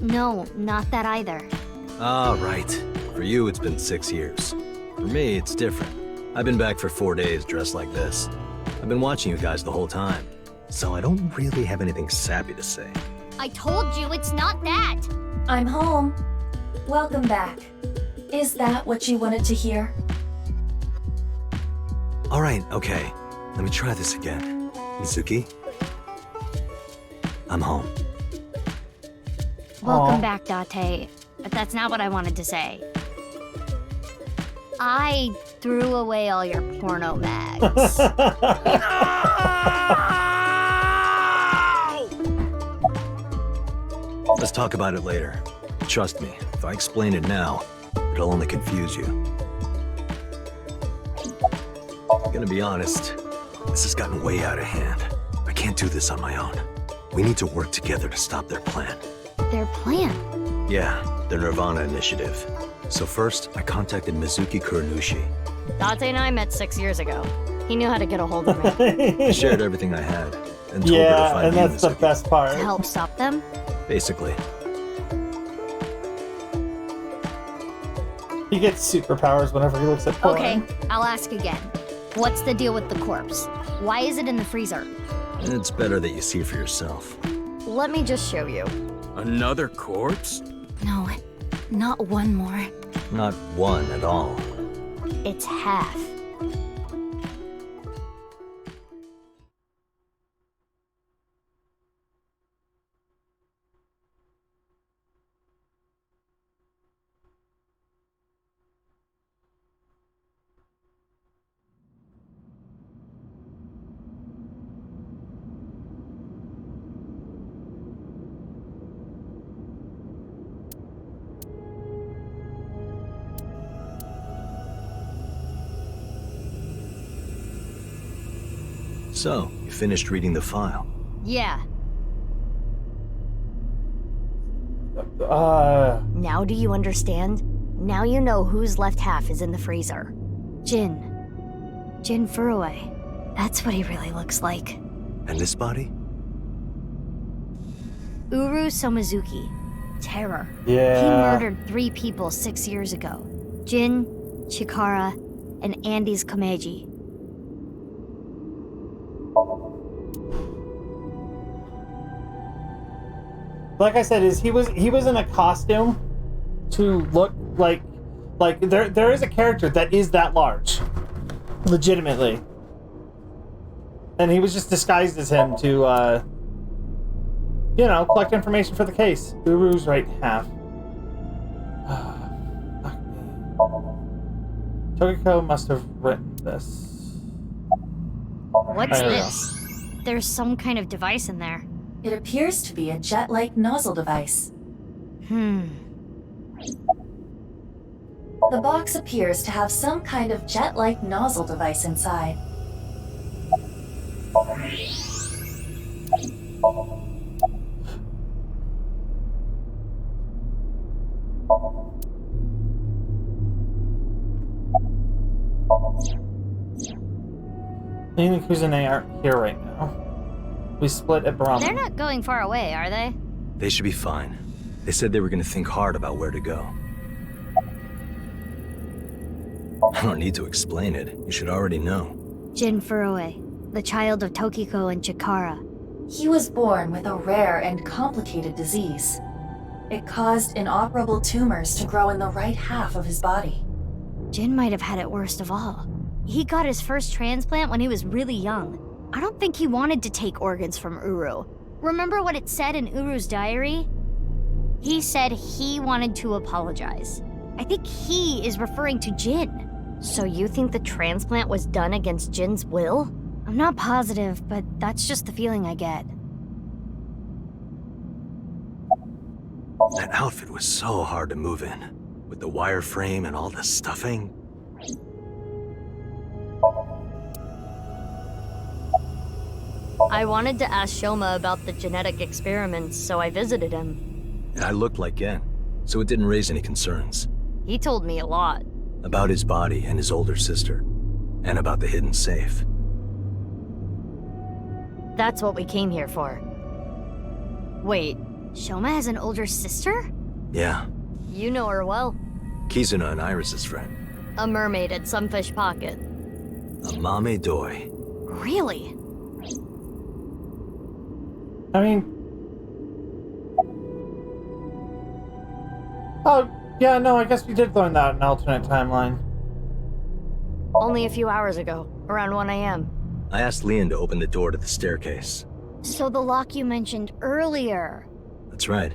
No, not that either. Ah, right. For you, it's been 6 years. For me, it's different. I've been back for 4 days dressed like this. I've been watching you guys the whole time, so I don't really have anything sappy to say. I told you it's not that. I'm home. Welcome back. Is that what you wanted to hear? All right, okay. Let me try this again. Mizuki? I'm home. Welcome back, Date. But that's not what I wanted to say. I threw away all your porno mags. Let's talk about it later. Trust me, if I explain it now, it'll only confuse you. I'm gonna be honest, this has gotten way out of hand. I can't do this on my own. We need to work together to stop their plan. Their plan? Yeah, their Nirvana initiative. So first, I contacted Mizuki Kuranushi. Date and I met 6 years ago. He knew how to get a hold of me. I shared everything I had, and told her to Yeah, find and you, that's the Mizuki. best part. To help stop them? Basically. He gets superpowers whenever he looks at porn. Okay, I'll ask again. What's the deal with the corpse? Why is it in the freezer? It's better that you see for yourself. Let me just show you. Another corpse? No, not one more. Not one at all. It's half. So, you finished reading the file? Yeah. Now do you understand? Now you know whose left half is in the freezer. Jin Furue. That's what he really looks like. And this body? Uru Somizuki. Terror. Yeah. He murdered 3 people 6 years ago. Jin, Chikara, and Andes Komeiji. Like I said, he was in a costume to look like there is a character that is that large, legitimately, and he was just disguised as him to collect information for the case. Uru's right half. Fuck me. Tokiko must have written this. What's this? There's some kind of device in there. It appears to be a jet-like nozzle device. The box appears to have some kind of jet-like nozzle device inside. Lee and Kuzune aren't here right now. We split at Brahma. They're not going far away, are they? They should be fine. They said they were going to think hard about where to go. I don't need to explain it. You should already know. Jin Furue, the child of Tokiko and Chikara. He was born with a rare and complicated disease. It caused inoperable tumors to grow in the right half of his body. Jin might have had it worst of all. He got his first transplant when he was really young. I don't think he wanted to take organs from Uru. Remember what it said in Uru's diary? He said he wanted to apologize. I think he is referring to Jin. So you think the transplant was done against Jin's will? I'm not positive, but that's just the feeling I get. That outfit was so hard to move in, with the wireframe and all the stuffing. I wanted to ask Shoma about the genetic experiments, so I visited him. And I looked like Gen, so it didn't raise any concerns. He told me a lot. About his body and his older sister, and about the hidden safe. That's what we came here for. Wait, Shoma has an older sister? Yeah. You know her well. Kizuna and Iris's friend. A mermaid at Sunfish Pocket. A Mame Doi. Really? I mean... Oh, yeah, no, I guess we did learn that in an alternate timeline. Only a few hours ago, around 1 a.m. I asked Leon to open the door to the staircase. So the lock you mentioned earlier. That's right.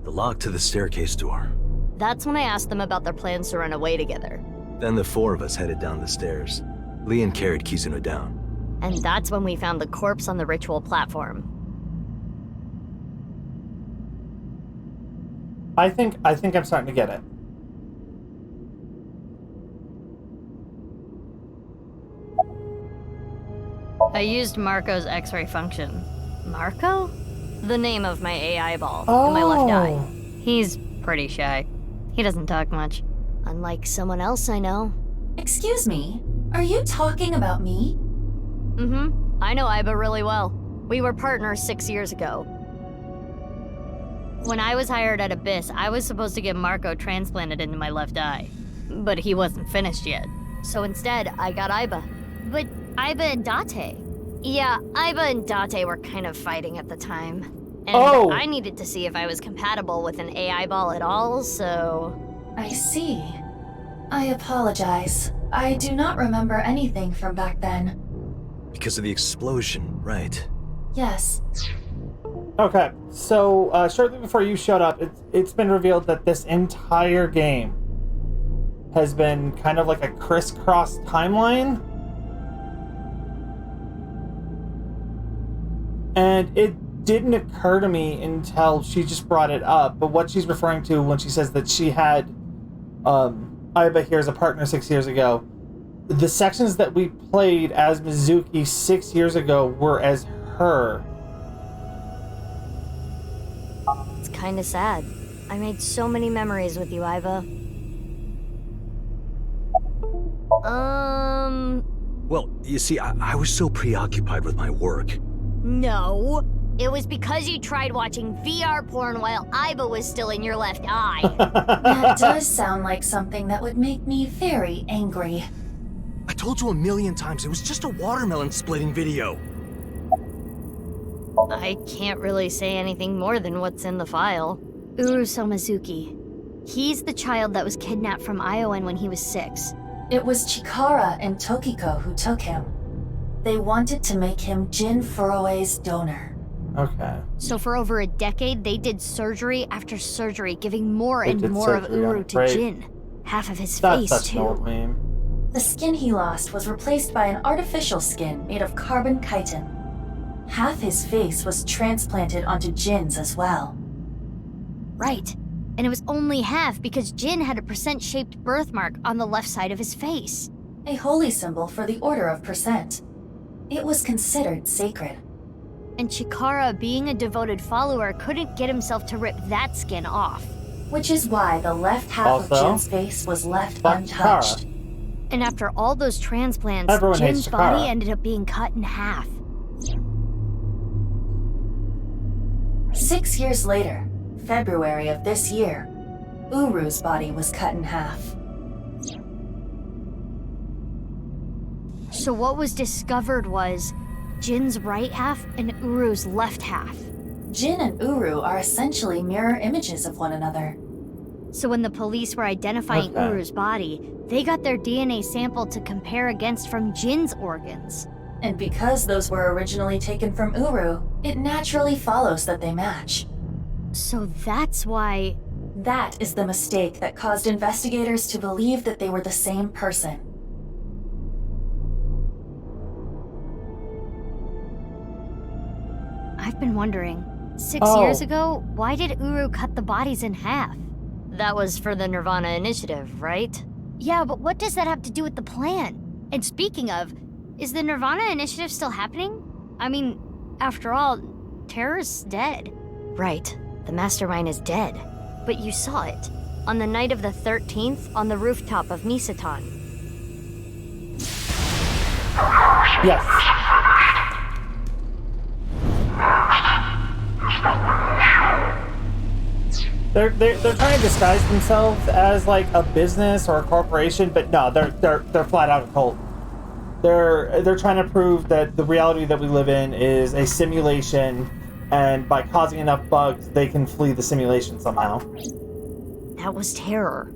The lock to the staircase door. That's when I asked them about their plans to run away together. Then the 4 of us headed down the stairs. Leon carried Kizuna down. And that's when we found the corpse on the ritual platform. I think I'm starting to get it. I used Marco's X-ray function. Marco? The name of my AI ball in my left eye. He's pretty shy. He doesn't talk much. Unlike someone else I know. Excuse me, are you talking about me? Mm-hmm. I know Aiba really well. We were partners 6 years ago. When I was hired at Abyss, I was supposed to get Marco transplanted into my left eye. But he wasn't finished yet. So instead, I got Aiba. But Aiba and Date. Yeah, Aiba and Date were kind of fighting at the time. And Oh! I needed to see if I was compatible with an AI ball at all, so... I see. I apologize. I do not remember anything from back then. Because of the explosion, right? Yes. Okay, so shortly before you showed up, it's been revealed that this entire game has been kind of like a crisscross timeline. And it didn't occur to me until she just brought it up, but what she's referring to when she says that she had Aiba here as a partner 6 years ago, the sections that we played as Mizuki 6 years ago were as her. It's kinda sad. I made so many memories with you, Aiba. Well, you see, I was so preoccupied with my work. No. It was because you tried watching VR porn while Aiba was still in your left eye. That does sound like something that would make me very angry. I told you a million times, it was just a watermelon splitting video. I can't really say anything more than what's in the file. Uru Somazuki. He's the child that was kidnapped from Iowan when he was 6. It was Chikara and Tokiko who took him. They wanted to make him Jin Furue's donor. Okay. So for over a decade, they did surgery after surgery, giving more They and did more of surgery on Uru it, to right. Jin. Half of his That's face, such an old too. meme. The skin he lost was replaced by an artificial skin made of carbon chitin. Half his face was transplanted onto Jin's as well. Right. And it was only half because Jin had a percent-shaped birthmark on the left side of his face. A holy symbol for the Order of Percent. It was considered sacred. And Chikara, being a devoted follower, couldn't get himself to rip that skin off. Which is why the left half Also, of Jin's face was left fuck untouched. And after all those transplants, Everyone hates Jin's body Chikara. ended up being cut in half. 6 years later, February of this year, Uru's body was cut in half. So what was discovered was Jin's right half and Uru's left half. Jin and Uru are essentially mirror images of one another. So when the police were identifying Okay. Uru's body, they got their DNA sample to compare against from Jin's organs. And because those were originally taken from Uru, it naturally follows that they match. So that's why... That is the mistake that caused investigators to believe that they were the same person. I've been wondering, 6 Oh. years ago, why did Uru cut the bodies in half? That was for the Nirvana Initiative, right? Yeah, but what does that have to do with the plan? And speaking of, is the Nirvana Initiative still happening? I mean, after all, Terror's dead. Right, the mastermind is dead. But you saw it, on the night of the 13th, on the rooftop of Misatan. Yes. They're trying to disguise themselves as like a business or a corporation, but no, they're flat out a cult. They're trying to prove that the reality that we live in is a simulation, and by causing enough bugs, they can flee the simulation somehow. That was Terror.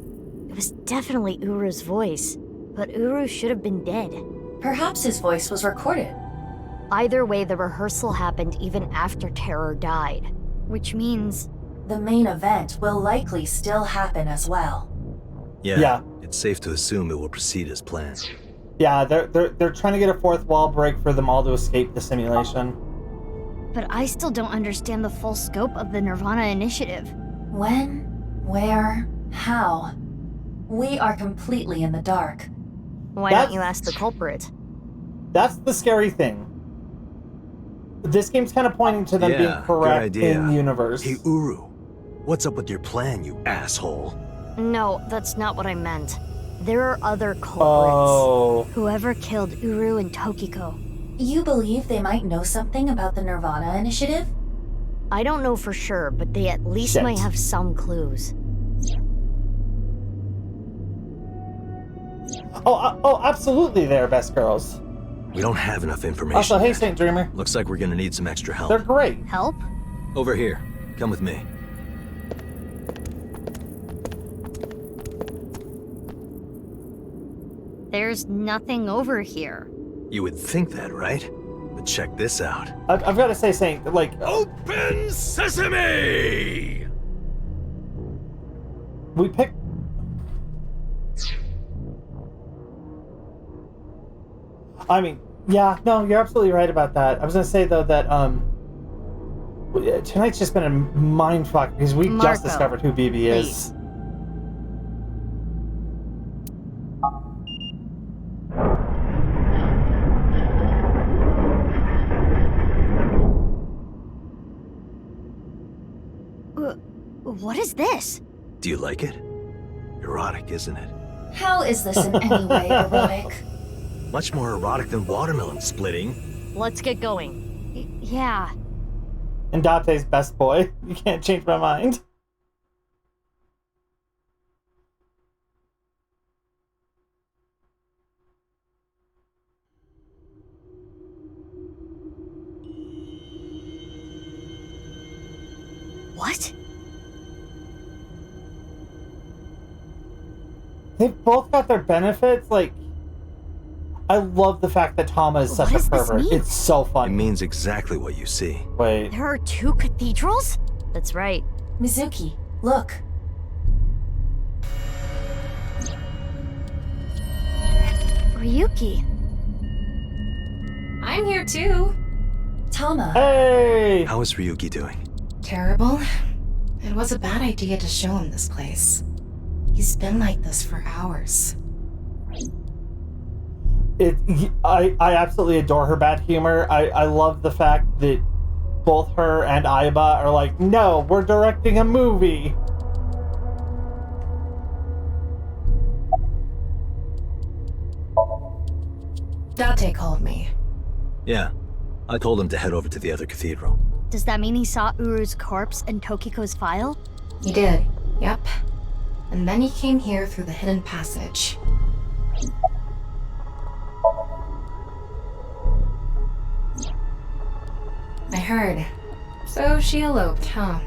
It was definitely Uru's voice, but Uru should have been dead. Perhaps his voice was recorded. Either way, the rehearsal happened even after Terror died, which means... The main event will likely still happen as well. Yeah. It's safe to assume it will proceed as planned. Yeah, they're trying to get a fourth wall break for them all to escape the simulation. But I still don't understand the full scope of the Nirvana Initiative. When, where, how? We are completely in the dark. Why don't you ask the culprit? That's the scary thing. This game's kind of pointing to them being correct in the universe. Hey, Uru, what's up with your plan, you asshole? No, that's not what I meant. There are other culprits. Oh. Whoever killed Uru and Tokiko. You believe they might know something about the Nirvana Initiative? I don't know for sure, but they at least Shit. might have some clues. Oh, absolutely, they're best girls. We don't have enough information. Also, hey, yet. Saint Dreamer. Looks like we're gonna need some extra help. They're great. Help? Over here. Come with me. There's nothing over here. You would think that, right? But check this out. I've got to say something, like... Open sesame! We picked... I mean, yeah, no, you're absolutely right about that. I was gonna say, though, that, tonight's just been a mindfuck because we just discovered who BB is. What is this? Do you like it? Erotic, isn't it? How is this in any way erotic? Much more erotic than watermelon splitting. Let's get going. Yeah. And Dante's best boy. You can't change my mind. What? They've both got their benefits. Like, I love the fact that Tama is such a pervert. It's so fun. It means exactly what you see. Wait. There are 2 cathedrals? That's right. Mizuki, look. Ryuki. I'm here too. Tama. Hey! How is Ryuki doing? Terrible. It was a bad idea to show him this place. He's been like this for hours. I absolutely adore her bad humor. I love the fact that both her and Aiba are like, no, we're directing a movie. Date called me. Yeah. I told him to head over to the other cathedral. Does that mean he saw Uru's corpse and Tokiko's file? He did, yep. And then he came here through the hidden passage. I heard. So she eloped, huh?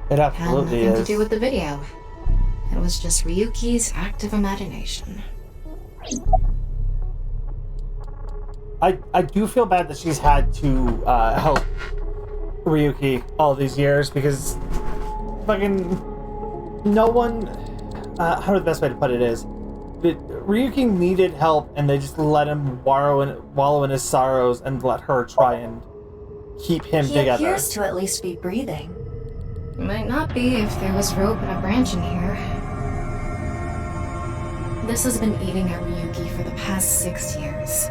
It absolutely Had nothing is. to do with the video. It was just Ryuki's active imagination. I do feel bad that she's had to help Ryuki all these years because fucking no one... how the best way to put it is that Ryuki needed help and they just let him wallow in his sorrows and let her try and keep him He together. appears to at least be breathing. It might not be if there was rope and a branch in here. This has been eating at Ryuki for the past 6 years.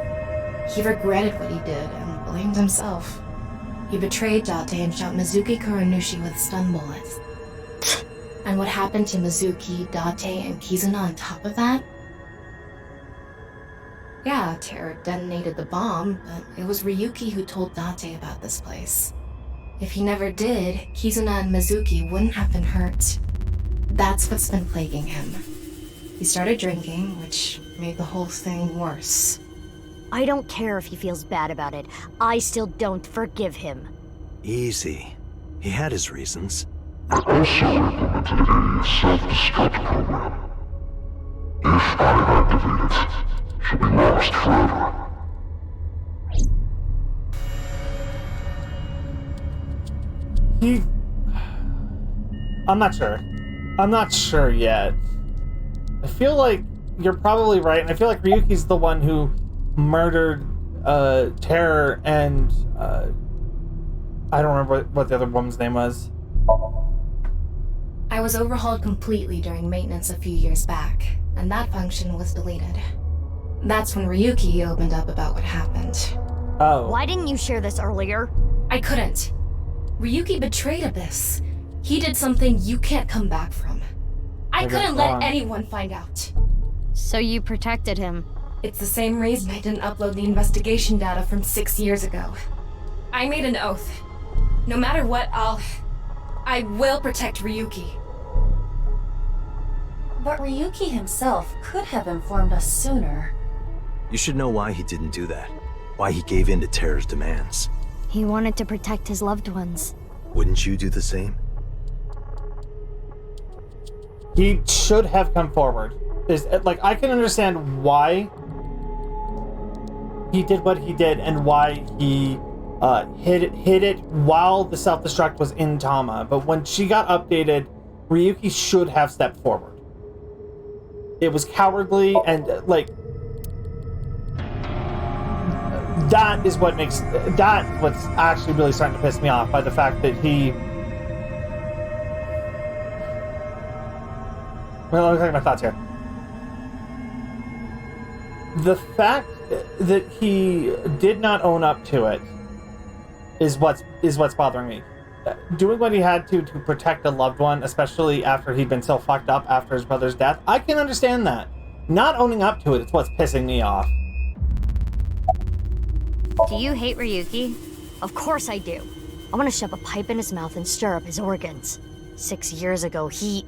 He regretted what he did and blamed himself. He betrayed Date and shot Mizuki Kuranushi with stun bullets. And what happened to Mizuki, Date, and Kizuna on top of that? Yeah, Terra detonated the bomb, but it was Ryuki who told Date about this place. If he never did, Kizuna and Mizuki wouldn't have been hurt. That's what's been plaguing him. He started drinking, which made the whole thing worse. I don't care if he feels bad about it. I still don't forgive him. Easy. He had his reasons. I also implemented a self-destruct program. If I activate it, she'll be lost forever. I'm not sure. I'm not sure yet. I feel like you're probably right, and I feel like Ryuki's the one who murdered Terror and I don't remember what the other woman's name was. I was overhauled completely during maintenance a few years back, and that function was deleted. That's when Ryuki opened up about what happened. Oh. Why didn't you share this earlier? I couldn't. Ryuki betrayed Abyss. He did something you can't come back from. I couldn't let anyone find out. So you protected him. It's the same reason I didn't upload the investigation data from 6 years ago. I made an oath. No matter what, I will protect Ryuki. But Ryuki himself could have informed us sooner. You should know why he didn't do that. Why he gave in to Terra's demands. He wanted to protect his loved ones. Wouldn't you do the same? He should have come forward. Like, I can understand why he did what he did and why he hid it while the self-destruct was in Tama. But when she got updated, Ryuki should have stepped forward. It was cowardly, and like, that is what makes what's actually really starting to piss me off, by the fact that he. Well, let me take my thoughts here. The fact that he did not own up to it is what's bothering me. Doing what he had to protect a loved one, especially after he'd been so fucked up after his brother's death, I can understand that. Not owning up to it is what's pissing me off. Do you hate Ryuki? Of course I do. I want to shove a pipe in his mouth and stir up his organs. 6 years ago, he...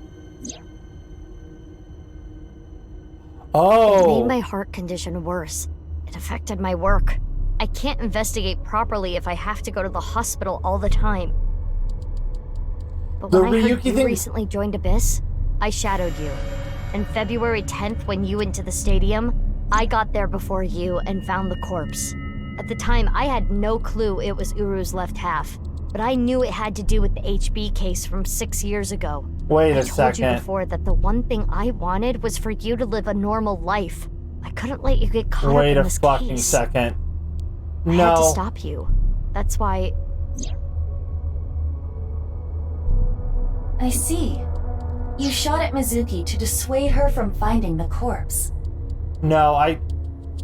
Oh. It made my heart condition worse. It affected my work. I can't investigate properly if I have to go to the hospital all the time. But when I heard you recently joined Abyss, I shadowed you. And February 10th, when you went to the stadium, I got there before you and found the corpse. At the time, I had no clue it was Uru's left half, but I knew it had to do with the HB case from 6 years ago. Wait a second. I told you second. before that the one thing I wanted was for you to live a normal life. I couldn't let you get caught Wait up in a this fucking case. second. I had to No. stop you. That's why... I see. You shot at Mizuki to dissuade her from finding the corpse. No,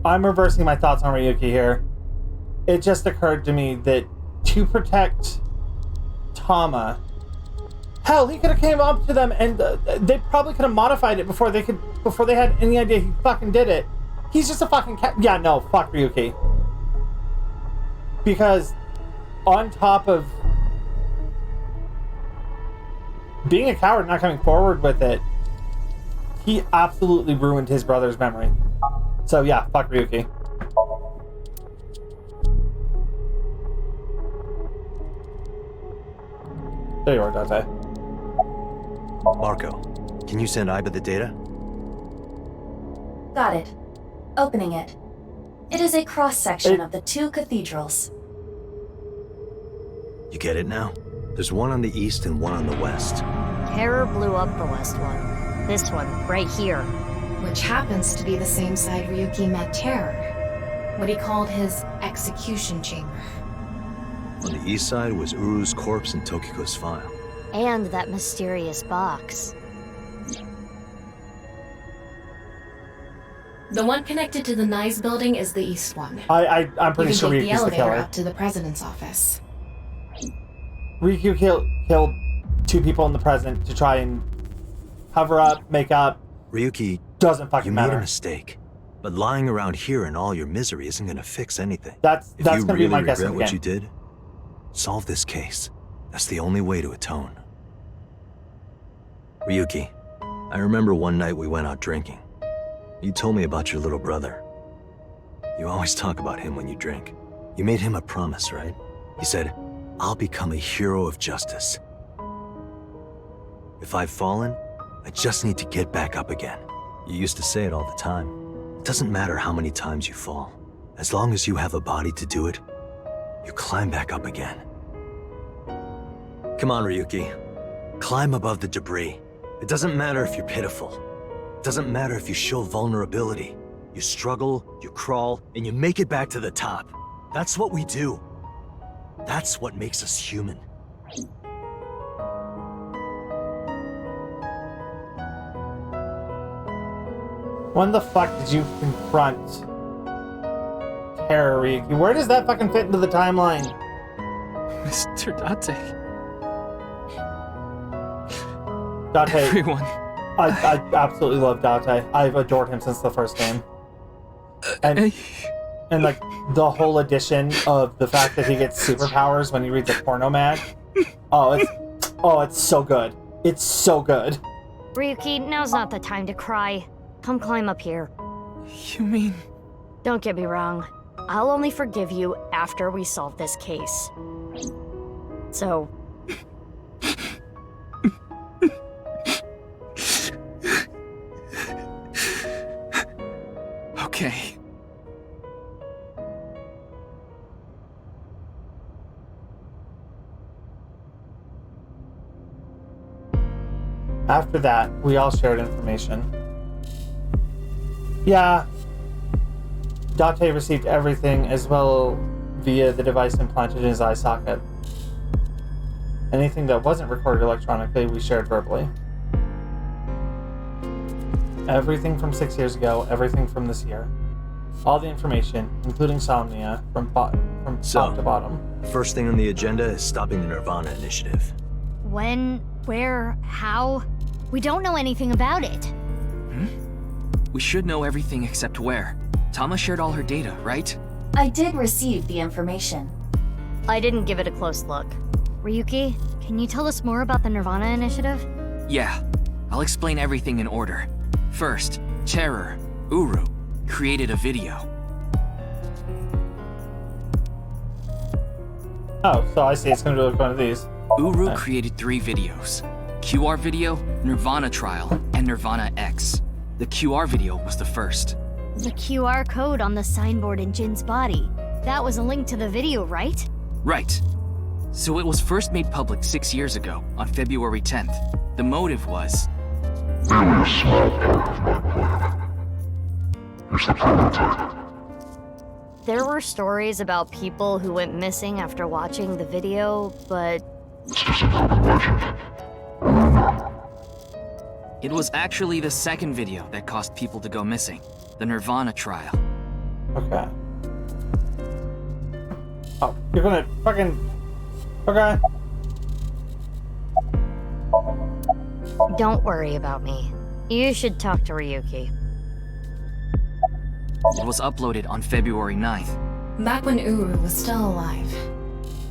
I'm reversing my thoughts on Ryuki here. It just occurred to me that to protect Tama, hell, he could have came up to them and they probably could have modified it before they had any idea he fucking did it. He's just a fucking cat. Yeah, no, fuck Ryuki. Because on top of being a coward, not coming forward with it, he absolutely ruined his brother's memory. So yeah, fuck Ryuki. There you are, Dante. Marco, can you send Iba the data? Got it. Opening it. It is a cross-section of the two cathedrals. You get it now? There's one on the east and one on the west. Terror blew up the west one. This one, right here. Which happens to be the same side Ryuki met Terror. What he called his execution chamber. On the east side was Uru's corpse and Tokiko's file. And that mysterious box. The one connected to the Nyes building is the east one. I'm pretty sure you can take the Ryuki's the elevator killer. up to the president's office. Ryuki killed two people in the present to try and cover up, make up. Ryuki, doesn't fucking you matter. made a mistake. But lying around here in all your misery isn't gonna fix anything. That's if you gonna really be my guess regret what again. you did, solve this case. That's the only way to atone. Ryuki, I remember one night we went out drinking. You told me about your little brother. You always talk about him when you drink. You made him a promise, right? You said, I'll become a hero of justice. If I've fallen, I just need to get back up again. You used to say it all the time. It doesn't matter how many times you fall. As long as you have a body to do it, you climb back up again. Come on, Ryuki. Climb above the debris. It doesn't matter if you're pitiful. It doesn't matter if you show vulnerability. You struggle, you crawl, and you make it back to the top. That's what we do. That's what makes us human. When the fuck did you confront Terror, Ryuki? Where does that fucking fit into the timeline? Mr. Date. Date. Everyone. I absolutely love Date. I've adored him since the first game. And like the whole addition of the fact that he gets superpowers when he reads a porno mag. It's so good. It's so good. Ryuki, now's not the time to cry. Come climb up here. You mean... Don't get me wrong. I'll only forgive you after we solve this case. So, After that, we all shared information. Yeah. Date received everything as well via the device implanted in his eye socket. Anything that wasn't recorded electronically, we shared verbally. Everything from 6 years ago, everything from this year. All the information, including Somnia, from top to bottom. First thing on the agenda is stopping the Nirvana initiative. When? Where? How? We don't know anything about it. We should know everything except where. Tama shared all her data, right? I did receive the information. I didn't give it a close look. Ryuki, can you tell us more about the Nirvana initiative? Yeah, I'll explain everything in order. First, Terror, Uru, created a video. Oh, so I see it's going to look one of these. Uru created 3 videos. QR video, Nirvana trial, and Nirvana X. The QR video was the first. The QR code on the signboard in Jin's body. That was a link to the video, right? Right. So it was first made public 6 years ago, on February 10th. The motive was... Merely a small part of my plan. It's the prototype. There were stories about people who went missing after watching the video, but... It's just an urban legend. Remember? It was actually the second video that caused people to go missing. The Nirvana trial. Okay. Oh, you're gonna fucking... Okay. Don't worry about me. You should talk to Ryuki. It was uploaded on February 9th. Back when Uru was still alive.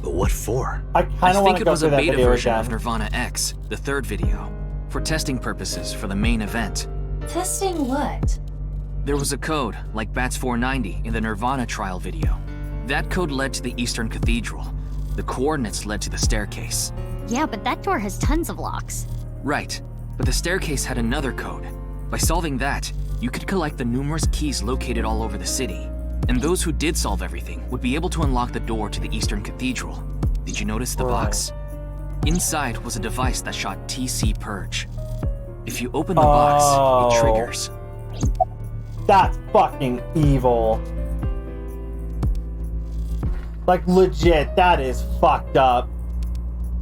But what for? I think it was a beta version of Nirvana X, the third video, for testing purposes for the main event. Testing what? There was a code, like BATS 490 in the Nirvana trial video. That code led to the Eastern Cathedral. The coordinates led to the staircase. Yeah, but that door has tons of locks. Right, but the staircase had another code. By solving that, you could collect the numerous keys located all over the city. And those who did solve everything would be able to unlock the door to the Eastern Cathedral. Did you notice the box? Inside was a device that shot TC Purge. If you open the box, it triggers. That's fucking evil. Like, legit, that is fucked up.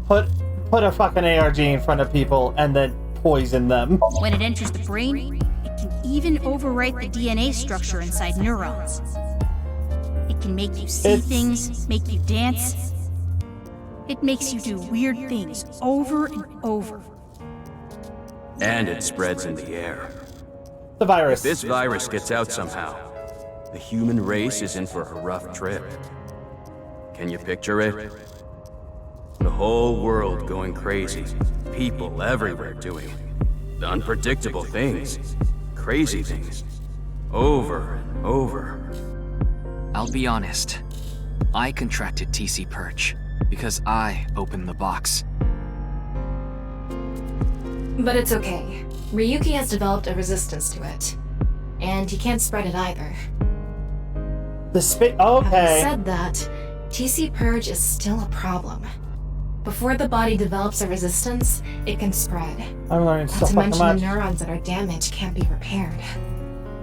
Put a fucking ARG in front of people and then poison them. When it enters the brain, it can even overwrite the DNA structure inside neurons. It can make you see things, make you dance. It makes you do weird things over and over. And it spreads in the air. The virus. If this virus gets out somehow, the human race is in for a rough trip. Can you picture it? The whole world going crazy. People everywhere doing the unpredictable things. Crazy things. Over and over. I'll be honest. I contracted TC Purge because I opened the box. But it's okay. Ryuki has developed a resistance to it. And he can't spread it either. Okay. Having said that, TC Purge is still a problem. Before the body develops a resistance, it can spread. I'm learning so Not to fucking mention much. the neurons that are damaged can't be repaired.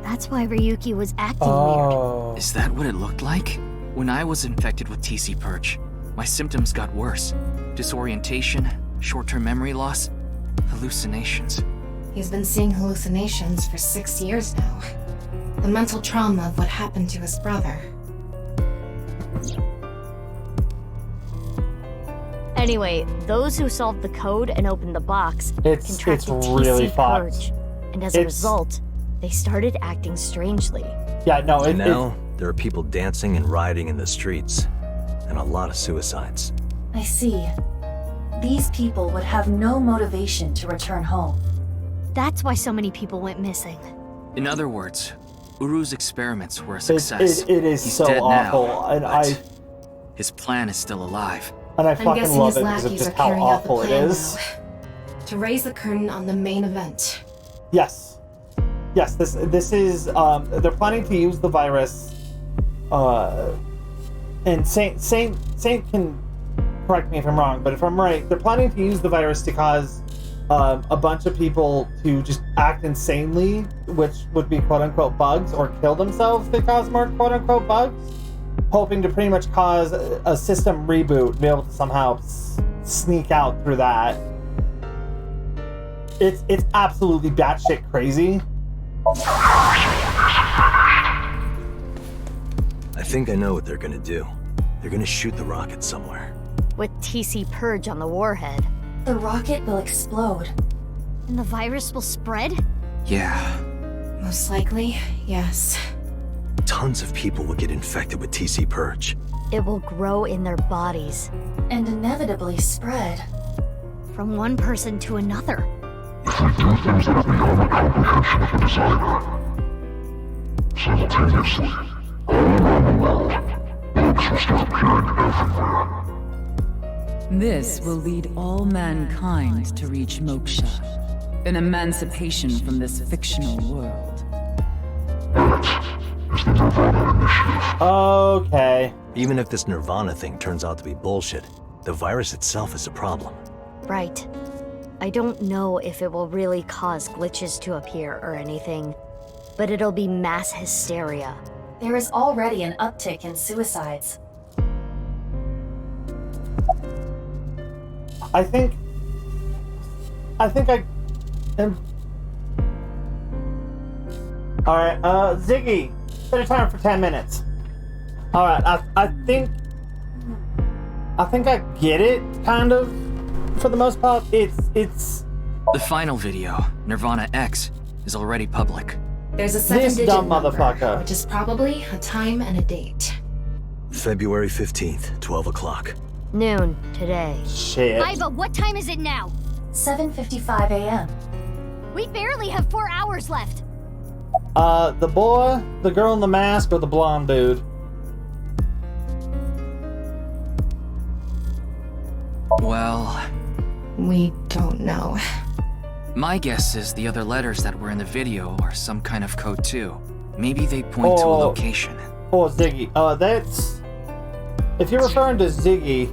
That's why Ryuki was acting weird. Is that what it looked like? When I was infected with TC Purge, my symptoms got worse. Disorientation, short-term memory loss, hallucinations. He's been seeing hallucinations for 6 years now. The mental trauma of what happened to his brother. Anyway, those who solved the code and opened the box contracted really TC fucked. Purge. And as a result, they started acting strangely. Yeah, no, And now, there are people dancing and rioting in the streets. And a lot of suicides. I see. These people would have no motivation to return home. That's why so many people went missing. In other words, Uru's experiments were a success. It is He's so dead awful, now, and but his plan is still alive. And I I'm fucking guessing love his it because of lackeys just are how carrying out the awful it plan is. now. To raise the curtain on the main event. Yes. Yes, this is they're planning to use the virus and Saint can correct me if I'm wrong, but if I'm right, they're planning to use the virus to cause a bunch of people to just act insanely, which would be quote-unquote bugs, or kill themselves to cause more quote-unquote bugs, hoping to pretty much cause a system reboot, be able to somehow sneak out through that. It's absolutely batshit crazy. I think I know what they're gonna do. They're gonna shoot the rocket somewhere. With TC Purge on the warhead. The rocket will explode. And the virus will spread? Yeah. Most likely, yes. Tons of people will get infected with TC Purge. It will grow in their bodies. And inevitably spread. From one person to another. If we do things that are beyond the comprehension of the designer, simultaneously, all around the world, bugs will start appearing everywhere. This will lead all mankind to reach moksha, an emancipation from this fictional world. That is the Nirvana Initiative. Okay. Even if this Nirvana thing turns out to be bullshit, the virus itself is a problem. Right. I don't know if it will really cause glitches to appear or anything, but it'll be mass hysteria. There is already an uptick in suicides. I think I am. Alright, Ziggy, set a timer for 10 minutes. Alright, I think I get it, kind of, for the most part. It's... The final video, Nirvana X, is already public. There's a This 7-digit dumb number, motherfucker. which is probably a time and a date. February 15th, 12 o'clock. Noon today. Shit. Iva, what time is it now? 7:55 a.m. We barely have 4 hours left. The boy, the girl in the mask, or the blonde dude? Well, we don't know. My guess is the other letters that were in the video are some kind of code too. Maybe they point to a location. Oh, Ziggy. That's... If you're referring to Ziggy...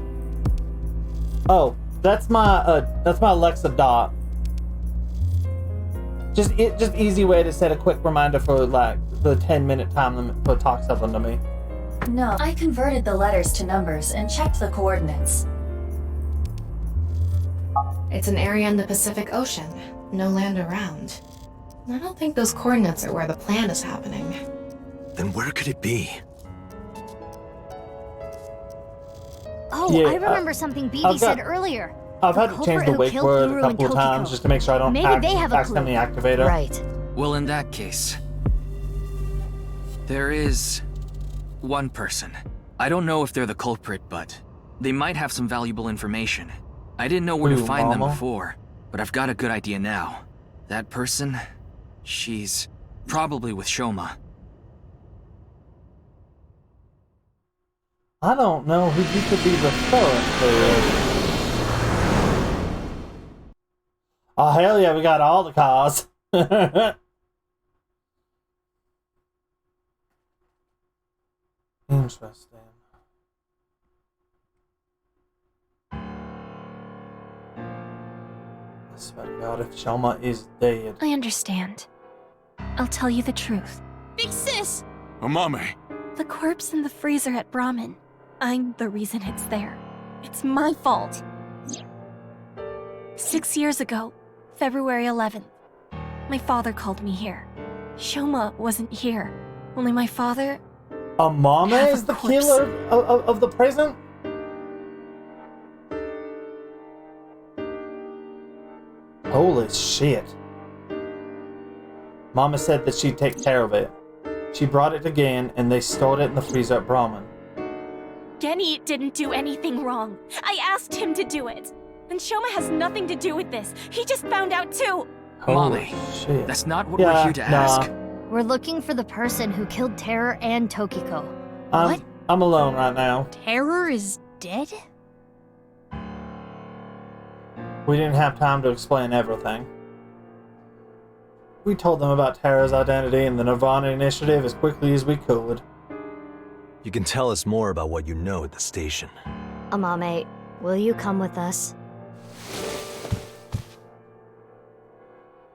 Oh, that's my Alexa Dot. Just easy way to set a quick reminder for, like, the 10-minute time limit for talk something to me. No, I converted the letters to numbers and checked the coordinates. It's an area in the Pacific Ocean. No land around. I don't think those coordinates are where the plan is happening. Then where could it be? Oh, Yeah, I remember something BB I've got- said earlier. I've had to change the wake word a couple of times just to make sure I don't Maybe they have a accidentally clue. activate it. Right. Well, in that case, there is one person. I don't know if they're the culprit, but they might have some valuable information. I didn't know where to Ooh, find them mama. before, but I've got a good idea now. That person, she's probably with Shoma. I don't know who you could be referring to. Oh, hell yeah, we got all the cars. Interesting. I swear to God, if Shoma is dead. I understand. I'll tell you the truth. Big sis! Amame. The corpse in the freezer at Brahmin. I'm the reason it's there. It's my fault. 6 years ago, February 11th, my father called me here. Shoma wasn't here. Only my father... Amame Half is a the corpse. killer of the present? Holy shit. Mama said that she'd take care of it. She brought it again, and they stored it in the freezer at Brahmin. Genny didn't do anything wrong. I asked him to do it. And Shoma has nothing to do with this. He just found out too. Holy Mommy, shit. that's not what Yeah, we're here to ask. We're looking for the person who killed Terror and Tokiko. I'm alone right now. Terror is dead? We didn't have time to explain everything. We told them about Terra's identity and the Nirvana Initiative as quickly as we could. You can tell us more about what you know at the station. Amame, will you come with us?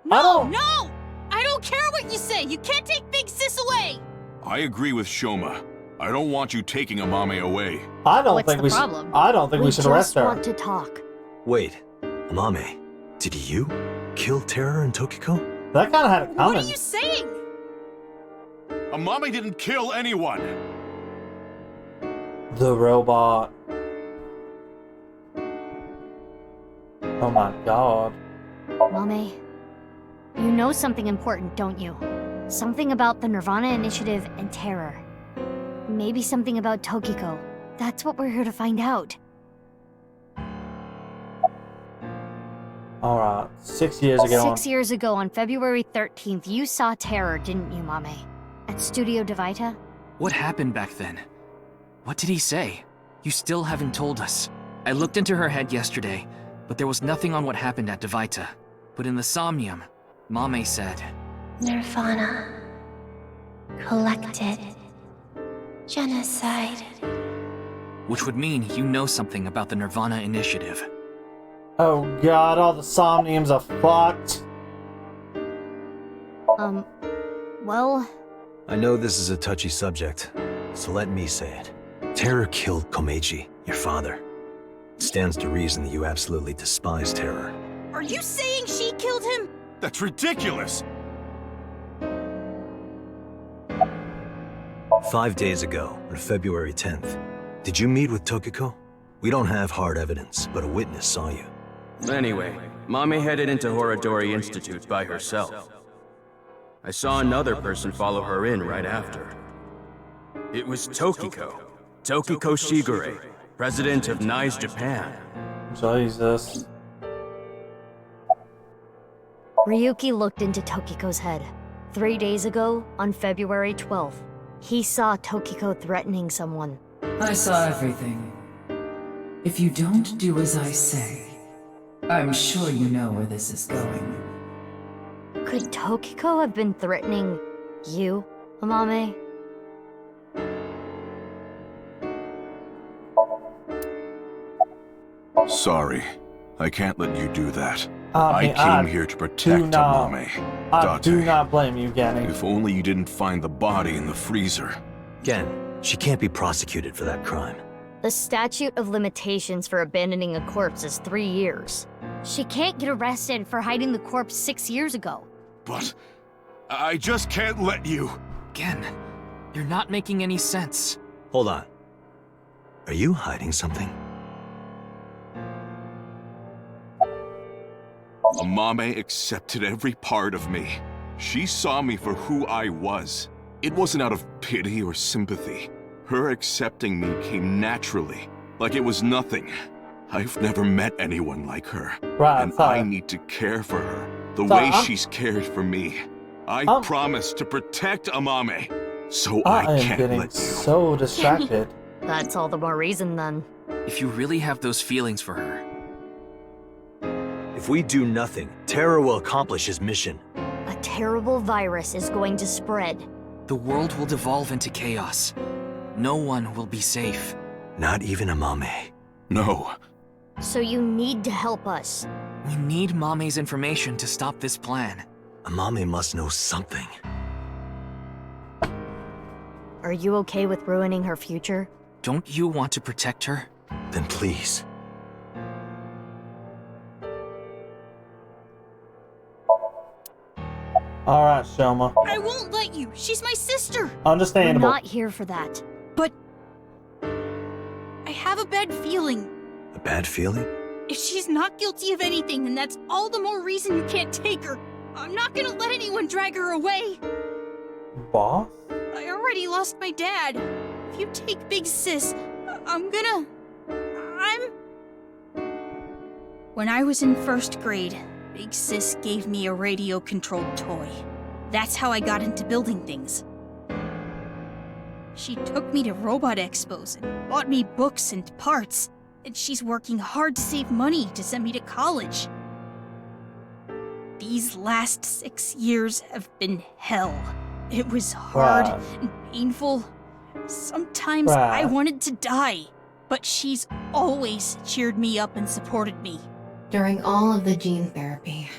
No! I don't care what you say! You can't take Big Sis away! I agree with Shoma. I don't want you taking Amame away. I don't What's think the we problem? should. I don't think we should arrest her. We just want to talk. Wait, Amame, did you kill Terror and Tokiko? That kind of had it coming. What are you saying? Amame didn't kill anyone. The robot. Oh my god. Mame, you know something important, don't you? Something about the Nirvana Initiative and Terror. Maybe something about Tokiko. That's what we're here to find out. Alright, 6 years ago. 6 years ago, on February 13th, you saw Terror, didn't you, Mame? At Studio Devita? What happened back then? What did he say? You still haven't told us. I looked into her head yesterday, but there was nothing on what happened at Devita. But in the Somnium, Mame said... Nirvana. Collected. Genocide. Which would mean you know something about the Nirvana Initiative. Oh god, all the Somniums are fucked. Well... I know this is a touchy subject, so let me say it. Terror killed Komeiji, your father. It stands to reason that you absolutely despise Terror. Are you saying she killed him? That's ridiculous. 5 days ago, on February 10th, did you meet with Tokiko? We don't have hard evidence, but a witness saw you. Anyway, Mame headed into Horodori Institute by herself. I saw another person follow her in right after. It was Tokiko. Tokiko Shigure, president of NICE Japan. Jesus. Ryuki looked into Tokiko's head. 3 days ago, on February 12th, he saw Tokiko threatening someone. I saw everything. If you don't do as I say, I'm sure you know where this is going. Could Tokiko have been threatening you, Amame? Sorry. I can't let you do that. I came here to protect Amame. I do not blame you, Genny. If only you didn't find the body in the freezer. Gen, she can't be prosecuted for that crime. The statute of limitations for abandoning a corpse is 3 years. She can't get arrested for hiding the corpse 6 years ago. But I just can't let you. Gen, you're not making any sense. Hold on. Are you hiding something? Amame accepted every part of me. She saw me for who I was. It wasn't out of pity or sympathy. Her accepting me came naturally, like it was nothing. I've never met anyone like her. Right, and I need to care for her, the way she's cared for me. I promise to protect Amame, so I can't getting let you. So distracted. That's all the more reason then. If you really have those feelings for her... If we do nothing, Terror will accomplish his mission. A terrible virus is going to spread. The world will devolve into chaos. No one will be safe. Not even Amame. No. So you need to help us. We need Mame's information to stop this plan. Amame must know something. Are you okay with ruining her future? Don't you want to protect her? Then please. Alright, Shoma. I won't let you. She's my sister. Understandable. We're not here for that. But I have a bad feeling. A bad feeling? If she's not guilty of anything, then that's all the more reason you can't take her. I'm not gonna let anyone drag her away. Boss? I already lost my dad. If you take Big Sis, I'm... When I was in 1st grade, Big Sis gave me a radio-controlled toy. That's how I got into building things. She took me to robot expos and bought me books and parts, and she's working hard to save money to send me to college. These last 6 years have been hell. It was hard and painful. Sometimes I wanted to die, but she's always cheered me up and supported me. During all of the gene therapy,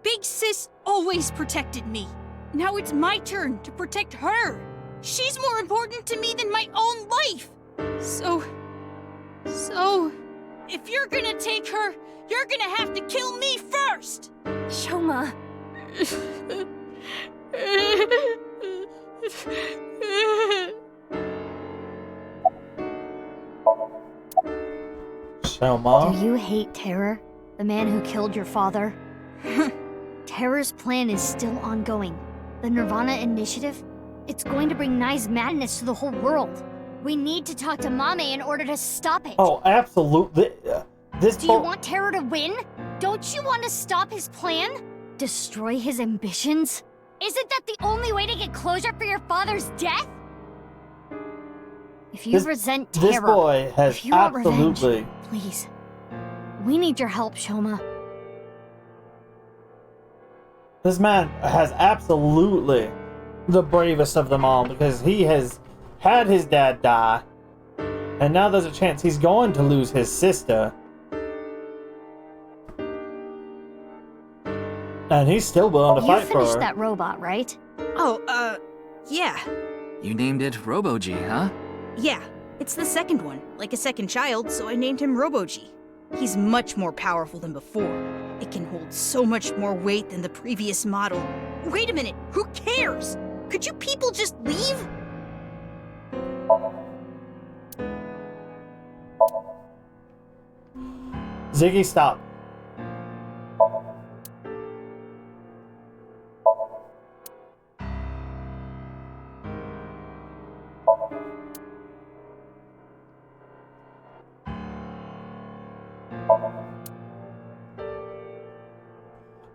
Big Sis always protected me. Now it's my turn to protect her. She's more important to me than my own life. So, if you're gonna take her, you're gonna have to kill me first. Shoma. Shoma? Do you hate Terror, the man who killed your father? Terror's plan is still ongoing. The Nirvana Initiative? It's going to bring Nye's madness to the whole world. We need to talk to Mame in order to stop it. Oh, absolutely. Do you want Terror to win? Don't you want to stop his plan? Destroy his ambitions? Isn't that the only way to get closure for your father's death? If you resent Terror, this boy has if you want absolutely revenge, please. We need your help, Shoma. This man has absolutely the bravest of them all because he has had his dad die, and now there's a chance he's going to lose his sister. And he's still willing to fight for her. You finished that robot, right? Oh, yeah. You named it Robo-G, huh? Yeah, it's the second one, like a second child, so I named him Robo-G. He's much more powerful than before. It can hold so much more weight than the previous model. Wait a minute, who cares? Could you people just leave? Ziggy, stop.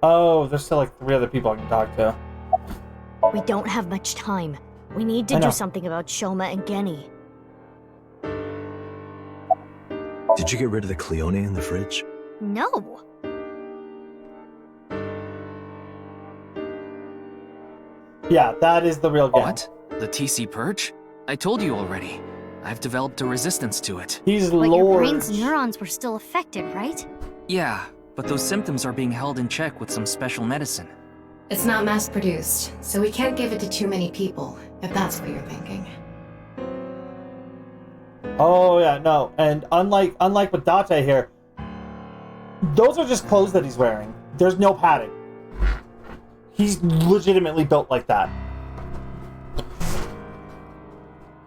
Oh, there's still like 3 other people I can talk to. We don't have much time. We need to do something about Shoma and Genny. Did you get rid of the Cleone in the fridge? No. Yeah, that is the real game. What? The TC Purge? I told you already. I've developed a resistance to it. He's But your brain's neurons were still affected, right? Yeah, but those symptoms are being held in check with some special medicine. It's not mass-produced, so we can't give it to too many people, if that's what you're thinking. Oh yeah, no. And unlike with Date here, those are just clothes that he's wearing. There's no padding. He's legitimately built like that.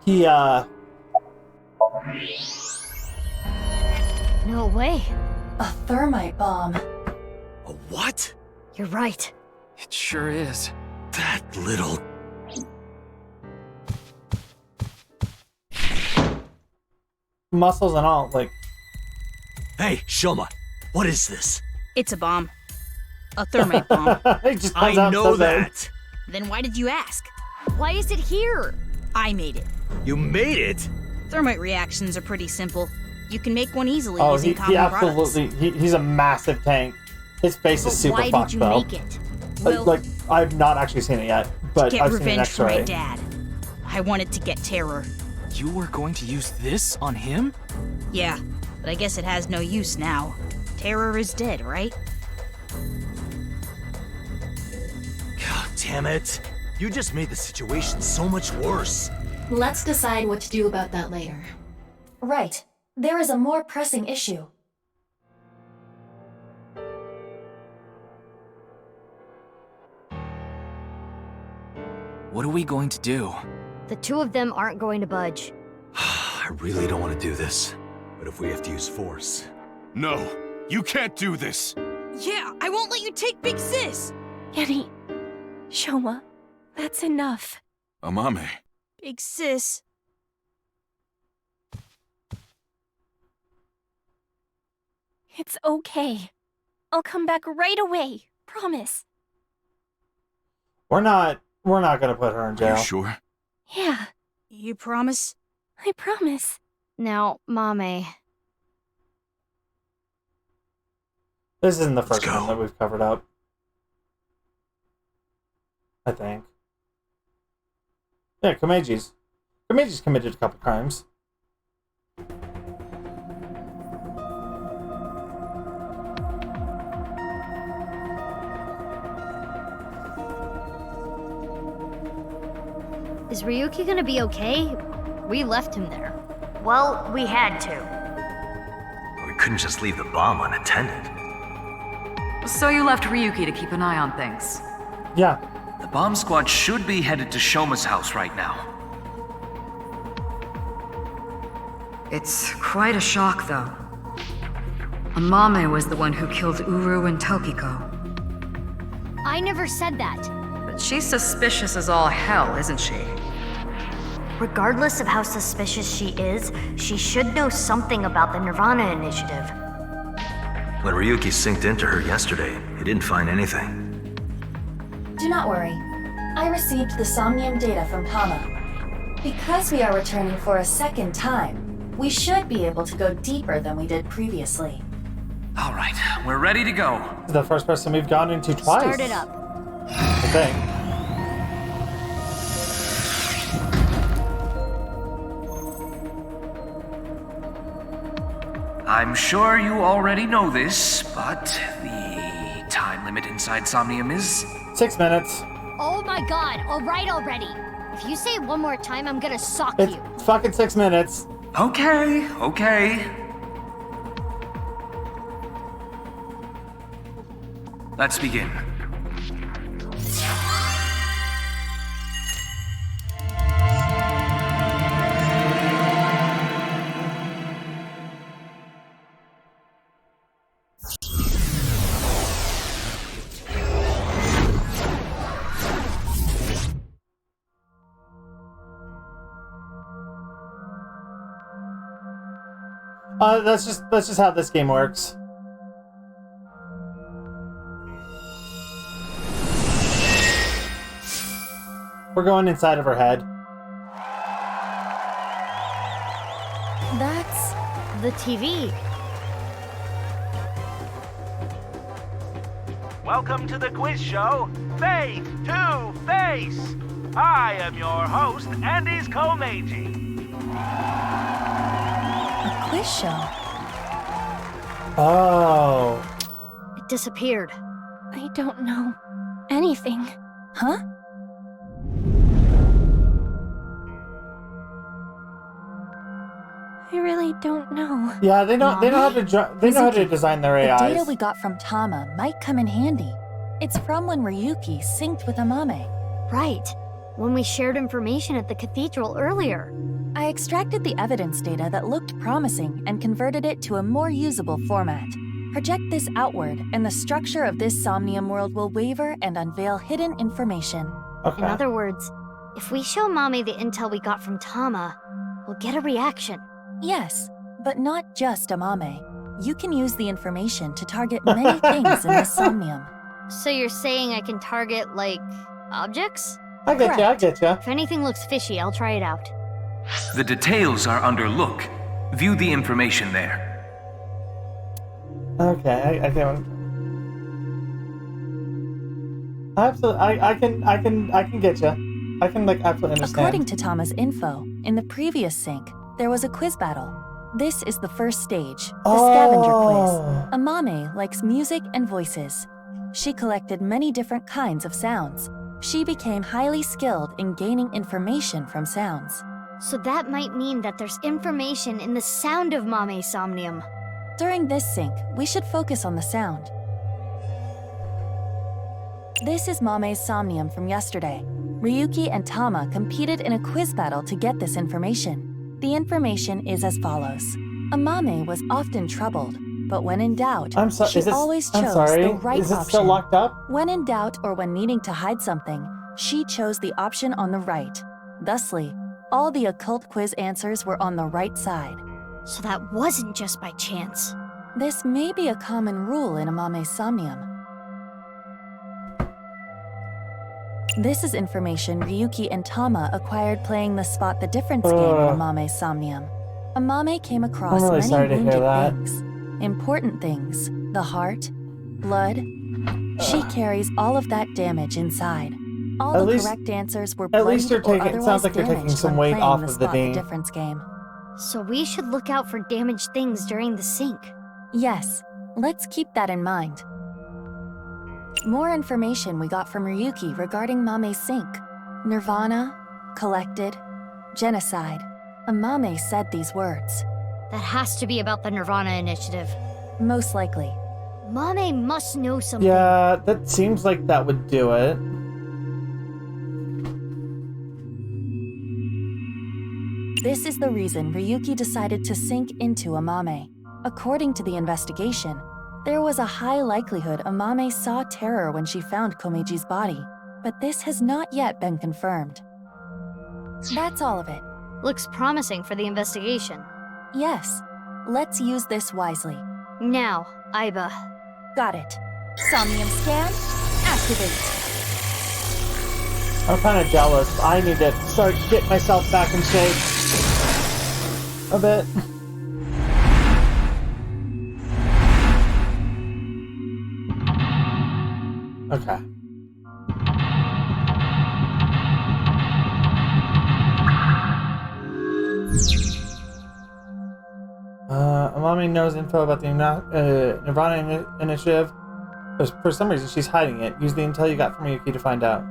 He No way. A thermite bomb. A what? You're right. It sure is. That little... muscles and all, like... Hey, Shoma, what is this? It's a bomb. A thermite bomb. I know that. Then why did you ask? Why is it here? I made it. You made it? Thermite reactions are pretty simple. You can make one easily Oh, using he common absolutely... he's a massive tank. His face is super Why fucked, did you though. make it? Well, like, I've not actually seen it yet, but get I've seen an revenge for my X-ray. dad. I wanted to get Terror. You were going to use this on him? Yeah, but I guess it has no use now. Terror is dead, right? God damn it. You just made the situation so much worse. Let's decide what to do about that later. Right. There is a more pressing issue. What are we going to do? The two of them aren't going to budge. I really don't want to do this, but if we have to use force... No, you can't do this! Yeah, I won't let you take Big Sis! Genny, Shoma, that's enough. Amame. Big Sis. It's okay. I'll come back right away. Promise. We're not gonna put her in jail. Are you sure? Yeah, You promise? I promise. Now, Mame. This isn't the first one that we've covered up. I think. Yeah, Komeji's. Komeji's committed a couple crimes. Is Ryuki gonna be okay? We left him there. Well, we had to. We couldn't just leave the bomb unattended. So you left Ryuki to keep an eye on things? Yeah. The bomb squad should be headed to Shoma's house right now. It's quite a shock, though. Amame was the one who killed Uru and Tokiko. I never said that. But she's suspicious as all hell, isn't she? Regardless of how suspicious she is, she should know something about the Nirvana Initiative. When Ryuki synced into her yesterday, he didn't find anything. Do not worry. I received the Somnium data from Tama. Because we are returning for a second time, we should be able to go deeper than we did previously. All right, we're ready to go. This is the first person we've gone into twice. Start it up. Okay. I'm sure you already know this, but the time limit inside Somnium is 6 minutes. Oh my god, alright already. If you say it one more time, I'm gonna sock It's you. fucking 6 minutes. Okay. Let's begin. That's just how this game works. We're going inside of her head. That's the TV. Welcome to the quiz show, Faith to Face. I am your host, Andy's Komeiji. A quiz show? Oh. It disappeared. I don't know anything. Huh? I really don't know. Yeah, they know how to design their AIs. The data we got from Tama might come in handy. It's from when Ryuki synced with Amame. Right. When we shared information at the cathedral earlier. I extracted the evidence data that looked promising and converted it to a more usable format. Project this outward, and the structure of this Somnium world will waver and unveil hidden information. In other words, if we show Mame the intel we got from Tama, we'll get a reaction. Yes, but not just Amame. You can use the information to target many things in this Somnium. So you're saying I can target, like, objects? I get ya. If anything looks fishy, I'll try it out. The details are under look. View the information there. Okay, I can. Absolutely, I can get you. I can absolutely understand. According to Tama's info, in the previous sync, there was a quiz battle. This is the first stage, the scavenger quiz. Amame likes music and voices. She collected many different kinds of sounds. She became highly skilled in gaining information from sounds. So that might mean that there's information in the sound of Mame Somnium. During this sync, we should focus on the sound. This is Mame's Somnium from yesterday. Ryuki and Tama competed in a quiz battle to get this information. The information is as follows. Amame was often troubled, but when in doubt, she always chose the right option. Is it still locked up? When in doubt or when needing to hide something, she chose the option on the right. Thusly, all the occult quiz answers were on the right side. So that wasn't just by chance. This may be a common rule in Amame's Somnium. This is information Ryuki and Tama acquired playing the Spot the Difference game in Amame's Somnium. Amame came across many wounded things. Important things, the heart, blood. She carries all of that damage inside. All the correct answers were bloodied or otherwise sounds like you're taking damaged some when weight off playing the of the Spot the game. Difference game. So we should look out for damaged things during the sync. Yes, let's keep that in mind. More information we got from Ryuki regarding Mame's sync. Nirvana, collected, genocide. Amame said these words. That has to be about the Nirvana Initiative. Most likely. Mame must know something. Yeah, that seems like that would do it. This is the reason Ryuki decided to sink into Amame. According to the investigation, there was a high likelihood Amame saw terror when she found Komeji's body, but this has not yet been confirmed. That's all of it. Looks promising for the investigation. Yes. Let's use this wisely. Now, Aiba. Got it. Somnium scan, activate. I'm kind of jealous. I need to start getting myself back in shape. A bit. Okay. Amame knows info about the Nirvana Initiative. For some reason, she's hiding it. Use the intel you got from Ryuki to find out.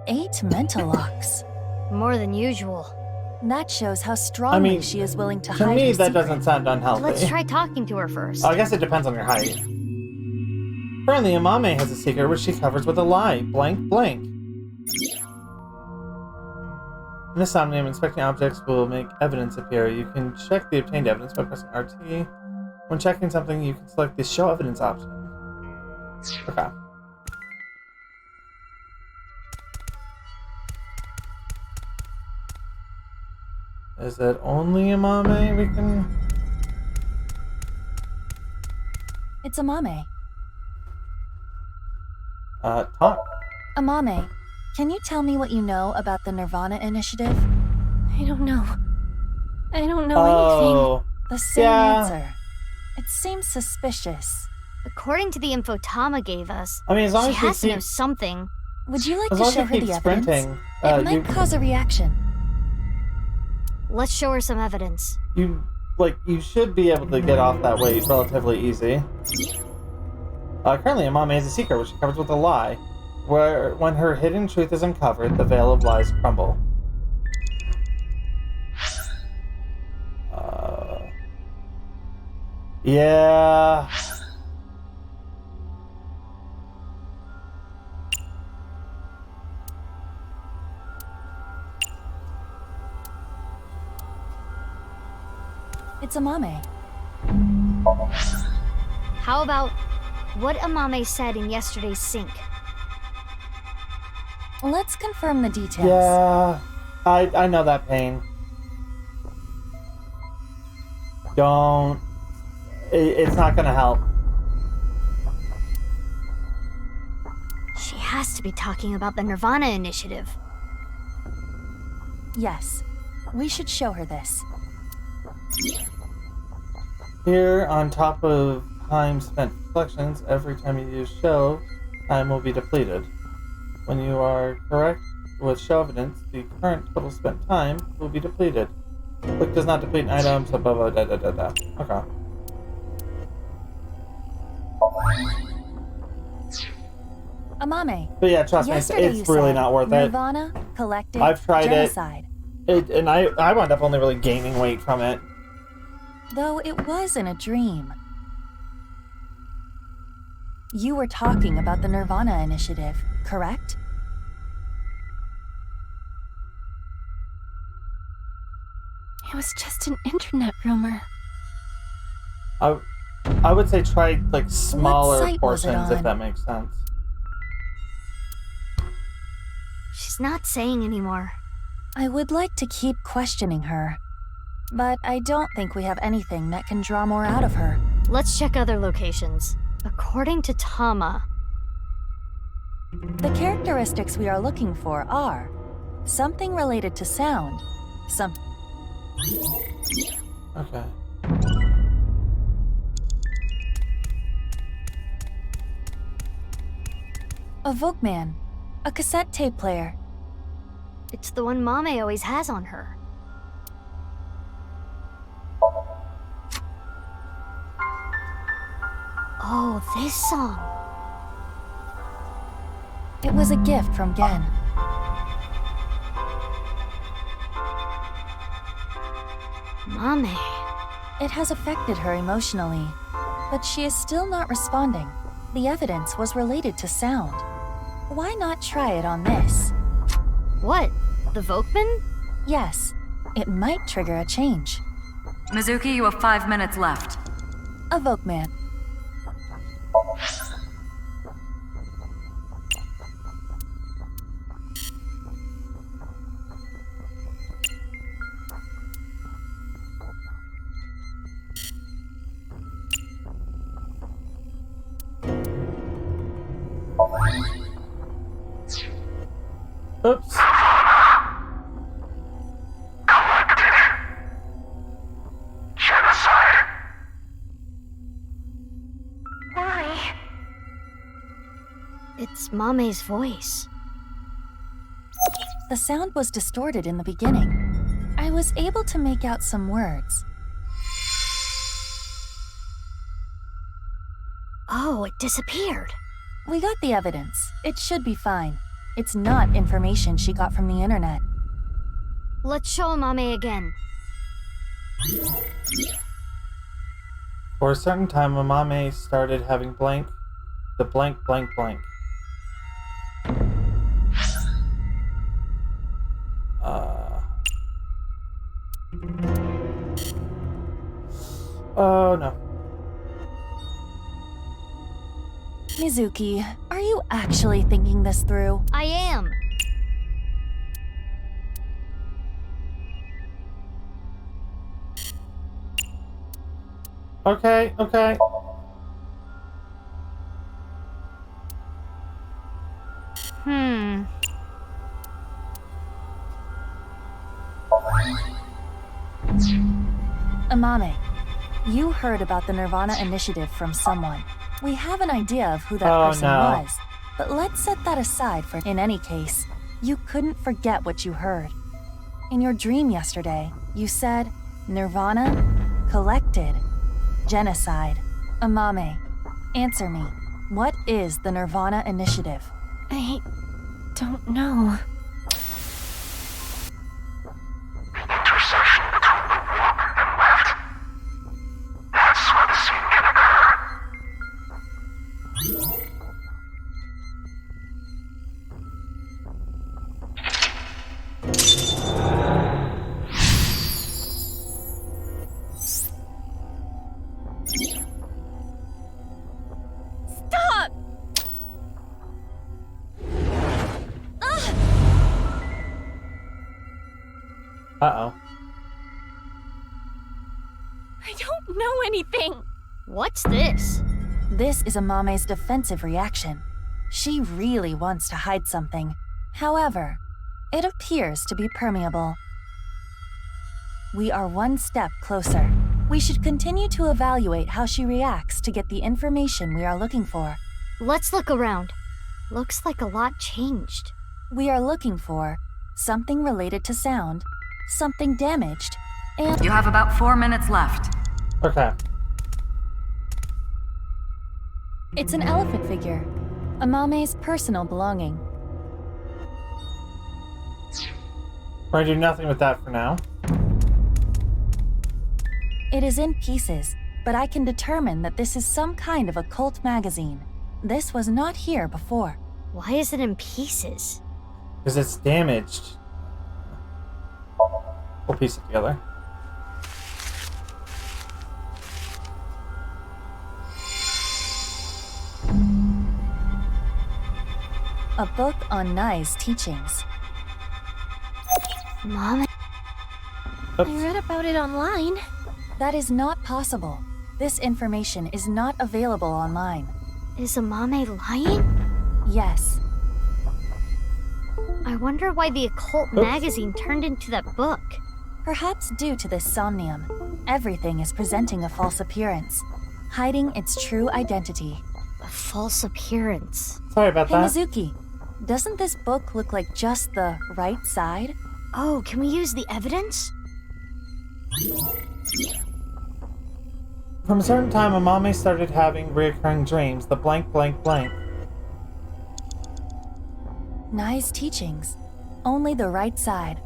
Eight mental locks. More than usual. That shows how strongly she is willing to hide. To me, her that secret. doesn't sound unhealthy. Let's try talking to her first. I guess it depends on your height. Apparently, Amame has a secret which she covers with a lie. Blank, blank. In this Somnium, inspecting objects will make evidence appear. You can check the obtained evidence by pressing RT. When checking something, you can select the Show Evidence option. Okay. Is it only Amame we can... It's Amame. Talk. Amame, can you tell me what you know about the Nirvana Initiative? I don't know. I don't know anything. The same answer. It seems suspicious. According to the info Tama gave us, I mean, as long she as you has to know keep- something. Would you like As to long as show you her keep the evidence? sprinting, It might you- cause a reaction. Let's show her some evidence. You should be able to get off that weight relatively easy. Currently, Amame has a secret which she covers with a lie. Where, when her hidden truth is uncovered, the veil of lies crumble. Yeah. It's Amame. How about what Amame said in yesterday's sync? Let's confirm the details. Yeah. I know that pain. Don't. It's not gonna help. She has to be talking about the Nirvana Initiative. Yes. We should show her this. Here, on top of time spent reflections, every time you use show, time will be depleted. When you are correct with show evidence, the current total spent time will be depleted. Click does not deplete an item, so blah blah da da da da. Okay. Amame. But yeah, trust me, Yesterday you it's really said not worth it. Nirvana, collective, I've tried genocide. it, and I wound up only really gaining weight from it. Though it was in a dream. You were talking about the Nirvana Initiative, correct? It was just an internet rumor. I would say try like smaller site was it portions if on? that makes sense. She's not saying anymore. I would like to keep questioning her, but I don't think we have anything that can draw more out of her. Let's check other locations. According to Tama, The characteristics we are looking for are something related to sound, Okay. a Volkman, a cassette tape player. it's the one Mame always has on her. Oh, this song. It was a gift from Gen. Mame. It has affected her emotionally, but she is still not responding. The evidence was related to sound. Why not try it on this? What? The Vokman? Yes. It might trigger a change. Mizuki, you have 5 minutes left. A Vokman. Oops. Genocide. Why? It's Mame's voice. The sound was distorted in the beginning. I was able to make out some words. Oh, it disappeared. We got the evidence. It should be fine. It's not information she got from the internet. Let's show Mame again. For a certain time, Amame started having the blank. Oh no. Mizuki, are you actually thinking this through? I am. Okay. Amame, you heard about the Nirvana Initiative from someone. We have an idea of who that person was, but let's set that aside for in any case. You couldn't forget what you heard. In your dream yesterday, you said, Nirvana, collected, genocide. Amame, answer me. What is the Nirvana Initiative? I don't know. Intersection between the warp and left. That's where the scene can occur. Stop! Uh-oh. I don't know anything. What's this? This is Amame's defensive reaction. She really wants to hide something. However, it appears to be permeable. We are one step closer. We should continue to evaluate how she reacts to get the information we are looking for. Let's look around. Looks like a lot changed. We are looking for something related to sound, something damaged, and... You have about 4 minutes left. Okay. It's an elephant figure. Amame's personal belonging. We're gonna do nothing with that for now. It is in pieces, but I can determine that this is some kind of occult magazine. This was not here before. Why is it in pieces? Because it's damaged. We'll piece it together. A book on Nai's teachings. Mom? I read about it online. That is not possible. This information is not available online. Is Amame lying? Yes. I wonder why the occult magazine turned into that book. Perhaps due to this somnium, everything is presenting a false appearance, hiding its true identity. A false appearance. Sorry about that. Hey Mizuki, doesn't this book look like just the right side? Oh, can we use the evidence? From a certain time, Amame started having reoccurring dreams. The blank. Nye's teachings. Only the right side.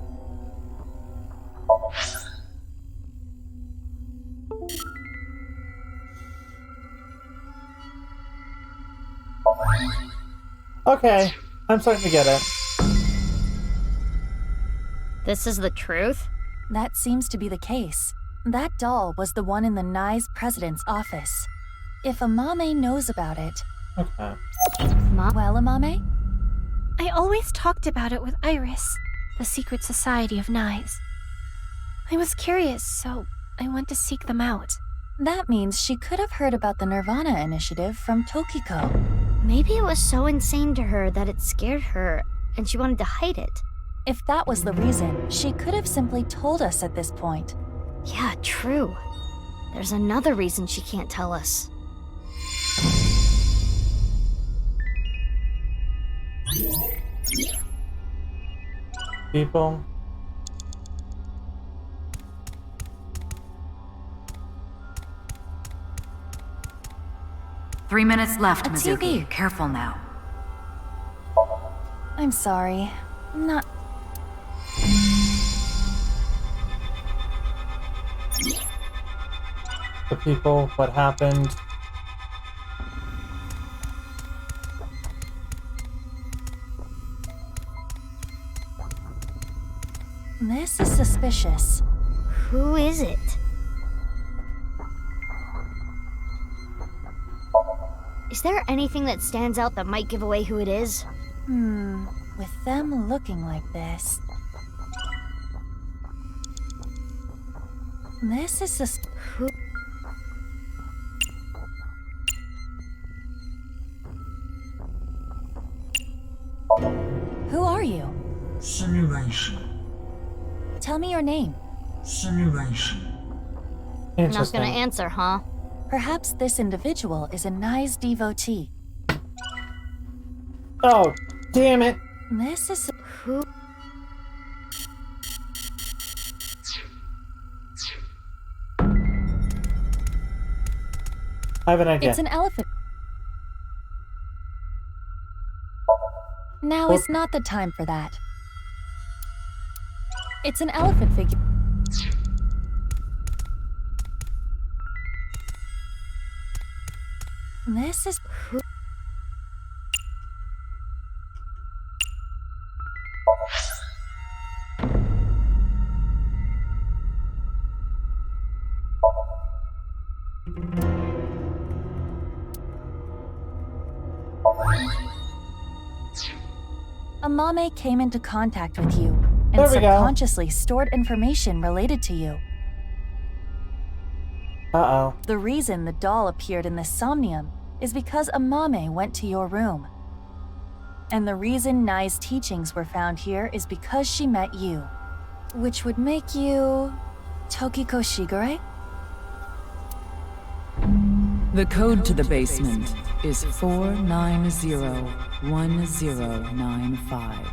Okay, I'm starting to get it. This is the truth? That seems to be the case. That doll was the one in the Nye's president's office. If Amame knows about it... Okay. Well, Amame? I always talked about it with Iris, the secret society of Nye's. I was curious, so I went to seek them out. That means she could have heard about the Nirvana initiative from Tokiko. Maybe it was so insane to her that it scared her, and she wanted to hide it. If that was the reason, she could have simply told us at this point. Yeah, true. There's another reason she can't tell us. People. Three minutes left, A Mizuki. TV. Careful now. I'm sorry. Not... The people, what happened. This is suspicious. Who is it? Is there anything that stands out that might give away who it is? With them looking like this... This is Who? Who are you? Simulation. Tell me your name. Simulation. You're not gonna answer, huh? Perhaps this individual is a Nye's devotee. Oh, damn it. This is... Who? I have an idea. It's an elephant. Now is not the time for that. It's an elephant figure. This is... Amame came into contact with you and There we go. subconsciously stored information related to you. Uh-oh. The reason the doll appeared in this somnium is because Amame went to your room. And the reason Nye's teachings were found here is because she met you. Which would make you... Tokiko Shigure? The code to the basement is 4901095.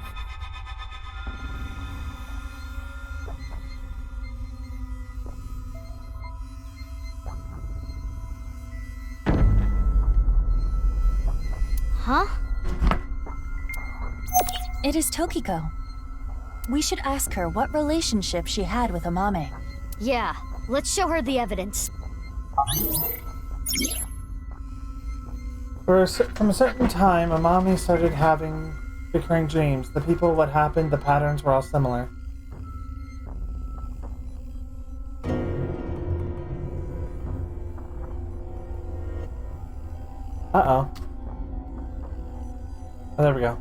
Huh? It is Tokiko. We should ask her what relationship she had with Amame. Yeah, let's show her the evidence. From a certain time, Amami started having recurring dreams. The people, what happened, the patterns were all similar. Uh-oh. Oh, there we go.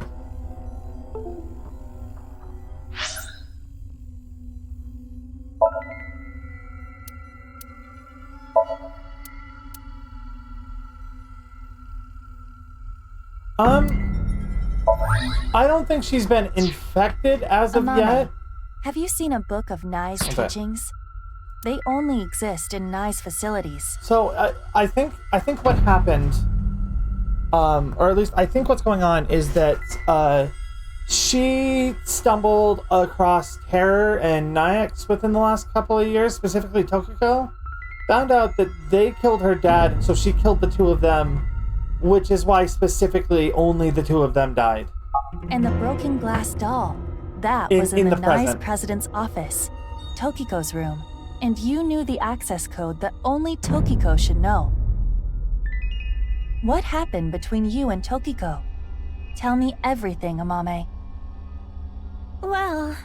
I don't think she's been infected as of Amame, yet. have you seen a book of Nye's Okay. teachings? They only exist in Nye's facilities. So I think what happened, or at least I think what's going on is that she stumbled across Terror and Nyx within the last couple of years, specifically Tokiko. Found out that they killed her dad, and so she killed the two of them, which is why specifically only the two of them died. And the broken glass doll. That was in the Nye's president's office. Tokiko's room. And you knew the access code that only Tokiko should know. What happened between you and Tokiko? Tell me everything, Amame. Well...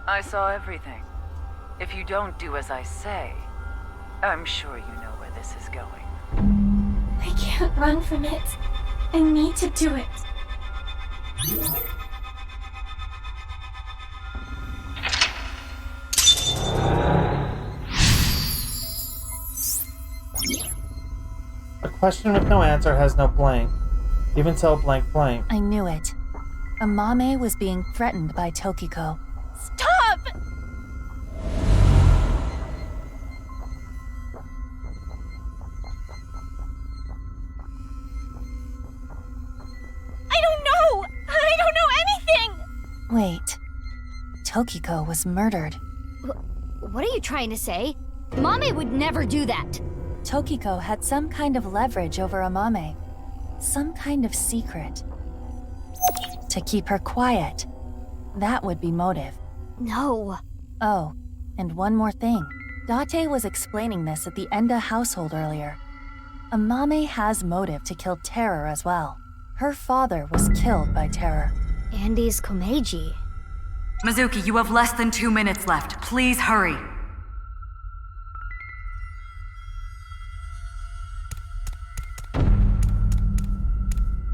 I saw everything. If you don't do as I say, I'm sure you know where this is going. I can't run from it. I need to do it. A question with no answer has no blank. Even so, blank blank. I knew it. Amame was being threatened by Tokiko. Stop! I don't know! I don't know anything! Wait. Tokiko was murdered. What are you trying to say? Mame would never do that. Tokiko had some kind of leverage over Amame. Some kind of secret. To keep her quiet. That would be motive. No. Oh, and one more thing. Date was explaining this at the Enda household earlier. Amame has motive to kill Terror as well. Her father was killed by Terror. Andy's Komeiji. Mizuki, you have less than 2 minutes left. Please hurry.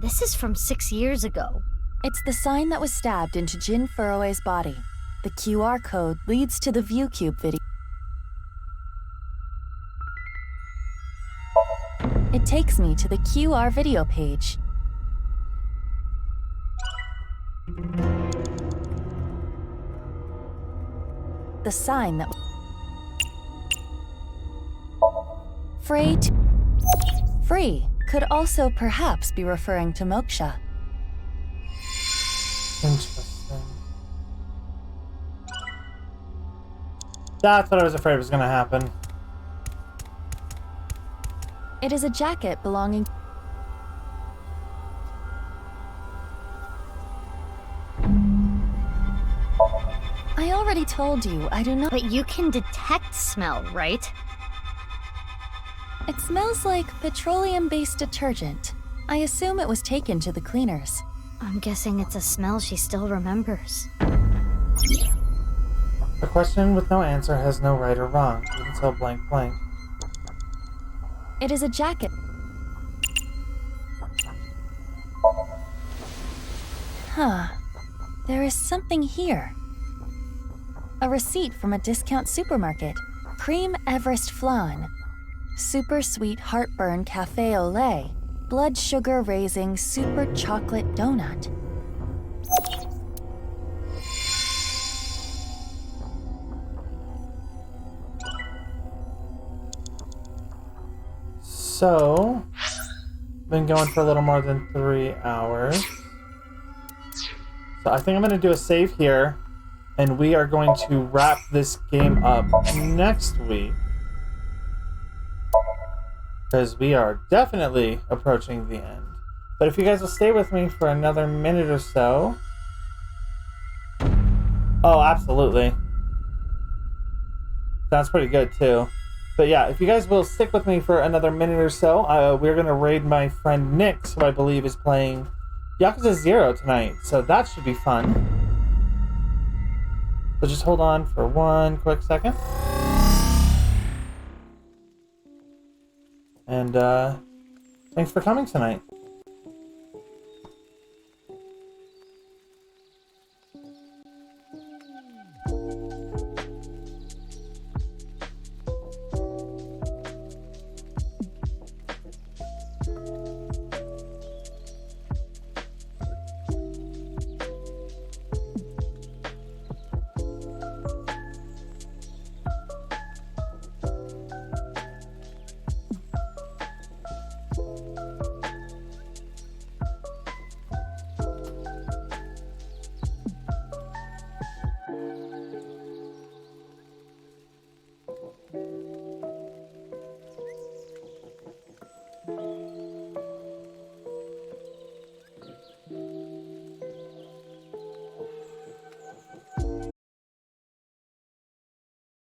This is from 6 years ago. It's the sign that was stabbed into Jin Furue's body. The QR code leads to the ViewCube video. It takes me to the QR video page. The sign that... Free could also perhaps be referring to Moksha. Interesting. That's what I was afraid was going to happen. It is a jacket belonging... I already told you, I do not... But you can detect smell, right? It smells like petroleum-based detergent. I assume it was taken to the cleaners. I'm guessing it's a smell she still remembers. A question with no answer has no right or wrong, even so blank blank. It is a jacket. Huh. There is something here. A receipt from a discount supermarket. Cream Everest Flan. Super sweet heartburn cafe au lait. Blood sugar raising super chocolate donut. So, been going for a little more than 3 hours. So I think I'm going to do a save here, and we are going to wrap this game up next week. Because we are definitely approaching the end. But if you guys will stay with me for another minute or so... Oh, absolutely. Sounds pretty good, too. But yeah, if you guys will stick with me for another minute or so, we're going to raid my friend Nyx, who I believe is playing Yakuza 0 tonight. So that should be fun. So just hold on for one quick second. And thanks for coming tonight.